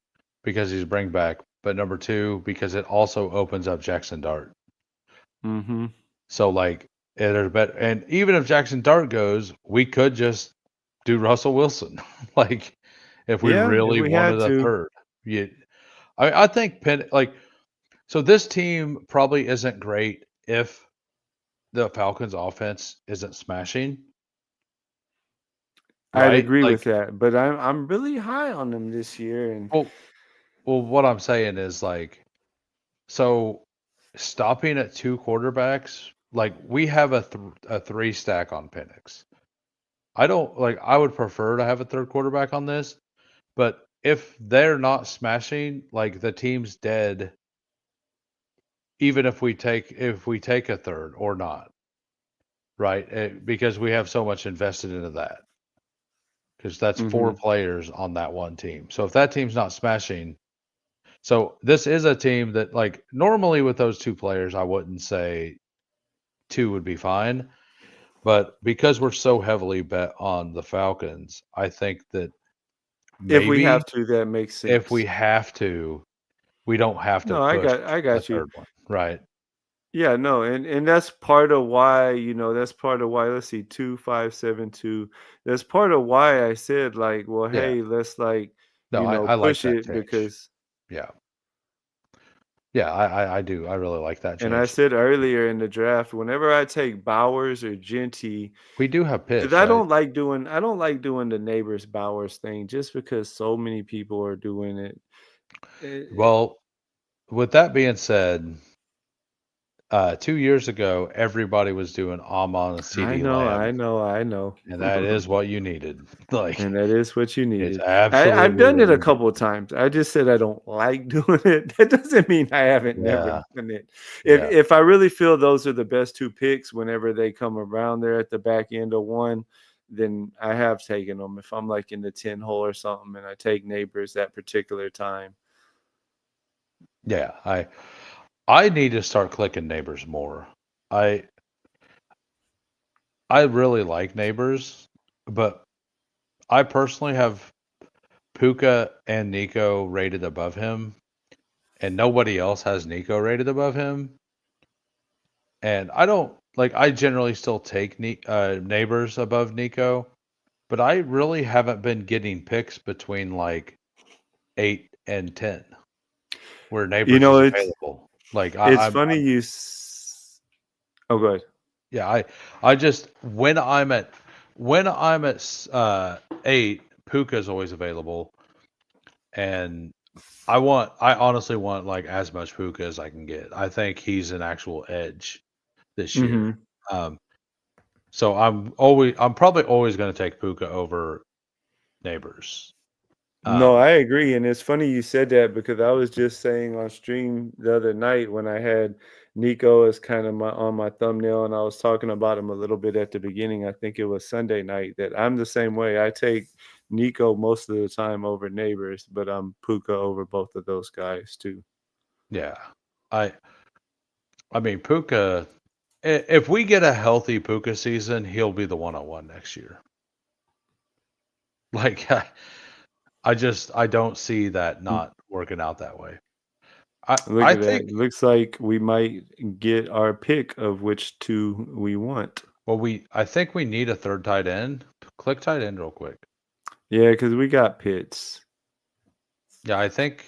S2: because he's a bring back, but number two, because it also opens up Jackson Dart.
S1: Mhm.
S2: So like there's better, and even if Jackson Dart goes, we could just do Russell Wilson. Like if we
S1: Yeah, if
S2: really
S1: we had
S2: wanted a
S1: to.
S2: third. Yeah. I think Penn like so this team probably isn't great if the Falcons offense isn't smashing,
S1: I'd
S2: right?
S1: agree with
S2: Like
S1: that, but I'm really high on him this year, and
S2: well what I'm saying is like so stopping at two quarterbacks, like we have a three stack on Penix. I don't like I would prefer to have a third quarterback on this. But if they're not smashing, like the team's dead, even if we take a third or not, right? Because we have so much invested into that. Because that's four
S1: mhm.
S2: players on that one team. So if that team's not smashing, so this is a team that like normally with those two players, I wouldn't say two would be fine. But because we're so heavily bet on the Falcons, I think that
S1: If we
S2: maybe
S1: have to, that makes
S2: if we
S1: sense.
S2: have to, we don't have to
S1: No,
S2: push
S1: I
S2: a
S1: got you.
S2: third one. Right.
S1: Yeah, no, and that's part of why, that's part of why, let's see, 2572. That's part of why I said, like, well,
S2: Yeah.
S1: hey, let's, like,
S2: No, I like
S1: push
S2: that
S1: it
S2: change.
S1: because,
S2: Yeah. Yeah, I do. I really like that
S1: and I
S2: change.
S1: said earlier in the draft, whenever I take Bowers or Genty,
S2: We do have
S1: because
S2: picks, right?
S1: I don't like doing the neighbors Bowers thing just because so many people are doing it. Eh,
S2: Well, with that being said, 2 years ago, everybody was doing Amon and
S1: I
S2: CD
S1: know,
S2: Lamb,
S1: I know, I know.
S2: and that is what you needed. Like,
S1: And that is what you
S2: it's
S1: needed. I've
S2: absolutely
S1: done
S2: what
S1: it a
S2: you need.
S1: couple of times. I just said I don't like doing it. That doesn't mean I haven't never
S2: Yeah,
S1: done it.
S2: yeah,
S1: If I really feel those are the best two picks whenever they come around there at the back end of one, then I have taken them. If I'm like in the 10 hole or something and I take neighbors that particular time.
S2: yeah. I need to start clicking neighbors more. I I really like neighbors, but I personally have Puka and Nico rated above him, and nobody else has Nico rated above him. And I don't like. I generally still take neighbors above Nico, but I really haven't been getting picks between like 8 and 10 where
S1: You
S2: neighbors
S1: know,
S2: is available. Like
S1: it's funny
S2: I'm
S1: oh, go ahead.
S2: yeah, I just when I'm at 8, Puka's always available, and I honestly want like as much Puka as I can get. I think he's an actual edge this year.
S1: Mhm.
S2: Um, so I'm probably always going to take Puka over neighbors.
S1: No,
S2: Um,
S1: I agree. And it's funny you said that because I was just saying on stream the other night when I had Nico as kind of on my thumbnail and I was talking about him a little bit at the beginning. I think it was Sunday night that I'm the same way. I take Nico most of the time over neighbors, but I'm Puka over both of those guys too.
S2: yeah, I I mean Puka. If we get a healthy Puka season, he'll be the 101 next year. Like I don't see that
S1: Mm,
S2: not working out that way. I
S1: look
S2: I
S1: at that.
S2: think
S1: Looks like we might get our pick of which two we want.
S2: I think we need a third tight end. Click tight end real quick.
S1: Yeah, because we got Pitts.
S2: Yeah, I think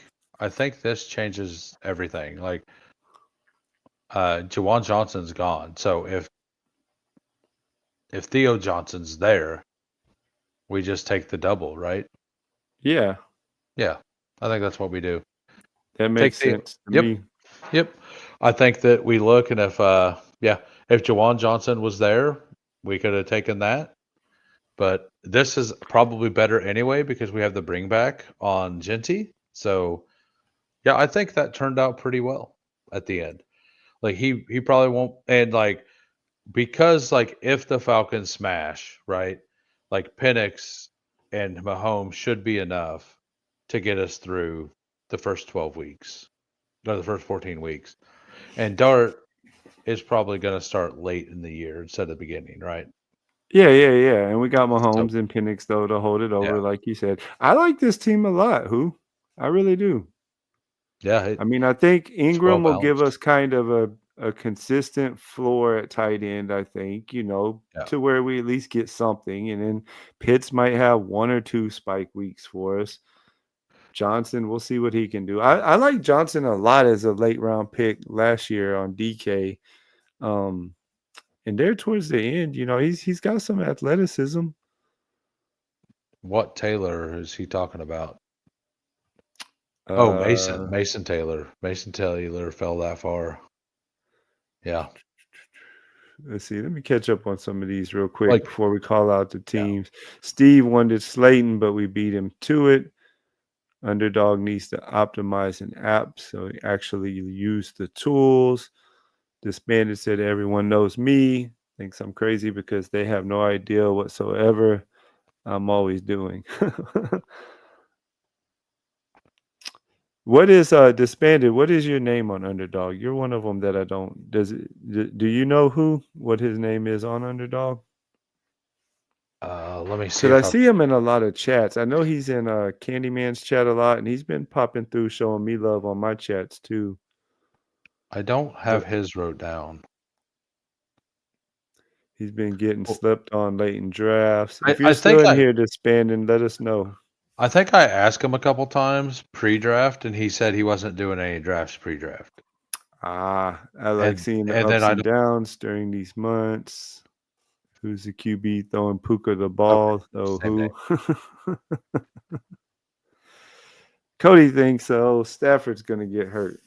S2: this changes everything. Like Jawan Johnson's gone. So if Theo Johnson's there, we just take the double, right?
S1: Yeah,
S2: Yeah. I think that's what we do.
S1: that
S2: Take
S1: makes
S2: the
S1: sense to
S2: Yep.
S1: me.
S2: Yep. I think that we look and if yeah, if Jawan Johnson was there, we could have taken that. But this is probably better anyway because we have the bring back on Genty. So yeah, I think that turned out pretty well at the end. Like he probably won't and like because like if the Falcons smash, right? Like Penix and Mahomes should be enough to get us through the first 12 weeks or the first 14 weeks. And Dart is probably going to start late in the year instead of the beginning, right?
S1: Yeah, yeah, yeah, and we got
S2: So
S1: Mahomes and Penix, though, to hold it
S2: yeah,
S1: over, like you said. I like this team a lot, who? I really do.
S2: yeah,
S1: I mean, I think
S2: it's well
S1: Ingram will give us
S2: balanced.
S1: kind of a consistent floor at tight end, I think,
S2: Yeah,
S1: to where we at least get something, and then Pitts might have 1 or 2 spike weeks for us. Johnson, we'll see what he can do. I like Johnson a lot as a late round pick last year on DK. Um, and there towards the end, he's got some athleticism.
S2: what Taylor is he talking about? Oh,
S1: Uh
S2: Mason Taylor fell that far. Yeah,
S1: Let's see. Let me catch up on some of these real quick
S2: like
S1: before we call out the
S2: yeah,
S1: teams. Steve wanted Slayton, but we beat him to it. Underdog needs to optimize an app so he actually use the tools. Disbanded said everyone knows me. Thinks I'm crazy because they have no idea whatsoever I'm always doing. What is disbanded? What is your name on Underdog? You're one of them that I don't. Do you know what his name is on Underdog?
S2: Let me see
S1: Because I
S2: if I
S1: see him in a lot of chats. I know he's in Candyman's chat a lot, and he's been popping through showing me love on my chats too.
S2: don't have
S1: But
S2: his wrote down.
S1: he's been getting
S2: Well,
S1: slept on late in drafts. If
S2: I
S1: you're still
S2: think
S1: in here disbanding, let us know.
S2: I asked him a couple times pre-draft, and he said he wasn't doing any drafts pre-draft.
S1: I like seeing the
S2: And then
S1: ups
S2: I
S1: and
S2: don't.
S1: downs during these months. Who's the QB throwing Puka the
S2: Okay,
S1: ball? Oh,
S2: same day.
S1: who? Cody thinks so. Stafford's going to get hurt.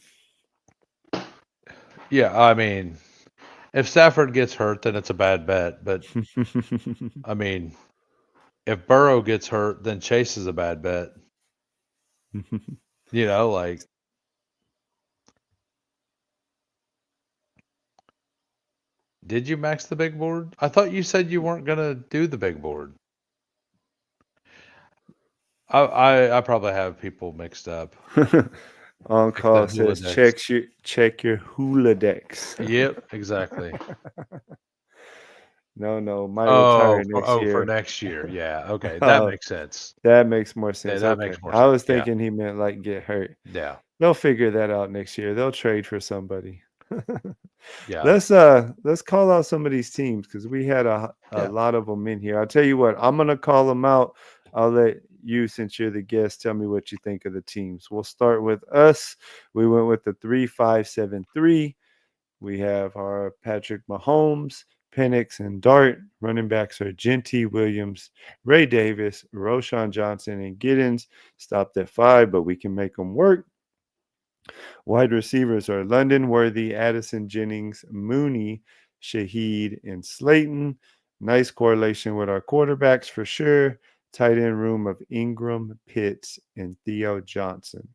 S2: Yeah, I mean, if Stafford gets hurt, then it's a bad bet. But I mean, if Burrow gets hurt, then Chase is a bad bet. Like did you max the big board? I thought you said you weren't gonna do the big board. I probably have people mixed up.
S1: On
S2: Like the
S1: call
S2: Hula
S1: says
S2: decks.
S1: check your hula decks.
S2: Yep, exactly.
S1: No, might
S2: Oh,
S1: retire next
S2: for
S1: year.
S2: next year. Yeah, okay, that
S1: Oh,
S2: makes sense.
S1: that makes more
S2: Yeah,
S1: sense.
S2: that
S1: Okay.
S2: makes more
S1: I
S2: sense.
S1: was
S2: Yeah,
S1: thinking he meant like get hurt.
S2: yeah,
S1: They'll figure that out next year. They'll trade for somebody.
S2: yeah,
S1: Let's call out some of these teams because we had a
S2: yeah.
S1: lot of them in here. I'll tell you what, I'm gonna call them out. I'll let you, since you're the guest, tell me what you think of the teams. We'll start with us. We went with the 3-5-7-3. We have our Patrick Mahomes, Penix, and Dart. Running backs are Genty, Williams, Ray Davis, Roshan Johnson, and Giddens. Stopped at 5, but we can make them work. Wide receivers are London Worthy, Addison Jennings, Mooney, Shaheed, and Slayton. Nice correlation with our quarterbacks for sure. Tight end room of Ingram, Pitts, and Theo Johnson.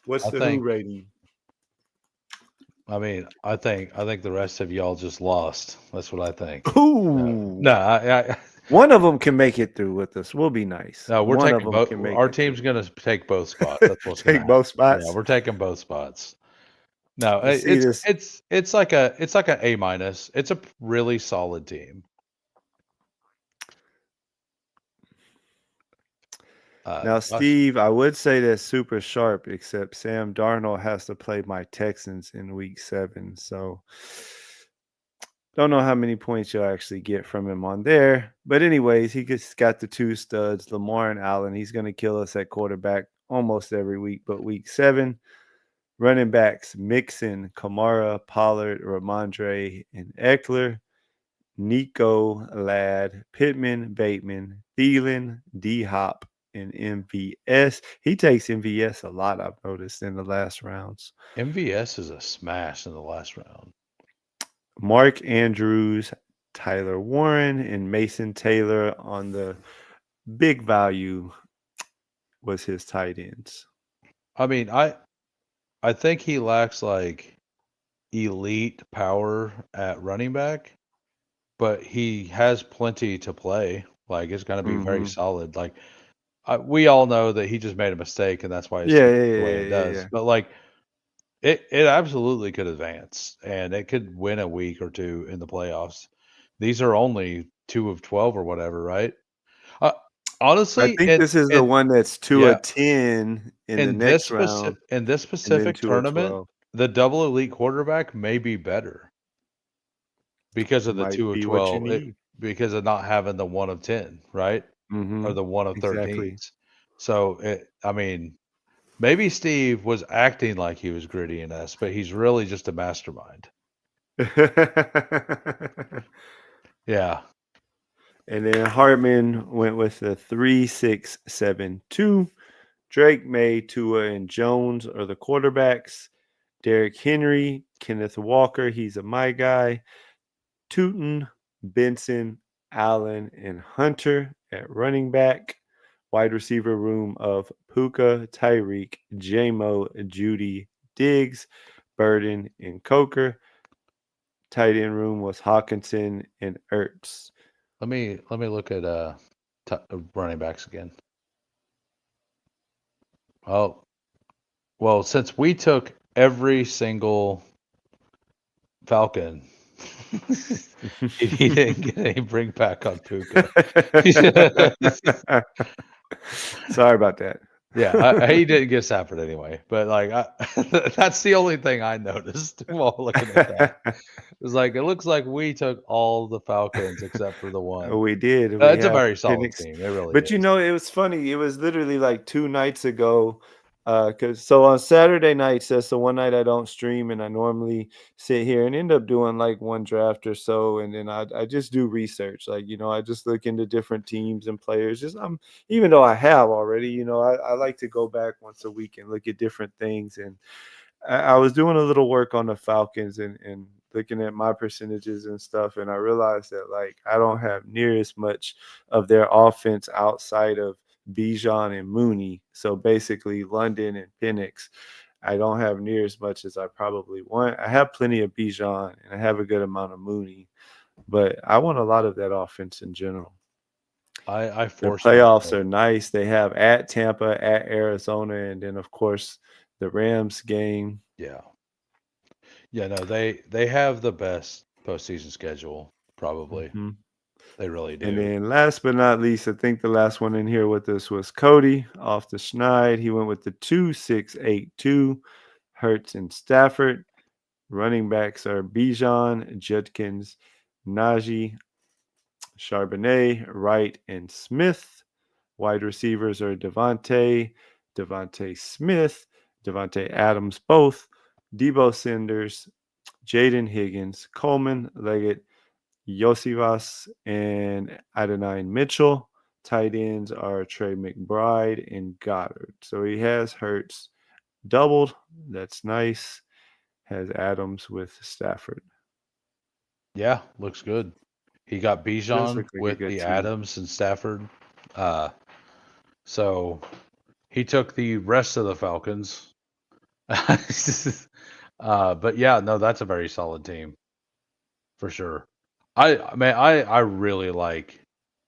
S1: What's
S2: I
S1: the who
S2: think.
S1: rating?
S2: I mean, I think the rest of y'all just lost. That's what I think.
S1: Ooh.
S2: No,
S1: One of them can make it through with us. We'll be nice.
S2: no, we're
S1: One of
S2: taking
S1: them
S2: both.
S1: can make
S2: Our
S1: it
S2: team's
S1: through.
S2: gonna take both spots. That's what's gonna
S1: Take
S2: happen.
S1: both
S2: Yeah,
S1: spots.
S2: we're taking both spots. No,
S1: You see this
S2: it's like a A minus. It's a really solid team.
S1: now,
S2: Gosh,
S1: Steve. I would say that's super sharp, except Sam Darnold has to play my Texans in Week 7. So, don't know how many points you'll actually get from him on there. But anyways, he just got the two studs, Lamar and Allen. He's going to kill us at quarterback almost every week. But Week 7, running backs Mixon, Kamara, Pollard, Ramondre, and Eckler. Nico, Ladd, Pittman, Bateman, Thielen, D Hop, and MVS. He takes MVS a lot, I've noticed in the last rounds.
S2: MVS is a smash in the last round.
S1: Mark Andrews, Tyler Warren, and Mason Taylor on the big value was his tight ends.
S2: I mean, I think he lacks like elite power at running back, but he has plenty to play. Like it's going to be very
S1: Mm-hmm.
S2: solid. Like we all know that he just made a mistake, and that's why his
S1: Yeah,
S2: team
S1: yeah,
S2: the way
S1: yeah,
S2: it
S1: yeah,
S2: does.
S1: yeah.
S2: But like it absolutely could advance, and it could win a week or two in the playoffs. These are only 2 of 12 or whatever, right? Uh,
S1: I
S2: honestly,
S1: think this is the
S2: and
S1: one that's 2
S2: yeah,
S1: of 10 in the next round
S2: in this
S1: and then
S2: specific
S1: 2 of
S2: tournament,
S1: 12.
S2: the double elite quarterback may be better because of the
S1: Might
S2: 2 of
S1: be what you
S2: 12,
S1: need.
S2: because of not having the 1 of 10, right?
S1: Mm-hmm.
S2: Or the 1 of 13s.
S1: Exactly.
S2: So I mean, maybe Steve was acting like he was gritty and us, but he's really just a mastermind. Yeah.
S1: And then Hartman went with the 3-6-7-2. Drake May, Tua, and Jones are the quarterbacks. Derrick Henry, Kenneth Walker, he's a my guy. Tootin, Benson, Allen, and Hunter at running back. Wide receiver room of Puka, Tyreek, J-Mo, Judy, Diggs, Burden, and Coker. Tight end room was Hawkinson and Ertz.
S2: Let me look at running backs again. Oh, well, since we took every single Falcon, He didn't get any bring back on Puka.
S1: Sorry about that.
S2: Yeah, he didn't get Stafford anyway, but, like, that's the only thing I noticed while looking at that. It's like, it looks like we took all the Falcons except for the one.
S1: We did. We
S2: It's a
S1: have
S2: very solid
S1: Penix,
S2: team, it really
S1: but
S2: is.
S1: it was funny. It was literally like 2 nights ago. Cause so on Saturday nights, that's the one night I don't stream, and I normally sit here and end up doing like one draft or so, and then I just do research. Like I just look into different teams and players. Just even though I have already, I like to go back once a week and look at different things. And I was doing a little work on the Falcons and looking at my percentages and stuff, and I realized that like I don't have near as much of their offense outside of Bijan and Mooney. So basically, London and Penix, I don't have near as much as I probably want. I have plenty of Bijan and I have a good amount of Mooney, but I want a lot of that offense in general.
S2: I
S1: The
S2: forced
S1: playoffs
S2: myself.
S1: are nice. They have at Tampa, at Arizona, and then of course the Rams game.
S2: Yeah. Yeah, no, they have the best postseason schedule, probably.
S1: Mhm.
S2: They really
S1: And
S2: do.
S1: then last but not least, I think the last one in here with us was Cody off the Schneid. He went with the 2-6-8-2, Hertz and Stafford. Running backs are Bijan, Judkins, Najee, Charbonnet, Wright, and Smith. Wide receivers are Devontae Smith, Devontae Adams, both, Debo Sanders, Jaden Higgins, Coleman, Leggett, Yosivas, and Adonai Mitchell. Tight ends are Trey McBride and Goddard. So he has Hurts doubled. That's nice. Has Adams with Stafford.
S2: Yeah, looks good. He got
S1: Does
S2: Bijan
S1: look like a
S2: with
S1: good
S2: the
S1: team.
S2: Adams and Stafford. Uh, so he took the rest of the Falcons. But yeah, no, that's a very solid team for sure. I really like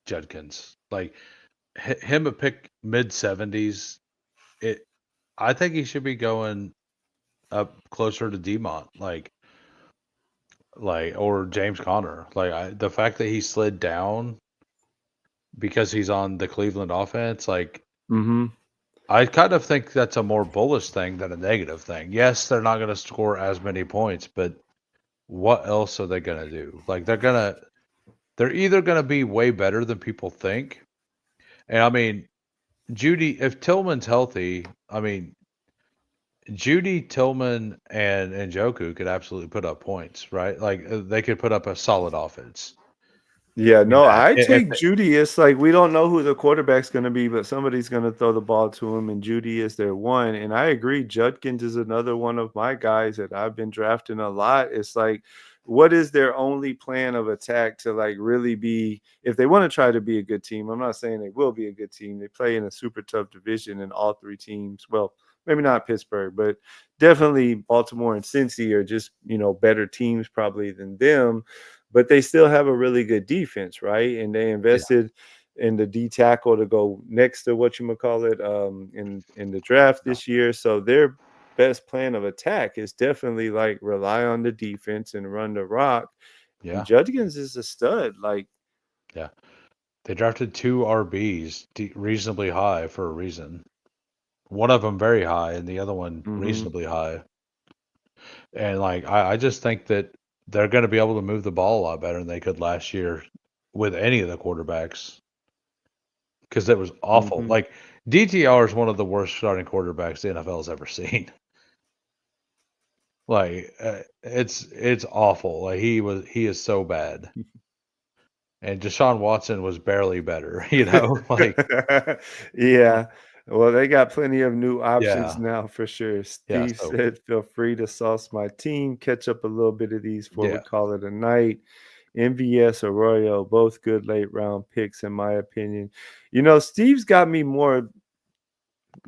S2: Judkins. Like him a pick mid 70s. It I think he should be going up closer to Demont, like or James Conner. The fact that he slid down because he's on the Cleveland offense, like
S1: Mm-hmm.
S2: I kind of think that's a more bullish thing than a negative thing. Yes, they're not going to score as many points, but what else are they going to do? Like they're either going to be way better than people think. And I mean, Judy, if Tillman's healthy, I mean, Judy, Tillman, and Njoku could absolutely put up points, right? Like they could put up a solid offense.
S1: Yeah,
S2: I mean,
S1: no, I
S2: if
S1: take Judy. It's like we don't know who the quarterback's going to be, but somebody's going to throw the ball to him, and Judy is their one. And I agree, Judkins is another one of my guys that I've been drafting a lot. It's like, what is their only plan of attack to like really be, if they want to try to be a good team? I'm not saying they will be a good team. They play in a super tough division, and all three teams, well, maybe not Pittsburgh, but definitely Baltimore and Cincy are just better teams probably than them, but they still have a really good defense, right? And they
S2: yeah,
S1: invested in the D tackle to go next to what you call it in the draft
S2: yeah,
S1: this year. So their best plan of attack is definitely like rely on the defense and run the rock. And
S2: yeah,
S1: Judkins is a stud. Like,
S2: yeah. They drafted two RBs reasonably high for a reason. One of them very high, and the other one
S1: mm-hmm,
S2: reasonably high. And like I just think that they're going to be able to move the ball a lot better than they could last year with any of the quarterbacks because it was awful.
S1: mm-hmm.
S2: Like DTR is one of the worst starting quarterbacks the NFL has ever seen. Like it's awful. Like he is so bad. And Deshaun Watson was barely better, like
S1: Yeah. Well, they got plenty of new options
S2: yeah.
S1: now for sure.
S2: Yeah,
S1: Steve
S2: so
S1: said, feel free to sauce my team, catch up a little bit of these before we
S2: yeah.
S1: call it a night. MVS, Arroyo, both good late round picks, in my opinion. Steve's got me more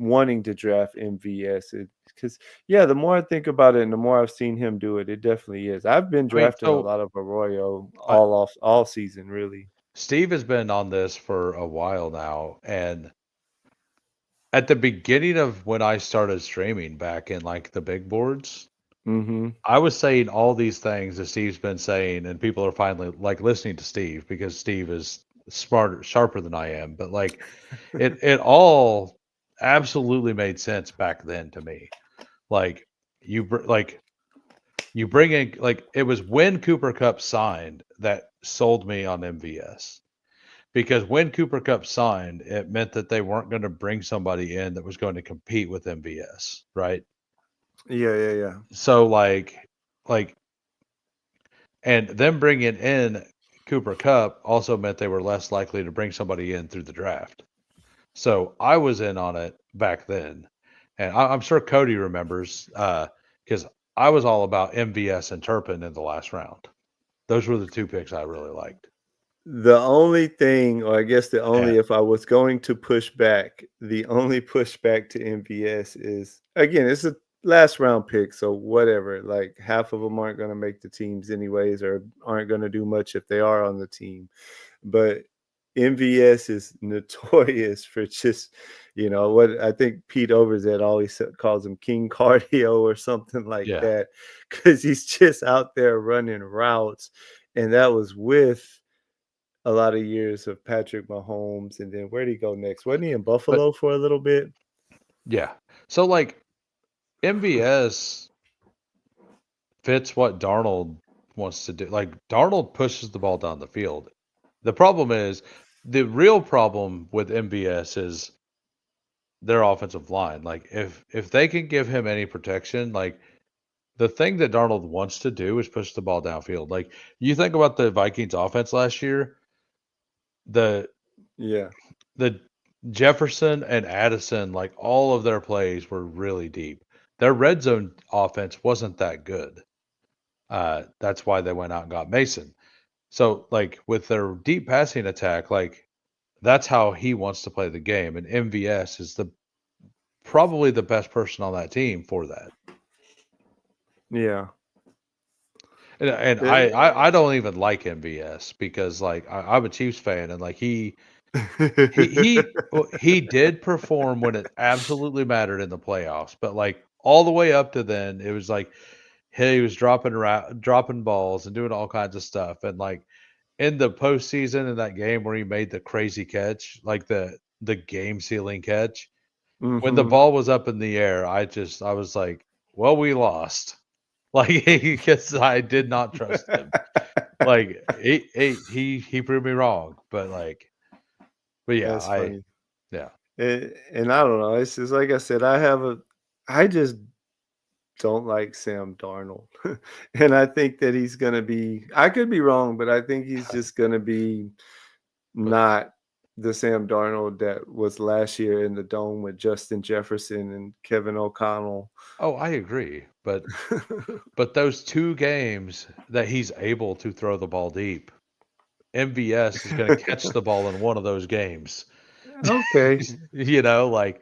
S1: wanting to draft MVS because, yeah, the more I think about it and the more I've seen him do it, it definitely is. I've been
S2: I mean,
S1: drafting a
S2: so
S1: lot of Arroyo
S2: I,
S1: all season, really.
S2: Steve has been on this for a while now, and at the beginning of when I started streaming back in like the big boards,
S1: Mm-hmm.
S2: I was saying all these things that Steve's been saying, and people are finally like listening to Steve because Steve is smarter, sharper than I am. But like, it all absolutely made sense back then to me. Like like you bring in like it was when Cooper Cup signed that sold me on MVS because when Cooper Cup signed, it meant that they weren't going to bring somebody in that was going to compete with MVS, right?
S1: Yeah, yeah, yeah.
S2: So like and them bringing in Cooper Cup also meant they were less likely to bring somebody in through the draft. So I was in on it back then, and I'm sure Cody remembers because I was all about MVS and Turpin in the last round. Those were the two picks I really liked.
S1: The only thing, or I guess the
S2: And
S1: only, if I was going to push back, the only pushback to MVS is again, it's a last round pick, so whatever. Like half of them aren't going to make the teams anyways, or aren't going to do much if they are on the team. But MVS is notorious for just, what I think Pete Overzet always calls him King Cardio or something like
S2: yeah,
S1: that, because he's just out there running routes, and that was with a lot of years of Patrick Mahomes, and then where'd he go next? Wasn't he in
S2: but
S1: Buffalo for a little bit?
S2: yeah. So like MVS fits what Darnold wants to do. Like Darnold pushes the ball down the field. The problem is the real problem with MVS is their offensive line. Like if they can give him any protection, like the thing that Darnold wants to do is push the ball downfield. Like you think about the Vikings offense last year, the
S1: Yeah.
S2: the Jefferson and Addison, like all of their plays were really deep. Their red zone offense wasn't that good. That's why they went out and got Mason. So like with their deep passing attack, like that's how he wants to play the game. And MVS is the probably the best person on that team for that.
S1: Yeah.
S2: And I don't even like MVS because like I'm a Chiefs fan and like he did perform when it absolutely mattered in the playoffs, but like all the way up to then it was like he was dropping balls and doing all kinds of stuff and like in the postseason in that game where he made the crazy catch, like the game sealing catch, when the
S1: Mm-hmm.
S2: ball was up in the air, I was like, well, we lost. Like because I did not trust him. Like he proved me wrong, but like, but yeah,
S1: That's
S2: I
S1: funny.
S2: yeah,
S1: And I don't know. It's just like I said, I just don't like Sam Darnold. And I think that he's going to be, I could be wrong, but I think he's just going to be
S2: but
S1: not the Sam Darnold that was last year in the dome with Justin Jefferson and Kevin O'Connell.
S2: oh, I agree, but those two games that he's able to throw the ball deep, MVS is going to catch the ball in one of those games.
S1: Okay.
S2: Like,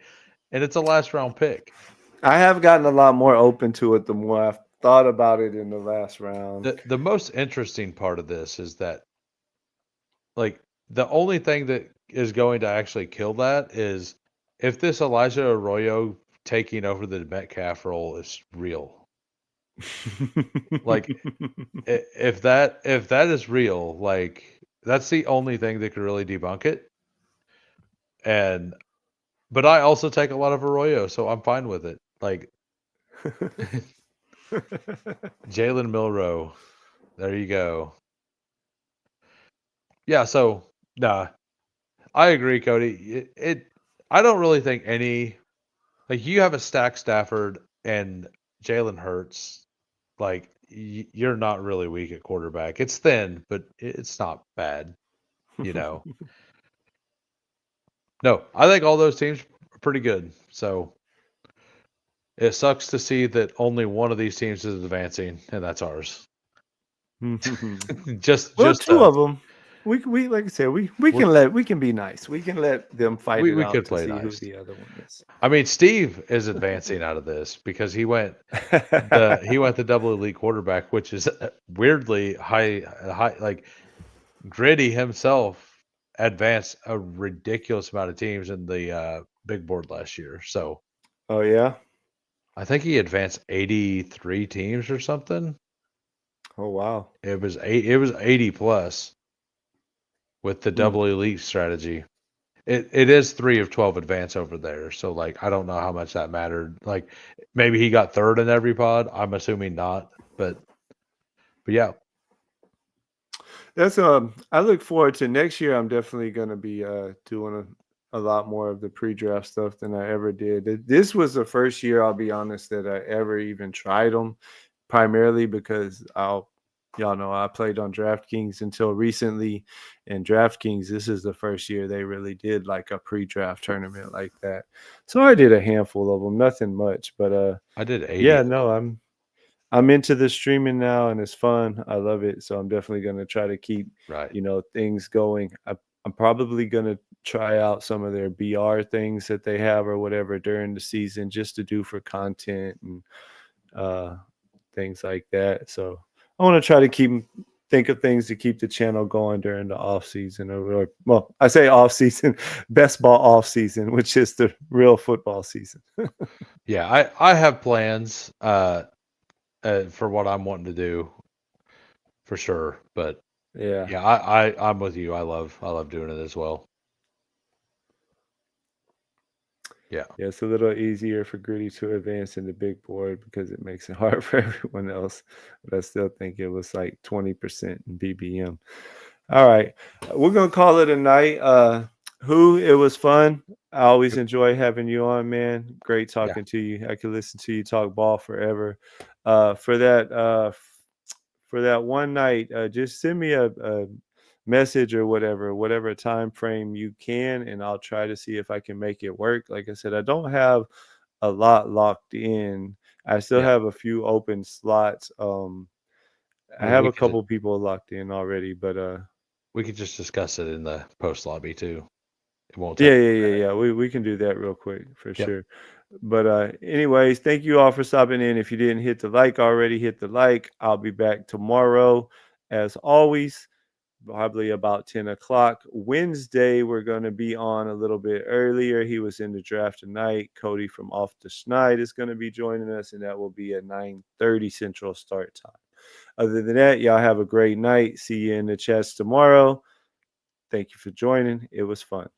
S2: and it's a last round pick.
S1: I have gotten a lot more open to it the more I've thought about it in the last round.
S2: The most interesting part of this is that like the only thing that is going to actually kill that is if this Elijah Arroyo taking over the Metcalf role is real. Like if that is real, like that's the only thing that could really debunk it. And but I also take a lot of Arroyo, so I'm fine with it. Like Jalen Milrow, there you go. Yeah, so nah, I agree, Cody. I don't really think any like you have a stacked Stafford and Jalen Hurts. Like you're not really weak at quarterback. It's thin, but it's not bad. You know. No, I think all those teams are pretty good. So it sucks to see that only one of these teams is advancing, and that's ours. just
S1: Well,
S2: just
S1: two
S2: us.
S1: of them. We like I said,
S2: We're,
S1: we can be nice. We can let them fight it
S2: we
S1: out
S2: could
S1: to
S2: play
S1: see who
S2: nice.
S1: the other one is.
S2: I mean, Steve is advancing out of this because he went the double elite quarterback, which is weirdly high like Gritty himself advanced a ridiculous amount of teams in the big board last year. So
S1: Oh yeah.
S2: I think he advanced 83 teams or something.
S1: Oh wow.
S2: It was 80 plus with the
S1: Hmm.
S2: double elite strategy. It is 3 of 12 advance over there. So like I don't know how much that mattered. Like maybe he got third in every pod. I'm assuming not. But yeah.
S1: That's I look forward to next year. I'm definitely gonna be doing a lot more of the pre-draft stuff than I ever did. This was the first year, I'll be honest, that I ever even tried them, primarily because y'all know I played on DraftKings until recently, and DraftKings, this is the first year they really did like a pre-draft tournament like that. So I did a handful of them, nothing much, but
S2: I did 80
S1: yeah,
S2: of them.
S1: no, I'm into the streaming now and it's fun. I love it. So I'm definitely going to try to keep,
S2: Right.
S1: things going. I'm probably going to try out some of their BR things that they have or whatever during the season just to do for content and uh, things like that. So I want to try to think of things to keep the channel going during the off season or well, I say off season, best ball off season, which is the real football season.
S2: Yeah, I have plans for what I'm wanting to do for sure. But
S1: Yeah.
S2: yeah, I'm with you. I love doing it as well. Yeah.
S1: Yeah, it's a little easier for Gritty to advance in the big board because it makes it hard for everyone else. But I still think it was like 20% in BBM. All right. We're gonna call it a night. It was fun. I always
S2: Yep.
S1: enjoy having you on, man. Great
S2: Yeah.
S1: talking to you. I could listen to you talk ball forever. For that one night, just send me a message or whatever time frame you can, and I'll try to see if I can make it work. Like I said, I don't have a lot locked in. I still
S2: Yeah.
S1: have a few open slots. I
S2: Well,
S1: have a couple people locked in already, but
S2: we could just discuss it in the post lobby too. It won't take.
S1: yeah. We can do that real quick for
S2: Yep.
S1: sure. But anyways, thank you all for stopping in. If you didn't hit the like already, hit the like. I'll be back tomorrow, as always, probably about 10 o'clock. Wednesday, we're going to be on a little bit earlier. He was in the draft tonight. Cody from Off the Schneid is going to be joining us, and that will be at 9:30 Central start time. Other than that, y'all have a great night. See you in the chats tomorrow. Thank you for joining. It was fun.